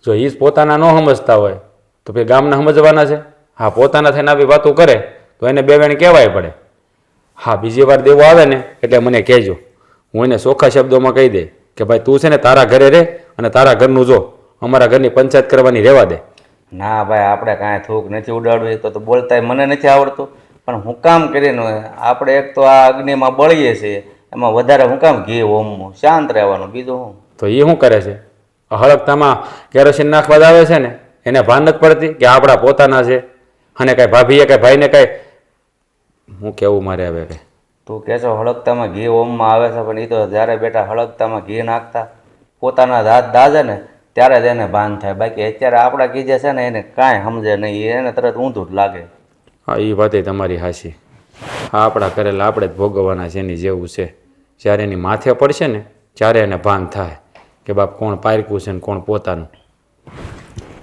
જો એ જ પોતાના ન સમજતા હોય તો ભાઈ ગામના સમજવાના છે. હા, પોતાના થઈને આવી વાતો કરે તો એને બે વેણ કહેવાય પડે. હા, બીજી વાર દેવો આવે ને એટલે મને કહેજો. હું એને ચોખ્ખા શબ્દોમાં કહી દે કે ભાઈ તું છે ને તારા ઘરે રહે અને તારા ઘરનું જો, અમારા ઘરની પંચાયત કરવાની રહેવા દે. ના ભાઈ, આપણે કાંઈ થૂક નથી ઉડાડવી. તો બોલતાય મને નથી આવડતું, પણ હું કામ કરીને આપણે એક તો આ અગ્નિમાં બળીએ છીએ, એમાં વધારે હું કામ ઘી હોમવું? શાંત રહેવાનું, બીજું હું. તો એ શું કરે છે? હળકતામાં કેરોસીન નાખવા જ આવે છે ને, એને ભાન નથી પડતી કે આપણા પોતાના છે. અને કાંઈ ભાભીએ કાંઈ ભાઈને કાંઈ હું કેવું મારે આવે કે તું કહેશો હળકતામાં ઘી હોમમાં આવે છે, પણ એ તો જ્યારે બેટા હળકતામાં ઘી નાખતા પોતાના હાથ દાજે ને ત્યારે જ એને ભાન થાય. બાકી અત્યારે આપણા કીજે છે ને એને કાંઈ સમજે નહીં, એને તરત ઊંધું જ લાગે. હા, એ વાતે તમારી હાચી. હા, આપણા કરેલા આપણે જ ભોગવવાના છે એની જેવું છે. જ્યારે એની માથે પડશે ને ત્યારે એને ભાન થાય કે બાપ કોણ પારકું છે ને કોણ પોતાનું.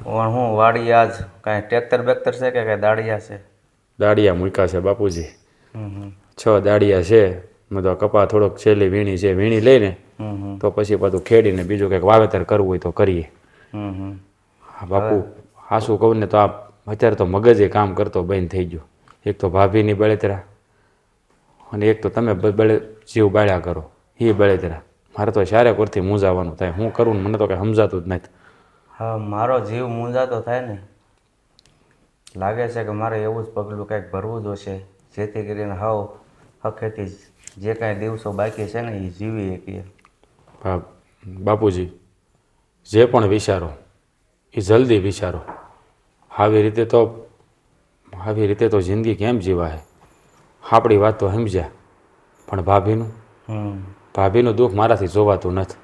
પણ હું વાડી આજ કાંઈ ટ્રેક્ટર બેક્ટર છે કે કાંઈ દાળિયા છે? દાળિયા મૂક્યા છે બાપુજી. 6 દાળિયા છે. મેં તો કપા થોડોક છેલ્લી વીણી છે, વીણી લઈને તો પછી પાછું ખેડીને બીજું કંઈક વાવેતર કરવું હોય તો કરીએ. હા બાપુ, હાસું કહું ને તો આ અત્યારે તો મગજે કામ કરતો બંધ થઈ ગયો. એક તો ભાભીની બળેતરા અને એક તો તમે જીવ બાળ્યા કરો એ બળેતરા. મારે તો ચારે કોરથી મૂંઝાવાનું થાય. હું કરું ને મને તો કંઈ સમજાતું જ નથી. હા, મારો જીવ મૂંઝાતો થાય ને લાગે છે કે મારે એવું જ પગલું કંઈક ભરવું જ હશે, જેથી કરીને હાવ હખેથી જે કાંઈ દિવસો બાકી છે ને એ જીવી શકીએ. બાપુજી, જે પણ વિચારો એ જલ્દી વિચારો. આવી રીતે તો આવી રીતે તો જિંદગી કેમ જીવાય? આપણી વાત તો સમજ્યા, પણ ભાભીનું દુઃખ મારાથી જોવાતું નથી.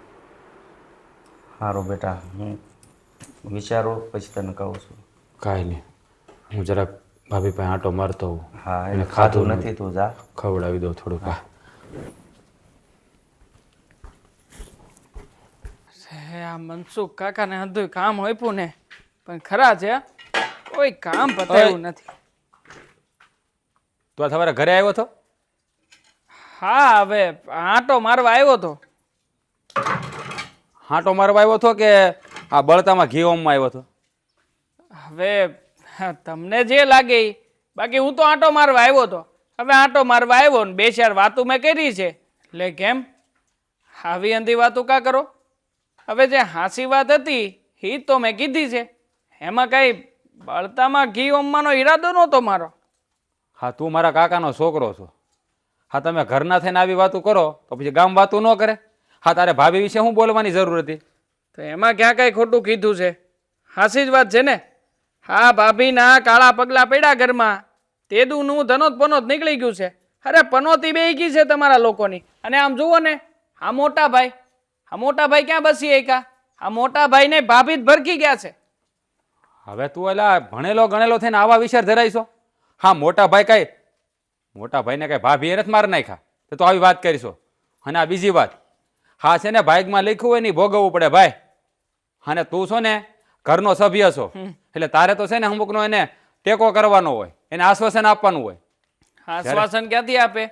સારું બેટા, હું વિચારું પછી તને કહું છું. કાંઈ નહીં, હું જરાક ભાભી પાસે આંટો મારતો હોઉં. હા, એને ખાધું નથી, તું જા. ખવડાવી દઉં થોડુંક. હે આ મનસુખ કાકાને હંધુય કામ હોપ્યું ને, પણ ખરા છે કોઈ કામ પતાવ્યું નથી. તું આ સવારે ઘરે આવ્યો હતો? હા, હવે આંટો મારવા આવ્યો તો. આંટો મારવા આવ્યો હતો કે આ બળતામાં ઘી ઓમમાં આવ્યો હતો? હવે તમને જે લાગે ઈ. બાકી હું તો આંટો મારવા આવ્યો તો. હવે આંટો મારવા આવ્યો ને 2-4 વાતો મેં કરી છે. એટલે કેમ આવી અંધી વાતો કા કરો? હવે જે હાસી વાત હતી એ તો મેં કીધી છે. એમાં કઈ બળતામાં ઘી ઓમવાનો ઈરાદો નહોતો મારો. હા, તું મારા કાકાનો છોકરો છો. હા, તમે ઘરના થઈને આવી વાતું કરો તો પછી ગામ વાતું ન કરે? હા, તારે ભાભી વિશે શું બોલવાની જરૂર હતી? તો એમાં ક્યાં કઈ ખોટું કીધું છે? હાસી જ વાત છે ને. હા, ભાભીના કાળા પગલા પડ્યા ઘરમાં, તેદુનું ધનોત પનોત નીકળી ગયું છે. અરે પનોતી બેહી છે તમારા લોકોની. અને આમ જુઓ ને, આ મોટા ભાઈ ક્યાં બસી એકા? આ મોટા ભાઈને ભાભી જ ભરકી ગયા છે. હવે તું એલા ભણેલો ગણેલો થઈને આવા વિચાર ધરાઈશો? હા, મોટા ભાઈને કઈ ભાભી એને જ મારી નાખ્યા તો આવી વાત કરીશો? અને આ બીજી વાત, હા છે ને ભાગમાં લખ્યું હોય ને ભોગવવું પડે ભાઈ. અને તું છો ને ઘરનો સભ્ય છો, એટલે તારે તો છે ને અમુકનો એને ટેકો કરવાનો હોય, એને આશ્વાસન આપવાનું હોય. આશ્વાસન ક્યાંથી આપે?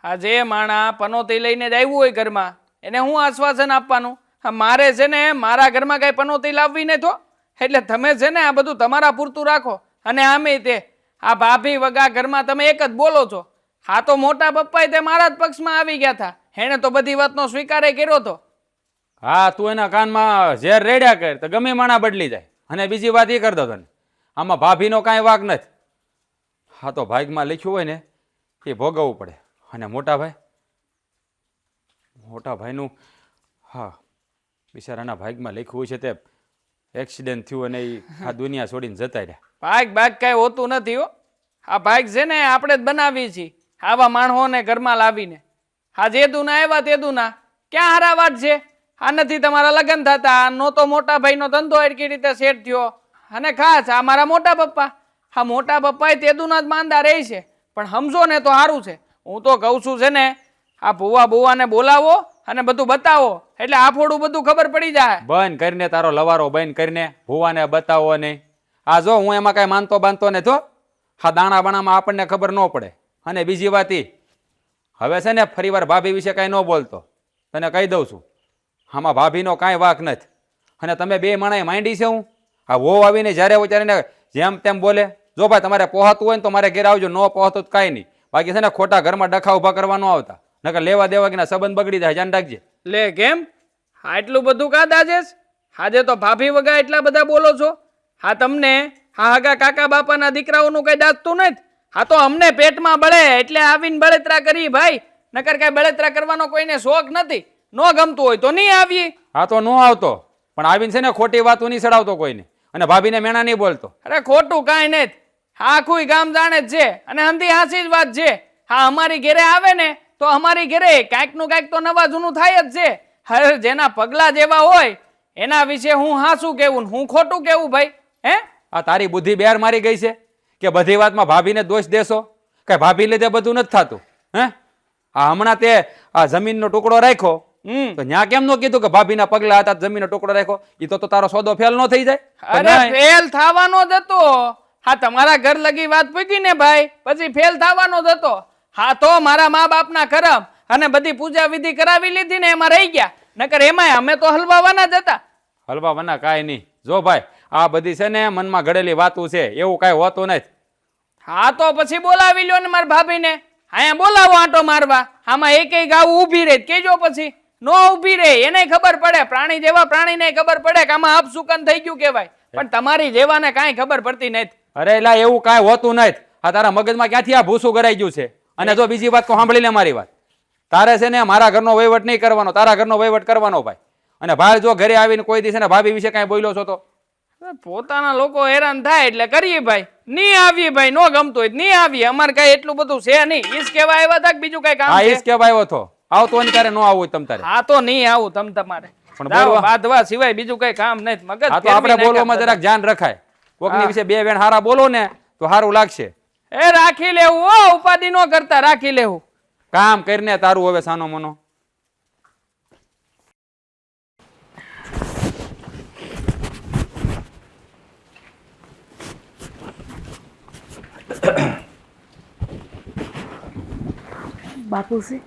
આ જે માણા પનોતી લઈને જ આવ્યું હોય ઘરમાં, એને હું આશ્વાસન આપવાનું? મારે છે ને મારા ઘરમાં કઈ પનોતી લાવવી નહીં તો. એટલે તમે છે ને આ બધું તમારા પૂરતું રાખો. અને આમે તે આ ભાભી વગા ઘરમાં તમે એક જ બોલો છો. હા, તો મોટા પપ્પાએ તે મારા જ પક્ષમાં આવી ગયા હતા. એણે તો બધી વાતનો સ્વીકાર કર્યો હતો. હા, તું એના કાનમાં ઝેર રેડ્યા કર તો ગમે માણા બદલી જાય. અને બીજી વાત એ કરતો તને, આમાં ભાભીનો કાંઈ વાંક નથી. હા, તો ભાગમાં લખ્યું હોય ને એ ભોગવવું પડે. અને મોટા ભાઈનું, હા, બિચારાના ભાગમાં લખ્યું હોય છે તે એક્સિડન્ટ થયું અને એ આ દુનિયા છોડીને જતા રહ્યા. ભાગ કઈ હોતું નથી હો. આ ભાગ છે ને આપણે જ બનાવીએ છીએ આવા માણસોને ઘરમાં લાવીને. હા, જે દુના આવ્યા તે દુના ક્યાં હારા વાત છે? આ નથી તમારા લગ્ન થતા, નહોતો મોટા ભાઈનો ધંધો એટલી રીતે સેટ થયો. અને ખાસ આ મારા મોટા પપ્પા, હા મોટા પપ્પાએ તે દુના જ માંદા રહે છે. પણ સમજો ને તો સારું છે. હું તો કહું છું છે ને આ ભુવાને બોલાવો અને બધું બતાવો, એટલે આફોડું બધું ખબર પડી જાય. બંધ કરીને તારો લવારો બંધ કરીને ભુવાને બતાવો નહીં. આ જો હું એમાં કાંઈ માનતો બાંધતો ને તો હા, દાણા બાણામાં આપણને ખબર ન પડે. અને બીજી વાત એ, હવે છે ને ફરીવાર ભાભી વિશે કાંઈ ન બોલતો, તને કહી દઉં છું. આમાં ભાભીનો કાંઈ વાંક નથી. અને તમે બે માણાએ માંડી છે. હું આ વહુ આવીને જ્યારે વિચારીને જેમ તેમ બોલે. જો ભાઈ તમારે પહોંચતું હોય ને તો મારે ઘેર આવજો, ન પહોંચતું તો કાંઈ નહીં. બાકી છે ને ખોટા ઘરમાં ડખા ઉભા કરવા ન આવતા, નકર લેવા દેવા કે સંબંધ બગડી જાય. ધ્યાન રાખજે. લે કેમ? હા, એટલું બધું કા દાજેશ? આજે તો ભાભી વગા એટલા બધા બોલો છો. હા, તમને હા હગા કાકા બાપાના દીકરાઓનું કઈ દાજતું નથી. હા, તો અમને પેટમાં બળે એટલે આવીને બળતરા કરી ભાઈ. નકર કઈ બળતરા કરવાનો કોઈને શોખ નથી. ન ગમતું હોય તો નહીં આવીએ. હા, તો ન આવતો, પણ આવીને છે ને ખોટી વાતો નહીં સડાવતો કોઈને. અને ભાભીને મેણા નહીં બોલતો. અરે ખોટું કાંઈ નથી. હા, આખું ગામ જાણે જ છે. અને હંધી હાસી જ વાત છે. હા, અમારી ઘેરે આવે ને તો અમારી ઘેરે કાંઈક નું કાંઈક તો નવા જૂનું થાય જ છે. હવે જેના પગલા જેવા હોય એના વિશે હું હાસું કેવું, હું ખોટું કેવું ભાઈ? હે, આ તારી બુદ્ધિ બેર મારી ગઈ છે કે બધી વાતમાં ભાભીને દોષ દેશો? કઈ ભાભી લીધે બધું નથી થતું? હે, આ હમણાં તે આ જમીનનો ટુકડો રાખ્યો, તો ન્યા કેમ નો કીધું કે ભાભીના પગલા હતા જમીનનો ટુકડો રાખ્યો? એ તો તારો સોદો ફેલ ન થઈ જાય? અરે ફેલ થવાનો જ હતો. હા, તમારા ઘર લગી વાત પૂકી ને ભાઈ, પછી ફેલ થવાનો જ હતો. હા, તો મારા મા બાપના કરમ અને બધી પૂજા વિધિ કરાવી લીધી ને એમાં રહી ગયા. નકર એમાંય અમે તો હલવાવાના જ હતા. હલવાવાના કાંઈ નહીં. જો ભાઈ, આ બધી છે ને મનમાં ઘડેલી વાતું છે, એવું કાંઈ હોતું નથી. હા, તો પછી બોલાવી લ્યો ને મારા ભાભીને. અહીંયા બોલાવો આંટો મારવા. આમાં એક ગાવું ઊભી રહે કેજો, પછી નો ઊભી રહે એને ખબર પડે. પ્રાણી જેવા પ્રાણીને ખબર પડે કે આમાં અપસુકન થઈ ગયું કહેવાય. પણ તમારી જેવાને કાંઈ ખબર પડતી નથી. અરે એલા, એવું કાંઈ હોતું નથી. આ તારા મગજમાં ક્યાંથી આ ભૂસું કરાઈ ગયું છે? અને જો બીજી વાત તો સાંભળી લે મારી વાત. તારે છે ને મારા ઘરનો વહીવટ નહીં કરવાનો, તારા ઘરનો વહીવટ કરવાનો ભાઈ. અને બહાર જો ઘરે આવીને કોઈ દિવસ ને ભાભી વિશે કાંઈ બોલ્યો છો તો પોતાના લોકો હેરાન થાય એટલે કરીએ ભાઈ. નહીં આવીએ ભાઈ, નો ગમતું હોય તો નહીં આવીએ. અમારે કઈ એટલું બધું છે નહીં. ઈસ કેવા આવ્યા હતા કે બીજું કઈ કામ હા છે? ઈસ કેવા આવ્યો હતો. આવતો ને ત્યારે ન આવું તમ તારે. હા તો નહીં આવું તમારે. પણ દાવ બોલવા- બાંધવા સિવાય બીજું કઈ કામ નહીં. મગજ આ તો ફેરવી આપણે નાખ્યા બોલવામાં બધા. જરાક ધ્યાન રખાય. કોકની વિશે બે વેણ હારા બોલો ને તો સારું લાગશે. એ રાખી લેવું હો, ઉપાધિ નો કરતા, રાખી લેવું. કામ કરીને તારું હવે સાનો મનો. બાપુજી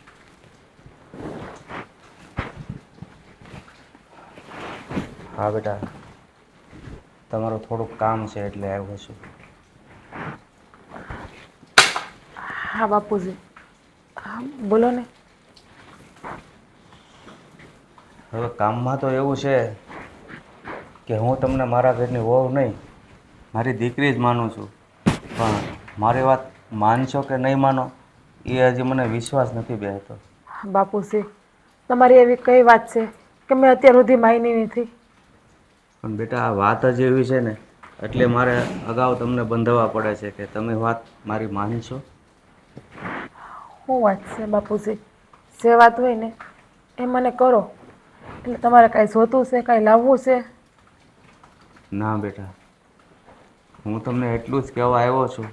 હા બેટા, તમારું થોડુંક કામ છે એટલે આવ્યો છું. હા બાપુજી, હા બોલો ને. હવે કામમાં તો એવું છે કે હું તમને મારા ઘરની વહુ નહીં, મારી દીકરી જ માનું છું. પણ મારી વાત માનશો કે નહીં માનો એ હજી મને વિશ્વાસ નથી બેસતો. બાપુજી, તમારી એવી કઈ વાત છે કે મેં અત્યાર સુધી માની નથી? પણ બેટા આ વાત જ એવી છે ને એટલે મારે અગાઉ તમને બંધાવવા પડે છે કે તમે વાત મારી માનશો. શું વાત છે બાપુજી? જે વાત હોય ને એ મને કરો. એટલે તમારે કાંઈ જોતું છે, કાંઈ લાવવું છે? ના બેટા, હું તમને એટલું જ કહેવા આવ્યો છું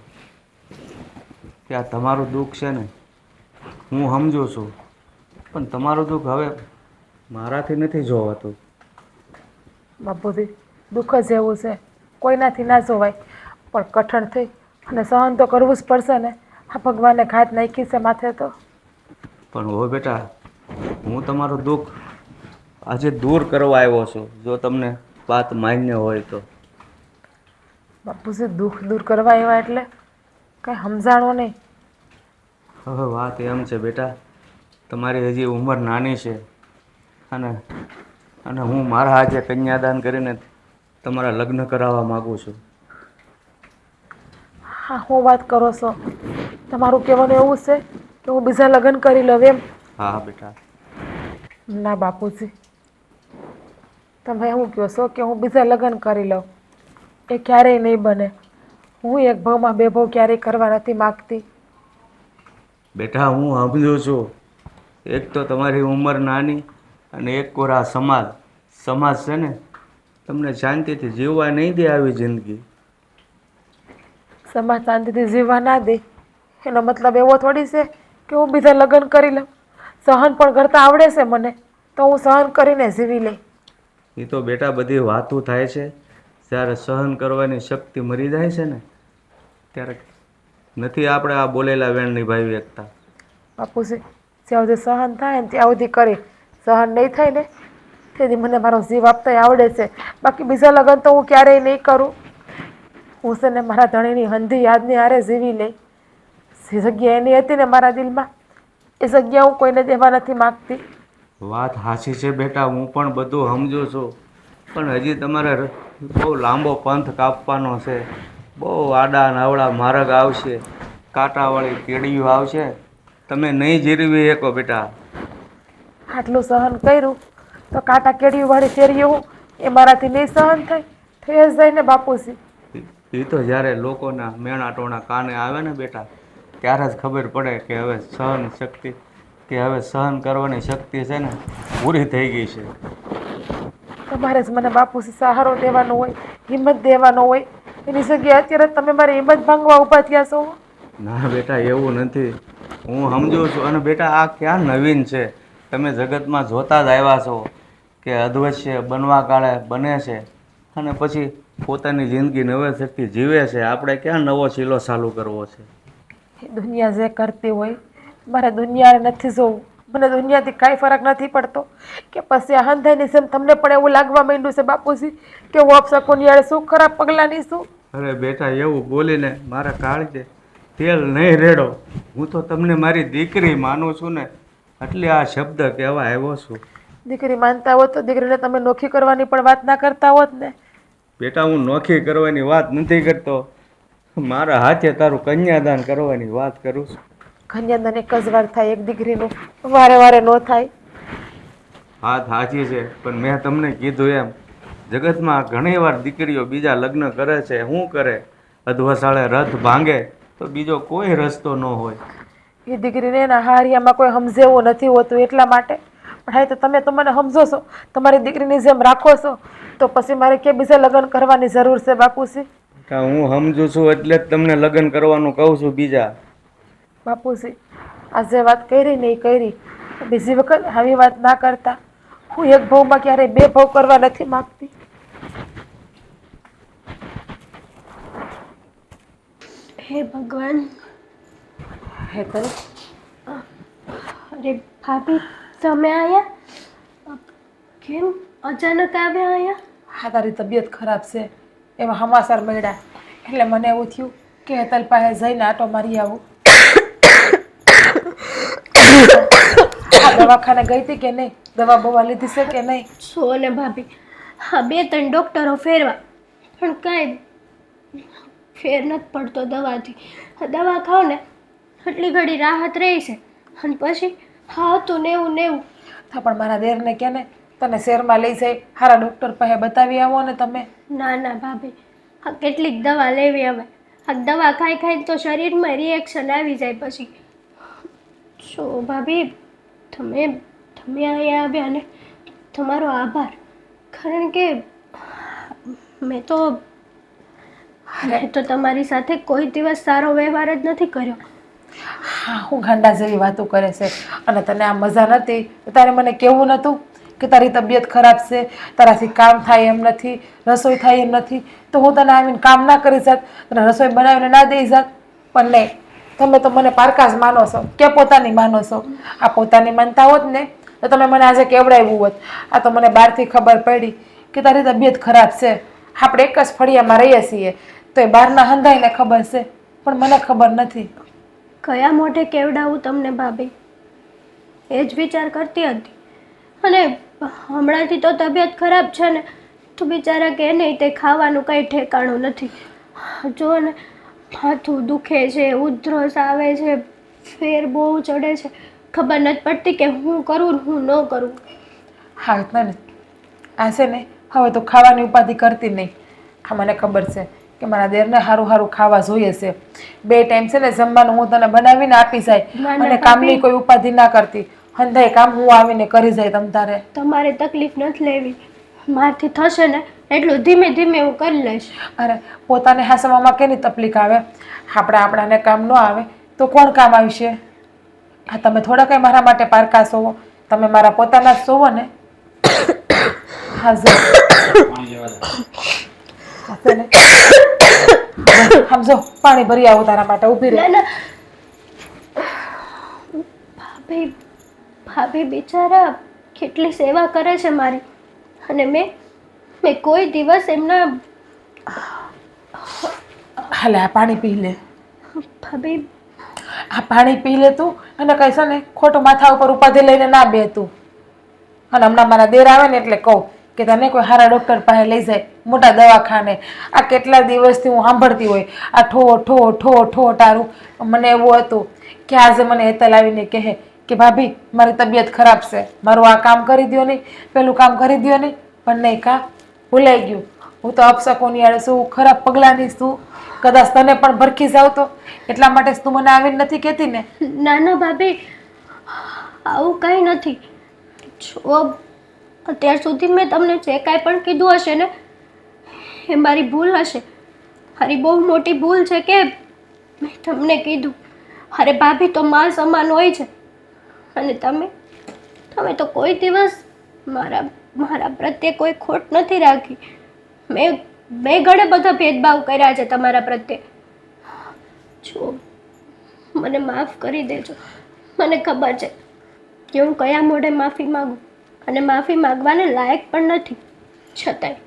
કે આ તમારું દુઃખ છે ને હું સમજુ છું, પણ તમારું દુઃખ હવે મારાથી નથી જોવાતું. બાપુજી, દુઃખ જ એવું છે, કોઈનાથી ના જોવાય. પણ કઠણ થઈ અને સહન તો કરવું જ પડશે ને. આ ભગવાને ઘાત નાખી છે માથે તો. પણ હો બેટા, હું તમારું દુઃખ આજે દૂર કરવા આવ્યો છું, જો તમને વાત માન્ય હોય તો. બાપુજી, દુઃખ દૂર કરવા એવા એટલે કાંઈ સમજાણો નહીં. હવે વાત એમ છે બેટા, તમારી હજી ઉંમર નાની છે અને અને હું મારા હાથે કન્યાદાન કરીને તમારા લગ્ન કરાવવા માગું છું. હા, હું વાત કરો છો? તમારું કહેવાનું એવું છે કે હું બીજા લગ્ન કરી લઉં એમ? હા બેટા. ના બાપુજી, તમે એવું કહો છો કે હું બીજા લગ્ન કરી લઉં? એ ક્યારેય નહીં બને. હું એક ભાવમાં બે ભાવ ક્યારેય કરવા નથી માગતી. બેટા હું સમજુ છું, એક તો તમારી ઉંમર નાની અને એક કોરા સમાજ છે ને તમને શાંતિથી જીવવા નહીં દે આવી જિંદગી. સમાજ શાંતિથી જીવવા ના દે એનો મતલબ એવો થોડી છે કે હું બીજા લગ્ન કરી લઉં. સહન પણ કરતા આવડે છે મને, તો હું સહન કરીને જીવી લઈ. એ તો બેટા બધી વાતું થાય છે, જ્યારે સહન કરવાની શક્તિ મરી જાય છે ને ત્યારે નથી આપણે આ બોલેલા વેણ નિભાવી શકતા. બાપુજી, જ્યાં સુધી સહન થાય ને ત્યાં સુધી કરી. સહન નહીં થાય ને તેથી મને મારો જીવ આપતા આવડે છે. બાકી બીજા લગ્ન તો હું ક્યારેય નહીં કરું. હું છે ને મારા ધણીની હંધી યાદની હારે જીવી લઈ. જે જગ્યા એની હતી ને મારા દિલમાં, એ જગ્યા હું કોઈને દેવા નથી માગતી. વાત સાચી છે બેટા, હું પણ બધું સમજુ છું, પણ હજી તમારે બહુ લાંબો પંથ કાપવાનો છે. બહુ આડા નવડા માર્ગ આવશે, કાંટાવાળી કેડીઓ આવશે, તમે નહીં જીરવી શકો બેટા. આટલું સહન કર્યું તો કાંટા કેડીયું વાળી ફેરીઓ હું એ મારાથી નહીં સહન થાય? થઈ જ જાય ને બાપુજી. એ તો જ્યારે લોકોના મેણા ટોણા કાને આવે ને બેટા ત્યારે જ ખબર પડે કે હવે સહન શક્તિ કે હવે સહન કરવાની શક્તિ છે ને પૂરી થઈ ગઈ છે. તમારે જ મને બાપુજી સહારો દેવાનો હોય, હિંમત દેવાનો હોય. એની જગ્યાએ અત્યારે તમે મારી હિંમત ભાંગવા ઊભા થયા છો. ના બેટા એવું નથી, હું સમજુ છું. અને બેટા આ ક્યાં નવીન છે, તમે જગતમાં જોતા જ આવ્યા છો કે અધવશ્ય બનવા કાળે બને છે અને પછી પોતાની જિંદગી નવેસરથી જીવે છે. આપણે ક્યાં નવો શીલો ચાલુ કરવો છે? એ દુનિયા જે કરતી હોય મારે દુનિયાને નથી જોવું. મને દુનિયાથી કાંઈ ફરક નથી પડતો કે પછી આ હંધાઈની જેમ તમને પણ એવું લાગવા માંડ્યું છે બાપુજી કે હું અપશકુનિયાળે શું ખરાબ પગલાંની છું? અરે બેટા એવું બોલીને મારા કાળજે તેલ નહીં રેડો. હું તો તમને મારી દીકરી માનું છું ને એટલે આ શબ્દ કહેવા આવ્યો છું. દીકરી માનતા હોત તો દીકરીને તમે નોખી કરવાની પણ વાત ના કરતા હોત ને. બેટા હું નોખી કરવાની વાત નથી કરતો, મારા હાથે તારું કન્યાદાન કરવાની વાત કરું છું. કન્યાદાન એક જ વાર થાય, એક દીકરીનું વારે વારે ન થાય. વાત સાચી છે, પણ મેં તમને કીધું એમ જગતમાં ઘણીવાર દીકરીઓ બીજા લગ્ન કરે છે, શું કરે? અધવસાળે રથ ભાંગે તો બીજો કોઈ રસ્તો ન હોય. એ દીકરીને એના હારિયામાં કોઈ સમજેવું નથી હોતું એટલા માટે. પણ હા તો તમે તો મને સમજો છો, તમારી દીકરીની જેમ રાખો છો, તો પછી મારે કે બીજા લગ્ન કરવાની જરૂર છે બાપુજી? હું સમજુ છું એટલે જ તમને લગ્ન કરવાનું કહું છું. બીજા બાપુજી, આ જે વાત કરી ને એ કરી, બીજી વખત આવી વાત ના કરતા. હું એક ભાવમાં ક્યારેય બે ભાવ કરવા નથી માંગતી. હે ભગવાન. હે તર અરે ભાભી, તમે આયા? કેમ અચાનક આવ્યા આયા? હા, તારી તબિયત ખરાબ છે એવા સમાચાર મળ્યા એટલે મને એવું થયું કે હેતલ પાસે જઈને આટો મારી આવું. દવાખાને ગઈ હતી કે નહીં? દવા બવા લીધી છે કે નહીં? છો ને ભાભી, હા 2-3 ડૉક્ટરો ફેરવા, પણ કાંઈ ફેર નથી પડતો દવાથી. દવા ખાઓ ને એટલી ઘડી રાહત રહે છે અને પછી હા હતું નેવું. હા, પણ મારા દેરને કે ને તને શહેરમાં લઈ જાય સારા ડૉક્ટર પાસે બતાવી આવો ને તમે. ના ભાભી, આ કેટલીક દવા લેવી હવે? આ દવા ખાઈ તો શરીરમાં રિએક્શન આવી જાય પછી. શું ભાભી, તમે અહીંયા આવ્યા ને તમારો આભાર. કારણ કે મેં તો તમારી સાથે કોઈ દિવસ સારો વ્યવહાર જ નથી કર્યો. હા, હું ગાંડા જેવી વાતો કરે છે. અને તને આ મજા નથી તો તારે મને કહેવું નહોતું કે તારી તબિયત ખરાબ છે, તારાથી કામ થાય એમ નથી, રસોઈ થાય એમ નથી, તો હું તને આવીને કામ ના કરી જાત, તને રસોઈ બનાવીને ના દઈ જાત? પણ નહીં, તમે તો મને પારકા જ માનો છો કે પોતાની માનો છો? આ પોતાની માનતા હોત ને તો તમે મને આજે કેવડાવ્યું હોત. આ તો મને બહારથી ખબર પડી કે તારી તબિયત ખરાબ છે. આપણે એક જ ફળિયામાં રહીએ છીએ તો એ બહારના હંધાઈને ખબર છે, પણ મને ખબર નથી. કયા મોઢે કેવડાવું તમને ભાભી? એ જ વિચાર કરતી હતી. અને હમણાંથી તો તબિયત ખરાબ છે ને તો બિચારા કે નહીં તે ખાવાનું કંઈ ઠેકાણું નથી. જુઓ ને, માથું દુખે છે, ઉધરસ આવે છે, ફેર બહુ ચડે છે, ખબર નથી પડતી કે હું કરું ને હું ન કરું. હા, ને આ છે ને હવે તો ખાવાની ઉપાધિ કરતી નહીં. હા, મને ખબર છે કે મારા દેરને સારું સારું ખાવા જોઈએ છે. 2 ટાઈમ છે ને જમવાનું હું તને બનાવીને આપી જાય અને કામની કોઈ ઉપાધિ ના કરતી. હંધાય કામ હું આવીને કરી જાય. તમ તારે તમારે તકલીફ નથી લેવી. મારથી થશે ને એટલું ધીમે ધીમે હું કરી લઈશ. અરે પોતાને હાસવામાં કેની તકલીફ આવે? આપણાને કામ ન આવે તો કોણ કામ આવશે? હા, તમે થોડા કંઈ મારા માટે પારકા છો, તમે મારા પોતાના જ છો ને. હા, સમજો પાણી ભરી આવું તારા માટે. ઊભી રહે. ના ભાભી બિચારા કેટલી સેવા કરે છે મારી, અને મેં કોઈ દિવસ એમના. હાલે, આ પાણી પી લે. ભાભી, આ પાણી પી લે તું. અને કઈ છે ને ખોટું માથા ઉપર ઉપાધિ લઈને ના બે તું. અને હમણાં મારા દેર આવે ને એટલે કહું કે તને કોઈ સારા ડૉક્ટર પાસે લઈ જાય, મોટા દવાખાને. આ કેટલા દિવસથી હું સાંભળતી હોય આ ઠો ઠો ઠો ઠો તારું. મને એવું હતું કે આજે મને હેતલ આવીને કહે કે ભાભી મારી તબિયત ખરાબ છે, મારું આ કામ કરી દો નહીં, પેલું કામ કરી દો નહીં. પણ નહીં, કાં ભૂલાઈ ગયું. હું તો અપશકુનિયાળ છું, ખરાબ પગલાંની છું. કદાચ તને પણ ભરખી જાવ તો એટલા માટે તું મને આવીને નથી કહેતી ને? ના ભાભી, આવું કંઈ નથી. જો અત્યાર સુધી મેં તમને જે કાંઈ પણ કીધું હશે ને એ મારી ભૂલ હશે. મારી બહુ મોટી ભૂલ છે કે મેં તમને કીધું. અરે ભાભી તો માં સમાન હોય છે, અને તમે તો કોઈ દિવસ મારા પ્રત્યે કોઈ ખોટ નથી રાખી. મેં ઘણા બધા ભેદભાવ કર્યા છે તમારા પ્રત્યે. જો મને માફ કરી દેજો. મને ખબર છે કે હું કયા મોઢે માફી માગું, અને માફી માગવાને લાયક પણ નથી. છતાંય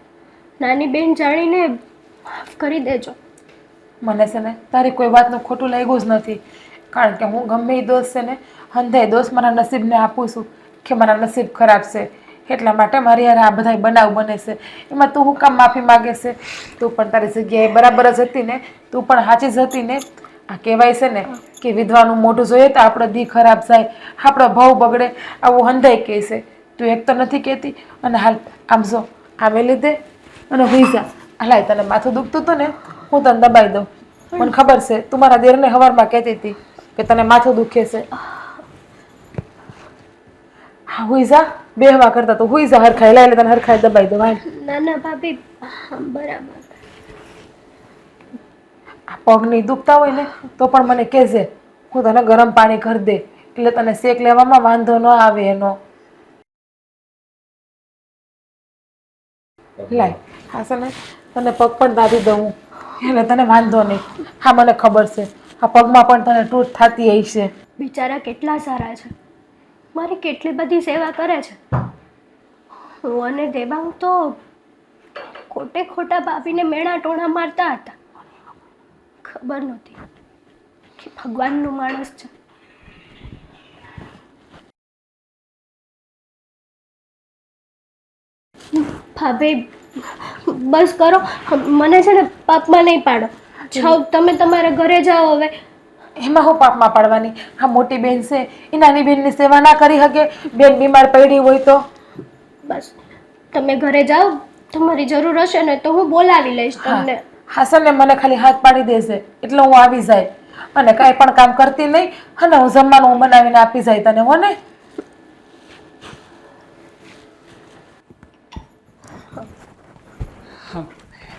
નાની બેન જાણીને માફ કરી દેજો. મને છે ને તારી કોઈ વાતનું ખોટું લાગ્યું જ નથી. કારણ કે હું ગમે એ દોષ છે ને હંધાય દોષ મારા નસીબને આપું છું કે મારા નસીબ ખરાબ છે. એટલા માટે મારી યાર આ બધા બનાવ બને છે. એમાં તું હું કામ માફી માગે છે? તું પણ તારી જગ્યાએ બરાબર જ હતી ને, તું પણ સાચી જ હતી ને. આ કહેવાય છે ને કે વિધવાનું મોઢું જોઈએ તો આપણો દી ખરાબ જાય, આપણો ભાવ બગડે, આવું હંધાય કહે છે. તું એક તો નથી કહેતી. અને હાલ આમ જો આવે લીધે અને હુઈ જા. અલાય તને માથું દુખતું હતું ને, હું તને દબાઈ દઉં. મને ખબર છે તું મારા દેરને હવારમાં કહેતી હતી કે તને માથું દુખે છે. હા હુઈ જા, બેહવા કરતા તો હુઈ જા હરખાઈ. લાય તને હરખાઈ દબાઈ દઉં. હાલ. ના ના ભાભી, બરાબર. આ પગ નહીં દુખતા હોય ને તો પણ મને કહેજે, હું તને ગરમ પાણી કરી દે એટલે તને શેક લેવામાં વાંધો ન આવે એનો. લાય હા છે ને તને પગ પણ દાબી દઉં એટલે તને વાંધો નહીં. હા મને ખબર છે આ પગમાં પણ તને તૂટ થતી હશે. બિચારા કેટલા સારા છે, મારી કેટલી બધી સેવા કરે છે. હું અને દેવાંગ તો ખોટે ખોટા ભાભીને મેણા ટોણા મારતા હતા. ખબર નહોતી કે ભગવાનનું માણસ છે. ભાભી બસ કરો, મને છે ને પાપમાં નહીં પાડો. જાઓ તમે તમારા ઘરે જાઓ હવે. એમાં હું પાપમાં પાડવાની? આ મોટી બેન છે એ નાની બેનની સેવા ના કરી શકે? બેન બીમાર પડી હોય તો? બસ તમે ઘરે જાઓ, તમારી જરૂર હશે ને તો હું બોલાવી લઈશ તમને. હાસન ને મને ખાલી હાથ પાડી દેશે એટલે હું આવી જાય અને કાંઈ પણ કામ કરતી નહીં અને હું જમવાનું હું બનાવીને આપી જાય તને. હો ને?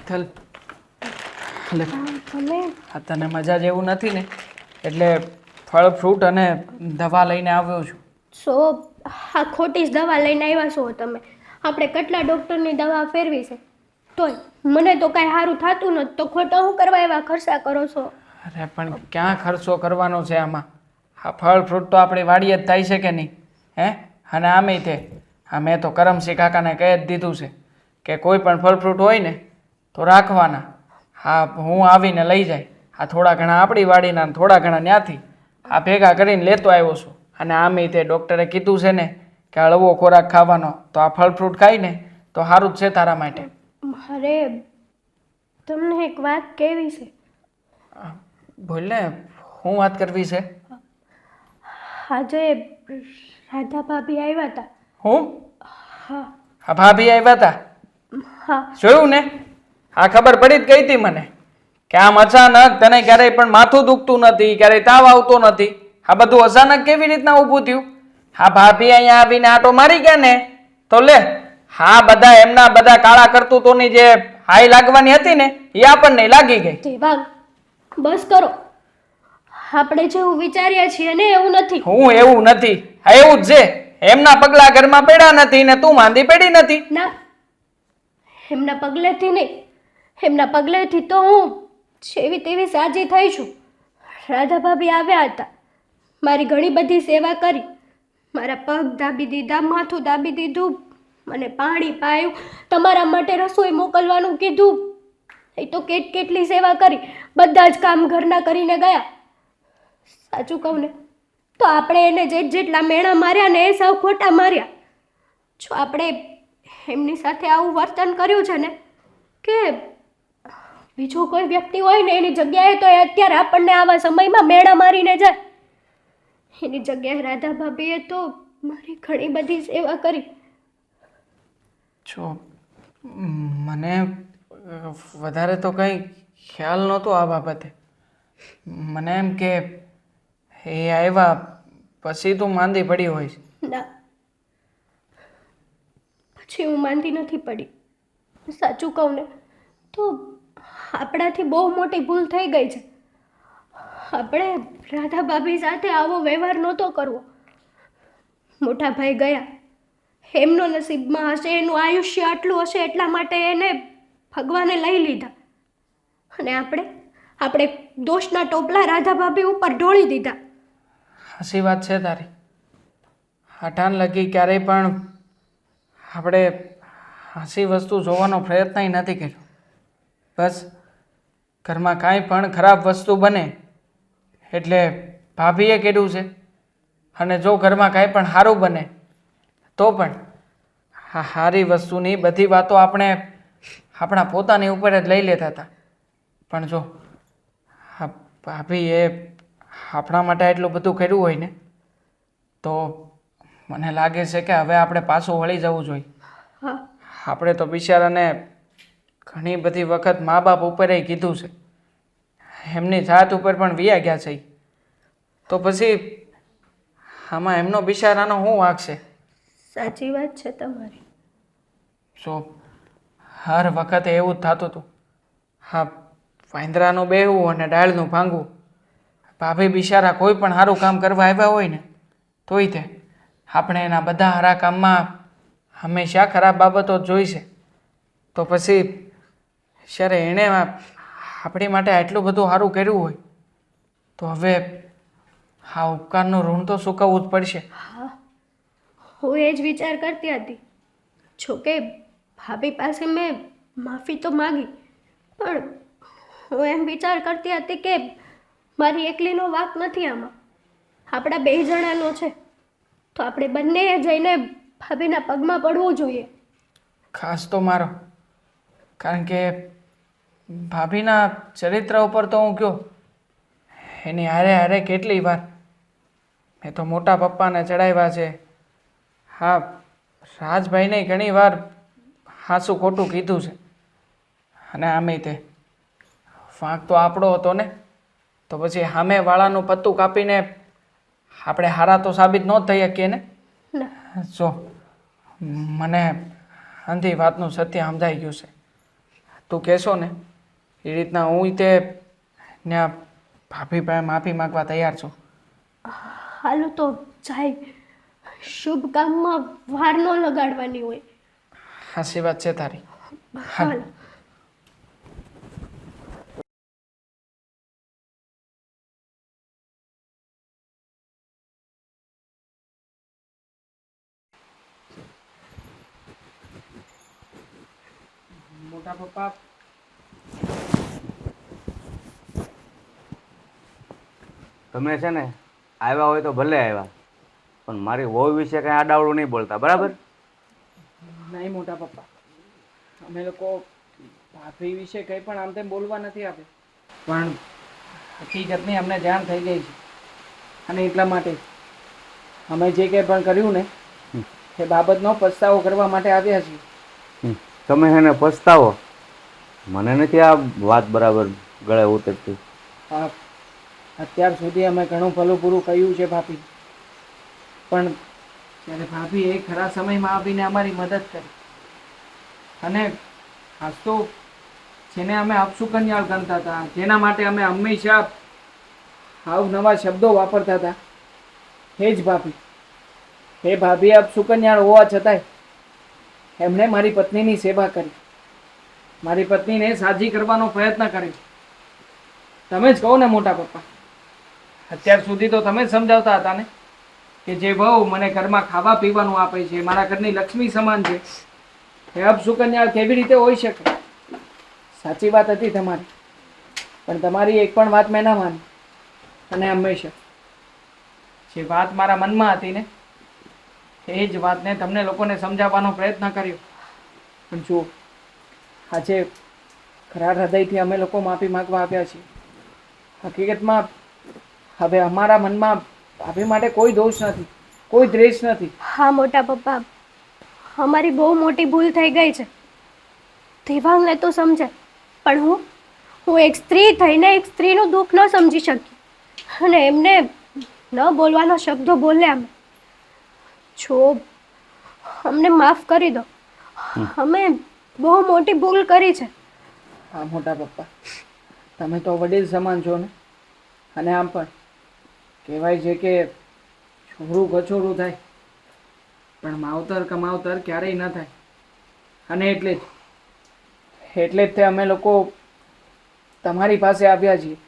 હેતલ, લે તમે આ તને મજા જેવું નથી ને એટલે ફળ ફ્રૂટ અને દવા લઈને આવ્યો છું. સો આ ખોટી જ દવા લઈને આવ્યા છો તમે. આપણે કેટલા ડૉક્ટરની દવા ફેરવી છે તોય મને તો કાંઈ સારું થતું નથી, તો ખોટા હું કરવા એવા ખર્ચા કરો છો? અરે પણ ક્યાં ખર્ચો કરવાનો છે આમાં? આ ફળ ફ્રૂટ તો આપણી વાડીએ જ થાય છે કે નહીં? હે? અને આમેય તે હા મેં તો કરમસિંહ કાકાને કહી જ દીધું છે કે કોઈ પણ ફળ ફ્રૂટ હોય ને તો રાખવાના. હા હું આવીને લઈ જાય. આ થોડા ઘણા આપણી વાડીના ને થોડા ઘણા ત્યાંથી આ ભેગા કરીને લેતો આવ્યો છું. અને આમેય તે ડૉક્ટરે કીધું છે ને કે હળવો ખોરાક ખાવાનો, તો આ ફળ ફ્રૂટ ખાઈને તો સારું જ છે તારા માટે. મારે તમને એક વાત કહેવી છે. બોલ ને, શું વાત કરવી છે? આજે રાધા ભાભી આવ્યા હતા. હું? હા હા ભાભી આવ્યા હતા? હા જોયું ને, આ ખબર પડી જ ગઈ હતી મને કે આમ અચાનક તને ક્યારેય પણ માથું દુખતું નથી, ક્યારેય તાવ આવતો નથી. આ બધું અચાનક કેવી રીતના ઊભું થયું? હા ભાભી અહીંયા આવીને આટો મારી ગયા ને તો લે, હા બધા એમના બધા કાળા કરતૂતોની જે હાઈ લાગવાની હતી ને એ આપણને લાગી ગઈ. દેવાંગ બસ કરો. આપણે જેવું વિચારીએ છીએ ને એવું નથી. હું એવું નથી, હા એવું જ છે. એમના પગલા ઘરમાં પડ્યા નથી ને તું માંદી પડી નથી. ના, એમના પગલેથી નહીં, એમના પગલેથી તો હું જેવી તેવી સાજી થઈ છું. રાધા ભાભી આવ્યા હતા, મારી ઘણી બધી સેવા કરી, મારા પગ દાબી દીધા, માથું દાબી દીધું, મને પાણી પાયું, તમારા માટે રસોઈ મોકલવાનું કીધું. એ તો કેટલી સેવા કરી, બધા જ કામ ઘરના કરીને ગયા. સાચું કહું ને તો આપણે એને જેટલા મેણા માર્યા ને એ સૌ ખોટા માર્યા. જો આપણે એમની સાથે આવું વર્તન કર્યું છે ને કે બીજો કોઈ વ્યક્તિ હોય ને એની જગ્યાએ તો એ અત્યારે આપણને આવા સમયમાં મેણા મારીને જાય. એની જગ્યાએ રાધા ભાભીએ તો મારી ઘણી બધી સેવા કરી. જો મને વધારે તો કંઈ ખ્યાલ નહોતો આ બાબતે. મને એમ કે એ આવ્યા પછી તું માંદી પડી હોઈશ. ના, પછી હું માંદી નથી પડી. સાચું કહું ને તો આપણાથી બહુ મોટી ભૂલ થઈ ગઈ છે. આપણે રાધા ભાભી સાથે આવો વ્યવહાર નહોતો કરવો. મોટા ભાઈ ગયા, એમનો નસીબમાં હશે, એનું આયુષ્ય આટલું હશે એટલા માટે એને ભગવાને લઈ લીધા અને આપણે દોષના ટોપલા રાધા ભાભી ઉપર ઢોળી દીધા. હસી વાત છે તારી. હઠાન લગી ક્યારેય પણ આપણે હસી વસ્તુ જોવાનો પ્રયત્ન નથી કર્યો. બસ ઘરમાં કાંઈ પણ ખરાબ વસ્તુ બને એટલે ભાભીએ કીધું છે, અને જો ઘરમાં કાંઈ પણ સારું બને તો પણ આ સારી વસ્તુની બધી વાતો આપણે આપણા પોતાની ઉપર જ લઈ લેતા હતા. પણ જો આ ભાભીએ આપણા માટે એટલું બધું કર્યું હોય ને તો મને લાગે છે કે હવે આપણે પાછું વળી જવું જોઈએ. હા, આપણે તો બિચારાને ઘણી બધી વખત મા બાપ ઉપર કીધું છે, એમની જાત ઉપર પણ વિયા ગયા છે. તો પછી આમાં એમનો બિચારાનો શું વાંક છે? સાચી વાત છે તમારી. સો હર વખતે એવું જ થતું હતું. હા, વાંદરાનું બેહવું અને ડાળનું ભાંગવું. ભાભી બિચારા કોઈ પણ સારું કામ કરવા આવ્યા હોય ને તોય તે આપણે એના બધા સારા કામમાં હંમેશા ખરાબ બાબતો જ જોઈ છે. તો પછી જ્યારે એણે આપણી માટે આટલું બધું સારું કર્યું હોય તો હવે આ ઉપકારનું ઋણ તો ચૂકવવું જ પડશે. હા, હું એ જ વિચાર કરતી હતી. જોકે ભાભી પાસે મેં માફી તો માગી, પણ હું એમ વિચાર કરતી હતી કે મારી એકલીનો વાંક નથી આમાં, આપણા બે જણાનો છે. તો આપણે બંનેએ જઈને ભાભીના પગમાં પડવું જોઈએ. ખાસ તો મારો, કારણ કે ભાભીના ચરિત્ર ઉપર તો હું કહું એની હારે હારે કેટલી વાર મેં તો મોટા પપ્પાને ચડાવ્યા છે. હા, રાજભાઈને ઘણી વાર હાસું ખોટું કીધું છે. અને આમે તે વાંક તો આપણો હતો ને, તો પછી સામે વાળાનું પત્તું કાપીને આપણે હારા તો સાબિત ન થઈ શકીએ ને. ના, જો મને અંધી વાતનું સત્ય સમજાઈ ગયું છે. તું કહેશો ને એ રીતના હું તે ત્યાં ભાભી પાસે માફી માગવા તૈયાર છું. હાલો તો જાય. શુભ કામમાં વાર ન લગાડવાની હોય. સાચી વાત છે તારી. હાલો. મોટા પપ્પા, તમે છે ને આવ્યા હોય તો ભલે આવ્યા, પણ મારી વહુ વિશે કાંઈ આડાવડું નહીં બોલતા, બરાબર? નહીં મોટા પપ્પા, અમે લોકો ભાભી વિશે કંઈ પણ આમ તેમ બોલવા નથી આપ્યા, પણ હકીકતની અમને જાણ થઈ ગઈ છે. અને એટલા માટે અમે જે કંઈ પણ કર્યું ને એ બાબતનો પસ્તાવો કરવા માટે આવ્યા છીએ. તમે એને પસ્તાવો? મને નથી આ વાત બરાબર ગળે ઉતરતી. હા, અત્યાર સુધી અમે ઘણું ભલું પૂરું કહ્યું છે ભાભી, પણ ત્યારે ભાભી એ ખરા સમયમાં આવીને અમારી મદદ કરી. અને ખાસ તો જેને અમે અપશુકન્યાળ ગણતા હતા, જેના માટે અમે હંમેશા નવા શબ્દો વાપરતા હતા, એ જ ભાભી, એ ભાભી અપશુકન્યાળ હોવા છતાંય એમણે મારી પત્નીની સેવા કરી, મારી પત્નીને સાજી કરવાનો પ્રયત્ન કર્યો. તમે જ કહો ને મોટા પપ્પા, અત્યાર સુધી તો તમે જ સમજાવતા હતા ને કે જે બહુ મને ઘરમાં ખાવા પીવાનું આપે છે, મારા ઘરની લક્ષ્મી સમાન છે, એ અપશુકન્યાળ કેવી રીતે હોઈ શકે? સાચી વાત હતી તમારી, પણ તમારી એક પણ વાત મેં ના માની. અને હંમેશા જે વાત મારા મનમાં હતી ને એ જ વાતને તમને લોકોને સમજાવવાનો પ્રયત્ન કર્યો. પણ જુઓ, આજે ખરા હૃદયથી અમે લોકો માફી માગવા આવ્યા છીએ. હકીકતમાં હવે અમારા મનમાં ભાભી માટે કોઈ દોષ નથી, કોઈ દ્વેષ નથી. હા મોટા પપ્પા, અમારી બહુ મોટી ભૂલ થઈ ગઈ છે. દેવાંગને તો સમજે, પણ હું એક સ્ત્રી થઈને એક સ્ત્રીનું દુઃખ ન સમજી શકી અને એમને ન બોલવાનો શબ્દો બોલ્યા અમે. જો અમને માફ કરી દો, અમે બહુ મોટી ભૂલ કરી છે. હા મોટા પપ્પા, તમે તો વડીલ સમાન છો ને, અને આમ પણ કહેવાય છે કે છોરું કછોરું થાય પણ માવતર કમાવતર ક્યારેય ન થાય. અને એટલે જ તે અમે લોકો તમારી પાસે આવ્યા છીએ.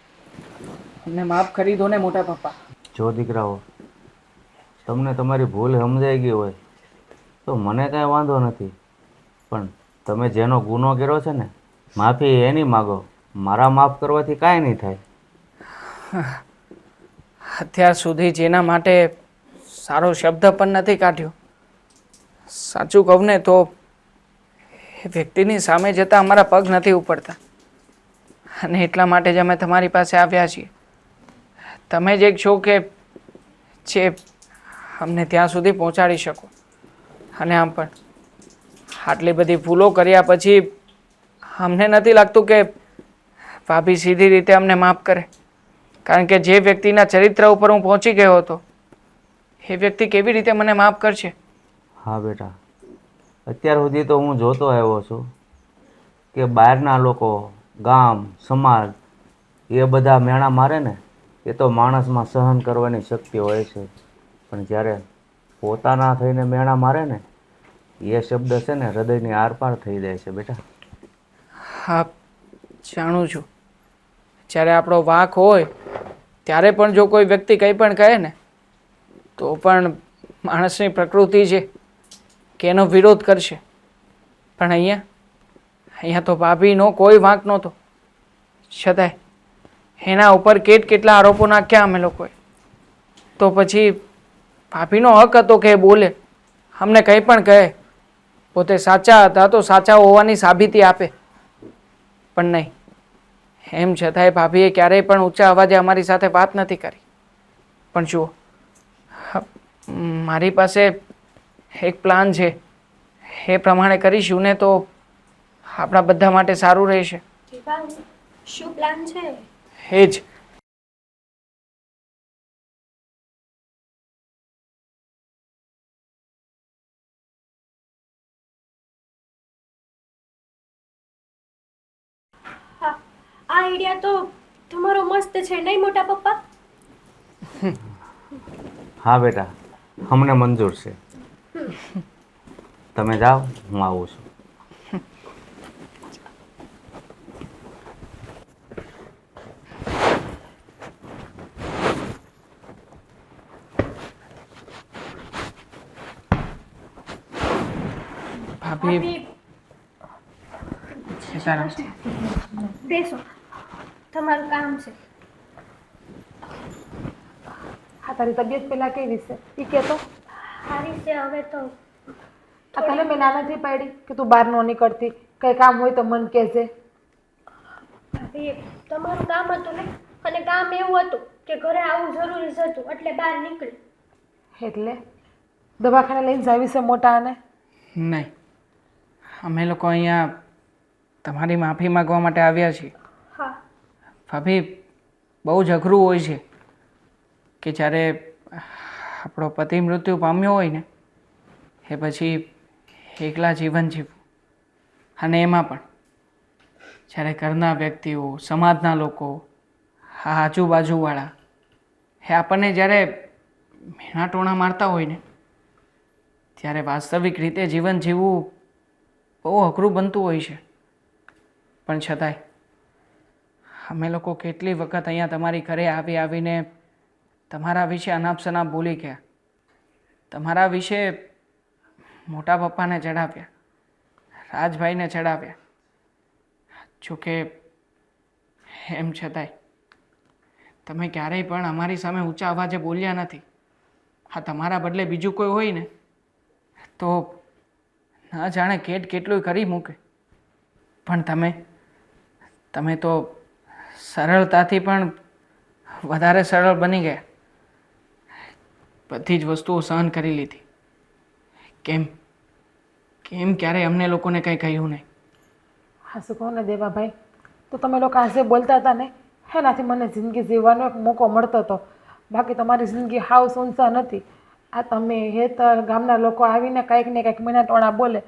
અમને માફ કરી દો ને મોટા પપ્પા. જો દીકરાઓ, તમને તમારી ભૂલ સમજાઈ ગઈ હોય તો મને કાંઈ વાંધો નથી, પણ તમે જેનો ગુનો કર્યો છે ને, માફી એની માગો. મારા માફ કરવાથી કાંઈ નહીં થાય. અત્યાર સુધી જેના માટે સારો શબ્દ પણ નથી કાઢ્યો, સાચું કહું ને તો એ વ્યક્તિની સામે જતાં અમારા પગ નથી ઉપડતા. અને એટલા માટે જ અમે તમારી પાસે આવ્યા છીએ. તમે જ એક છો કે જે અમને ત્યાં સુધી પહોંચાડી શકો. અને આમ પણ આટલી બધી ભૂલો કર્યા પછી અમને નથી લાગતું કે ભાભી સીધી રીતે અમને માફ કરે. કારણ કે જે વ્યક્તિના ચરિત્ર ઉપર હું પહોંચી ગયો હતો એ વ્યક્તિ કેવી રીતે મને માફ કરશે? હા બેટા, અત્યાર સુધી તો હું જોતો આવ્યો છું કે બહારના લોકો, ગામ, સમાજ એ બધા મેણા મારે ને એ તો માણસમાં સહન કરવાની શક્તિ હોય છે, પણ જ્યારે પોતાના થઈને મેણા મારે ને એ શબ્દ છે ને હૃદયની આરપાર થઈ જાય છે બેટા. હા, જાણું છું. જ્યારે આપણો વાંક હોય ત્યારે પણ જો કોઈ વ્યક્તિ કંઈ પણ કહે ને તો પણ માણસની પ્રકૃતિ છે કે એનો વિરોધ કરશે. પણ અહીંયા તો ભાભીનો કોઈ વાંક નહોતો, છતાંય એના ઉપર કેટલા આરોપો નાખ્યા અમે લોકોએ. તો પછી ભાભીનો હક હતો કે એ બોલે, અમને કંઈ પણ કહે, પોતે સાચા હતા તો સાચા હોવાની સાબિતી આપે. પણ નહીં, એમ છતાંય ભાભીએ ક્યારેય પણ ઊંચા અવાજે અમારી સાથે વાત નથી કરી. પણ જુઓ, મારી પાસે એક પ્લાન છે, એ પ્રમાણે કરીશું ને તો આપણા બધા માટે સારું રહેશે. શું પ્લાન છે? એ જ હા, આ આઈડિયા તો તમારો મસ્ત છે નહીં મોટા પપ્પા? હા બેટા, અમને મંજૂર છે. તમે જાઓ, હું આવું છું. ભાભી સીતારામ. બેસો, તમારું કામ છે. હા, તારી તબિયત પહેલાં કેવી છે એ કહેતો. સારી છે હવે તો. આ તને મેં ના નથી પાડી કે તું બહાર ન નીકળતી, કંઈ કામ હોય તો મન કહેજે. ભાભી, તમારું કામ હતું ને, અને કામ એવું હતું કે ઘરે આવવું જરૂરી જ હતું એટલે બહાર નીકળી. એટલે દવાખાને લઈને જાવી છે મોટા આને? નહીં, અમે લોકો અહીંયા તમારી માફી માગવા માટે આવ્યા છીએ. હા. ભાભી, બહુ જ અઘરું હોય છે કે જ્યારે આપણો પતિ મૃત્યુ પામ્યો હોય ને એ પછી એકલા જીવન જીવવું. અને એમાં પણ જ્યારે ઘરના વ્યક્તિઓ, સમાજના લોકો, આ આજુબાજુવાળા એ આપણને જ્યારે મેણા ટોણા મારતા હોય ને ત્યારે વાસ્તવિક રીતે જીવન જીવવું બહુ અઘરું બનતું હોય છે. પણ છતાંય અમે લોકો કેટલી વખત અહીંયા તમારી ઘરે આવીને તમારા વિશે અનાપ-શનાપ બોલી ગયા, તમારા વિશે મોટા પપ્પાને ચડાવ્યા, રાજભાઈને ચડાવ્યા. જોકે એમ છતાંય તમે ક્યારેય પણ અમારી સામે ઊંચા અવાજે બોલ્યા નથી. હા, તમારા બદલે બીજું કોઈ હોય ને તો ન જાણે કેટલું કરી મૂકે. પણ તમે તો સરળતાથી પણ વધારે સરળ બની ગયા. બધી જ વસ્તુઓ સહન કરી લીધી. કેમ ક્યારેય અમને લોકોને કંઈ કહ્યું નહીં? હા, શું કહું ને દેવાભાઈ, તો તમે લોકો આજે બોલતા હતા ને એનાથી મને જિંદગી જીવવાનો એક મોકો મળતો હતો. બાકી તમારી જિંદગી હાવ સુનસાન નથી. આ તમે હેતર ગામના લોકો આવીને કંઈક ને કંઈક મહિના ટોણા બોલે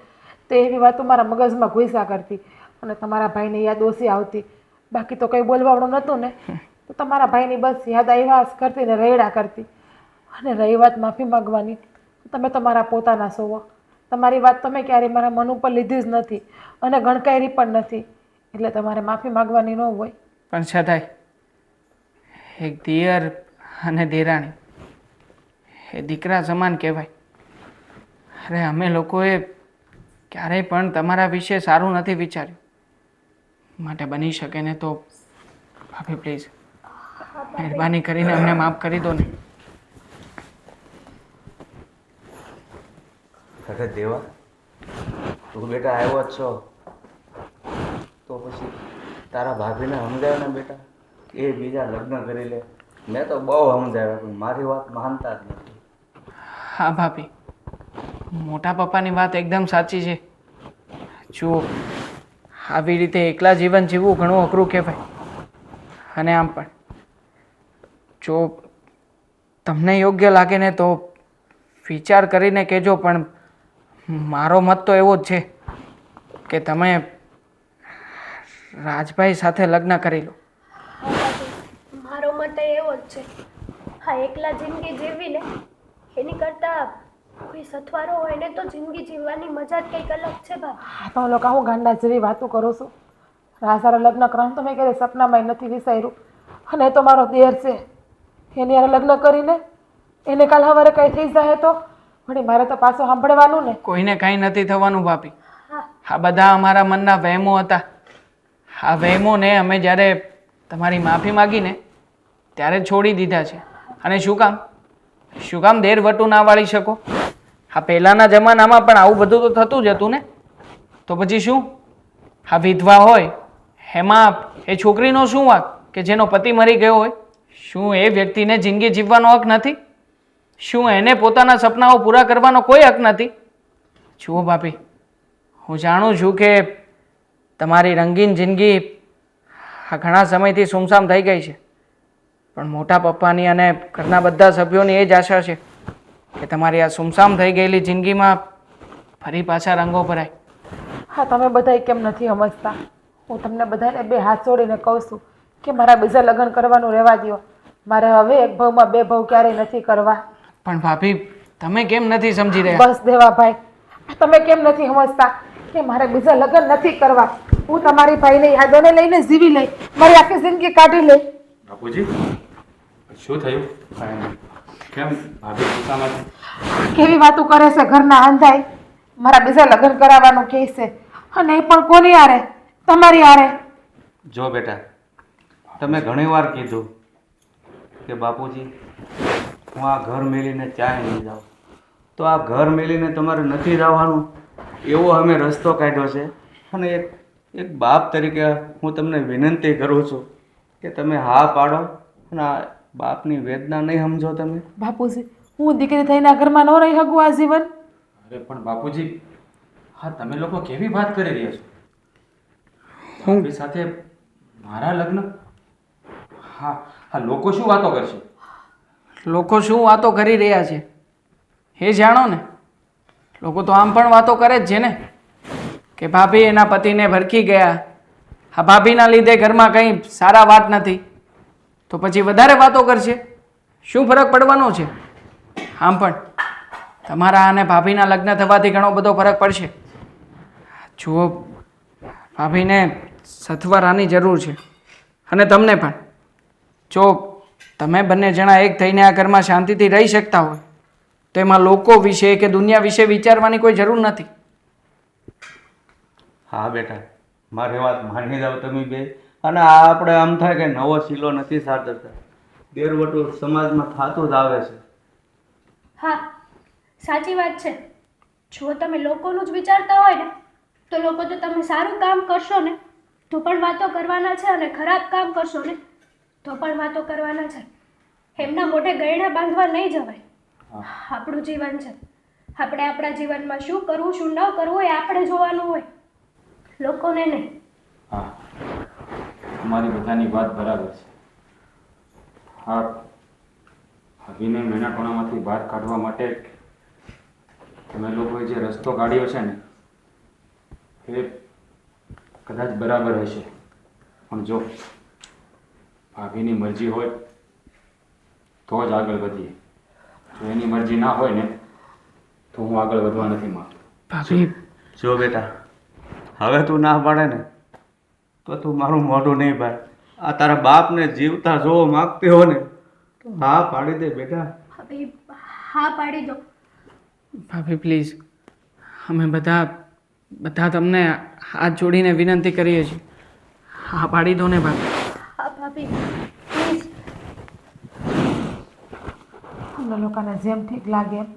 તો એવી વાતો મારા મગજમાં ઘૂસ્યા કરતી અને તમારા ભાઈને યાદ ઓછી આવતી. બાકી તો કંઈ બોલવાવાળું નહોતું ને, તો તમારા ભાઈની બસ યાદ આવ્યા કરતી ને રડ્યા કરતી. અને રહી વાત માફી માગવાની, તમે તમારા પોતાના છો. તમારી વાત તમે ક્યારેય મારા મન ઉપર લીધી જ નથી અને ગણકારી પણ નથી, એટલે તમારે માફી માગવાની ન હોય. પણ છતાંય એક દિયર અને દેરાણી એ દીકરા સમાન કહેવાય. અરે અમે લોકોએ ક્યારેય પણ તમારા વિશે સારું નથી વિચાર્યું. માટે બની શકે ને તો ભાભી પ્લીઝ મહેરબાની કરીને અમને માફ કરી દો ને. અરે દેવા, તું બેટા આવ્યો જ છો તો પછી તારા ભાભીને સમજાય ને બેટા, એ બીજા લગ્ન કરી લે. મેં તો બહુ સમજાવ્યા પણ મારી વાત માનતા જ નથી. હા ભાભી, મોટા પપ્પાની વાત એકદમ સાચી છે. જો આવી રીતે એકલા જીવન જીવવું ઘણું અઘરું કહેવાય. અને આમ પણ જો તમને યોગ્ય લાગે ને તો વિચાર કરીને કહેજો, પણ મારો મત તો એવો જ છે કે તમે રાજભાઈ સાથે લગ્ન કરી લો. હા બાપુ, મારો મત એવો જ છે. હા, એકલા જિંદગી જીવવી ને એની કરતાં કોઈ સથવારો હોય ને તો જિંદગી જીવવાની મજા જ કંઈક અલગ છે બાપુ. હા તો લોકો હું ગાંડા જેવી વાતો કરું છું. રાસારા લગ્ન કરવાનું તો મેં ક્યારેય સપનામાં નથી વિચાર્યું. અને એ તો મારો દેર છે, એની હારે લગ્ન કરીને એને કાલ સવારે કંઈ થઈ જાય તો વળી મારે તો પાછું સાંભળવાનું ને. કોઈને કાંઈ નથી થવાનું ભાભી. હા, આ બધા અમારા મનના વહેમો હતા. આ વહેમોને અમે જ્યારે તમારી માફી માગીને ત્યારે જ છોડી દીધા છે. અને શું કામ દેર વટું ના વાળી શકો? આ પહેલાંના જમાનામાં પણ આવું બધું તો થતું જ હતું ને. તો પછી શું આ વિધવા હોય એમાં એ છોકરીનો શું વાંક કે જેનો પતિ મરી ગયો હોય? શું એ વ્યક્તિને જિંદગી જીવવાનો હક નથી? શું એને પોતાના સપનાઓ પૂરા કરવાનો કોઈ હક નથી? જુઓ ભાભી, હું જાણું છું કે તમારી રંગીન જિંદગી આ ઘણા સમયથી સુમસામ થઈ ગઈ છે, પણ મોટા પપ્પાની અને ઘરના બધા સભ્યોની એ જ આશા છે કે તમારી આ સુમસામ થઈ ગયેલી જિંદગીમાં ફરી પાછા રંગો ભરાય. હા, તમે બધા કેમ નથી સમજતા? હું તમને બધાને બે હાથ જોડીને કહું છું કે મારા બીજા લગ્ન કરવાનું રહેવા દો. મારે હવે એક ભાવમાં બે ભાવ ક્યારેય નથી કરવા. પણ ભાભી, તમે કેમ નથી સમજી રહ્યા? બસ દેવાભાઈ, તમે કેમ નથી સમજતા કે મારે બીજા લગ્ન નથી કરવા? હું તમારી ભાઈની યાદોને લઈને જીવી લઈ, મારી આખી જિંદગી કાઢી લઈ. બાપુજી, શું થયું? કેમ ભાભી ગુસ્સામાં છે? કેવી વાતો કરે છે ઘરના અંધાઈ? મારા બીજા લગ્ન કરાવવાનું કહે છે, અને એ પણ કોની હારે? તમારી હારે. જો બેટા, તમે ઘણીવાર કીધું કે બાપુજી હું આ ઘર મેલીને ક્યાંય નહીં જાઉં, તો આ ઘર મેલીને તમારે નથી જવાનું એવો અમે રસ્તો કાઢ્યો છે. અને એક બાપ તરીકે હું તમને વિનંતી કરું છું કે તમે હા પાડો અને આ બાપની વેદના નહીં સમજો તમે. બાપુજી, હું દીકરી થઈને આ ઘરમાં ન રહી શકું આજીવન? અરે પણ બાપુજી, હા તમે લોકો કેવી વાત કરી રહ્યા છો? ભાભી સાથે મારા લગ્ન? હા હા, લોકો શું વાતો કરશે? લોકો શું વાતો કરી રહ્યા છે એ જાણો ને. લોકો તો આમ પણ વાતો કરે જ છે ને કે ભાભી એના પતિને ભરખી ગયા, આ ભાભીના લીધે ઘરમાં કંઈ સારા વાત નથી. તો પછી વધારે વાતો કરશે. શું ફરક પડવાનો છે? આમ પણ તમારા અને ભાભીના લગ્ન થવાથી ઘણો બધો ફરક પડશે. જુઓ, ભાભીને સથવારાની જરૂર છે અને તમને પણ. જો તમે બંને જણા એક થઈને આ ઘરમાં શાંતિથી રહી શકતા હોય તો એમાં લોકો વિશે કે દુનિયા વિશે વિચારવાની કોઈ જરૂર નથી. હા બેટા, મારી વાત માની જાઓ તમે બે. અને આ આપણે આમ થાય કે નવો શીલો નથી સાધતા, દેરવટું સમાજમાં થતું જ આવે છે. હા, સાચી વાત છે. જો તમે લોકોનું જ વિચારતા હોય ને તો લોકો તો તમે સારું કામ કરશો ને તો પણ વાતો કરવાના છે, અને ખરાબ કામ કરશો ને તો પણ વાતો કરવાના છે. એમના મોઢે ગયણા બાંધવા નહીં જવાય. આપણું જીવન છે, આપણે આપણા જીવનમાં શું કરવું શું ન કરવું એ આપણે જોવાનું હોય, લોકોને નહીં. હા, તમારી બધાની વાત બરાબર છે. હા, ભાભીને મેનાટોણામાંથી બહાર કાઢવા માટે તમે લોકોએ જે રસ્તો કાઢ્યો છે ને એ કદાચ બરાબર હશે, પણ જો ભાભીની મરજી હોય તો જ આગળ વધીએ. જો એની મરજી ના હોય ને તો હું આગળ વધવા નથી માંગતો. ભાભી, જો બેટા, હવે તું ના પાડે ને તો તું મારું મોઢું નહીં ભાઈ. આ તારા બાપને જીવતા જોવો માગતી હો ને તો હા પાડી દે બેટા. હવે હા પાડી દો. ભાભી પ્લીઝ, અમે બધા તમને હાથ જોડીને વિનંતી કરીએ છીએ, હા પાડી દો ને ભાભી. હા ભાભી પ્લીઝ. અમને લોકોને જેમ ઠીક લાગે એમ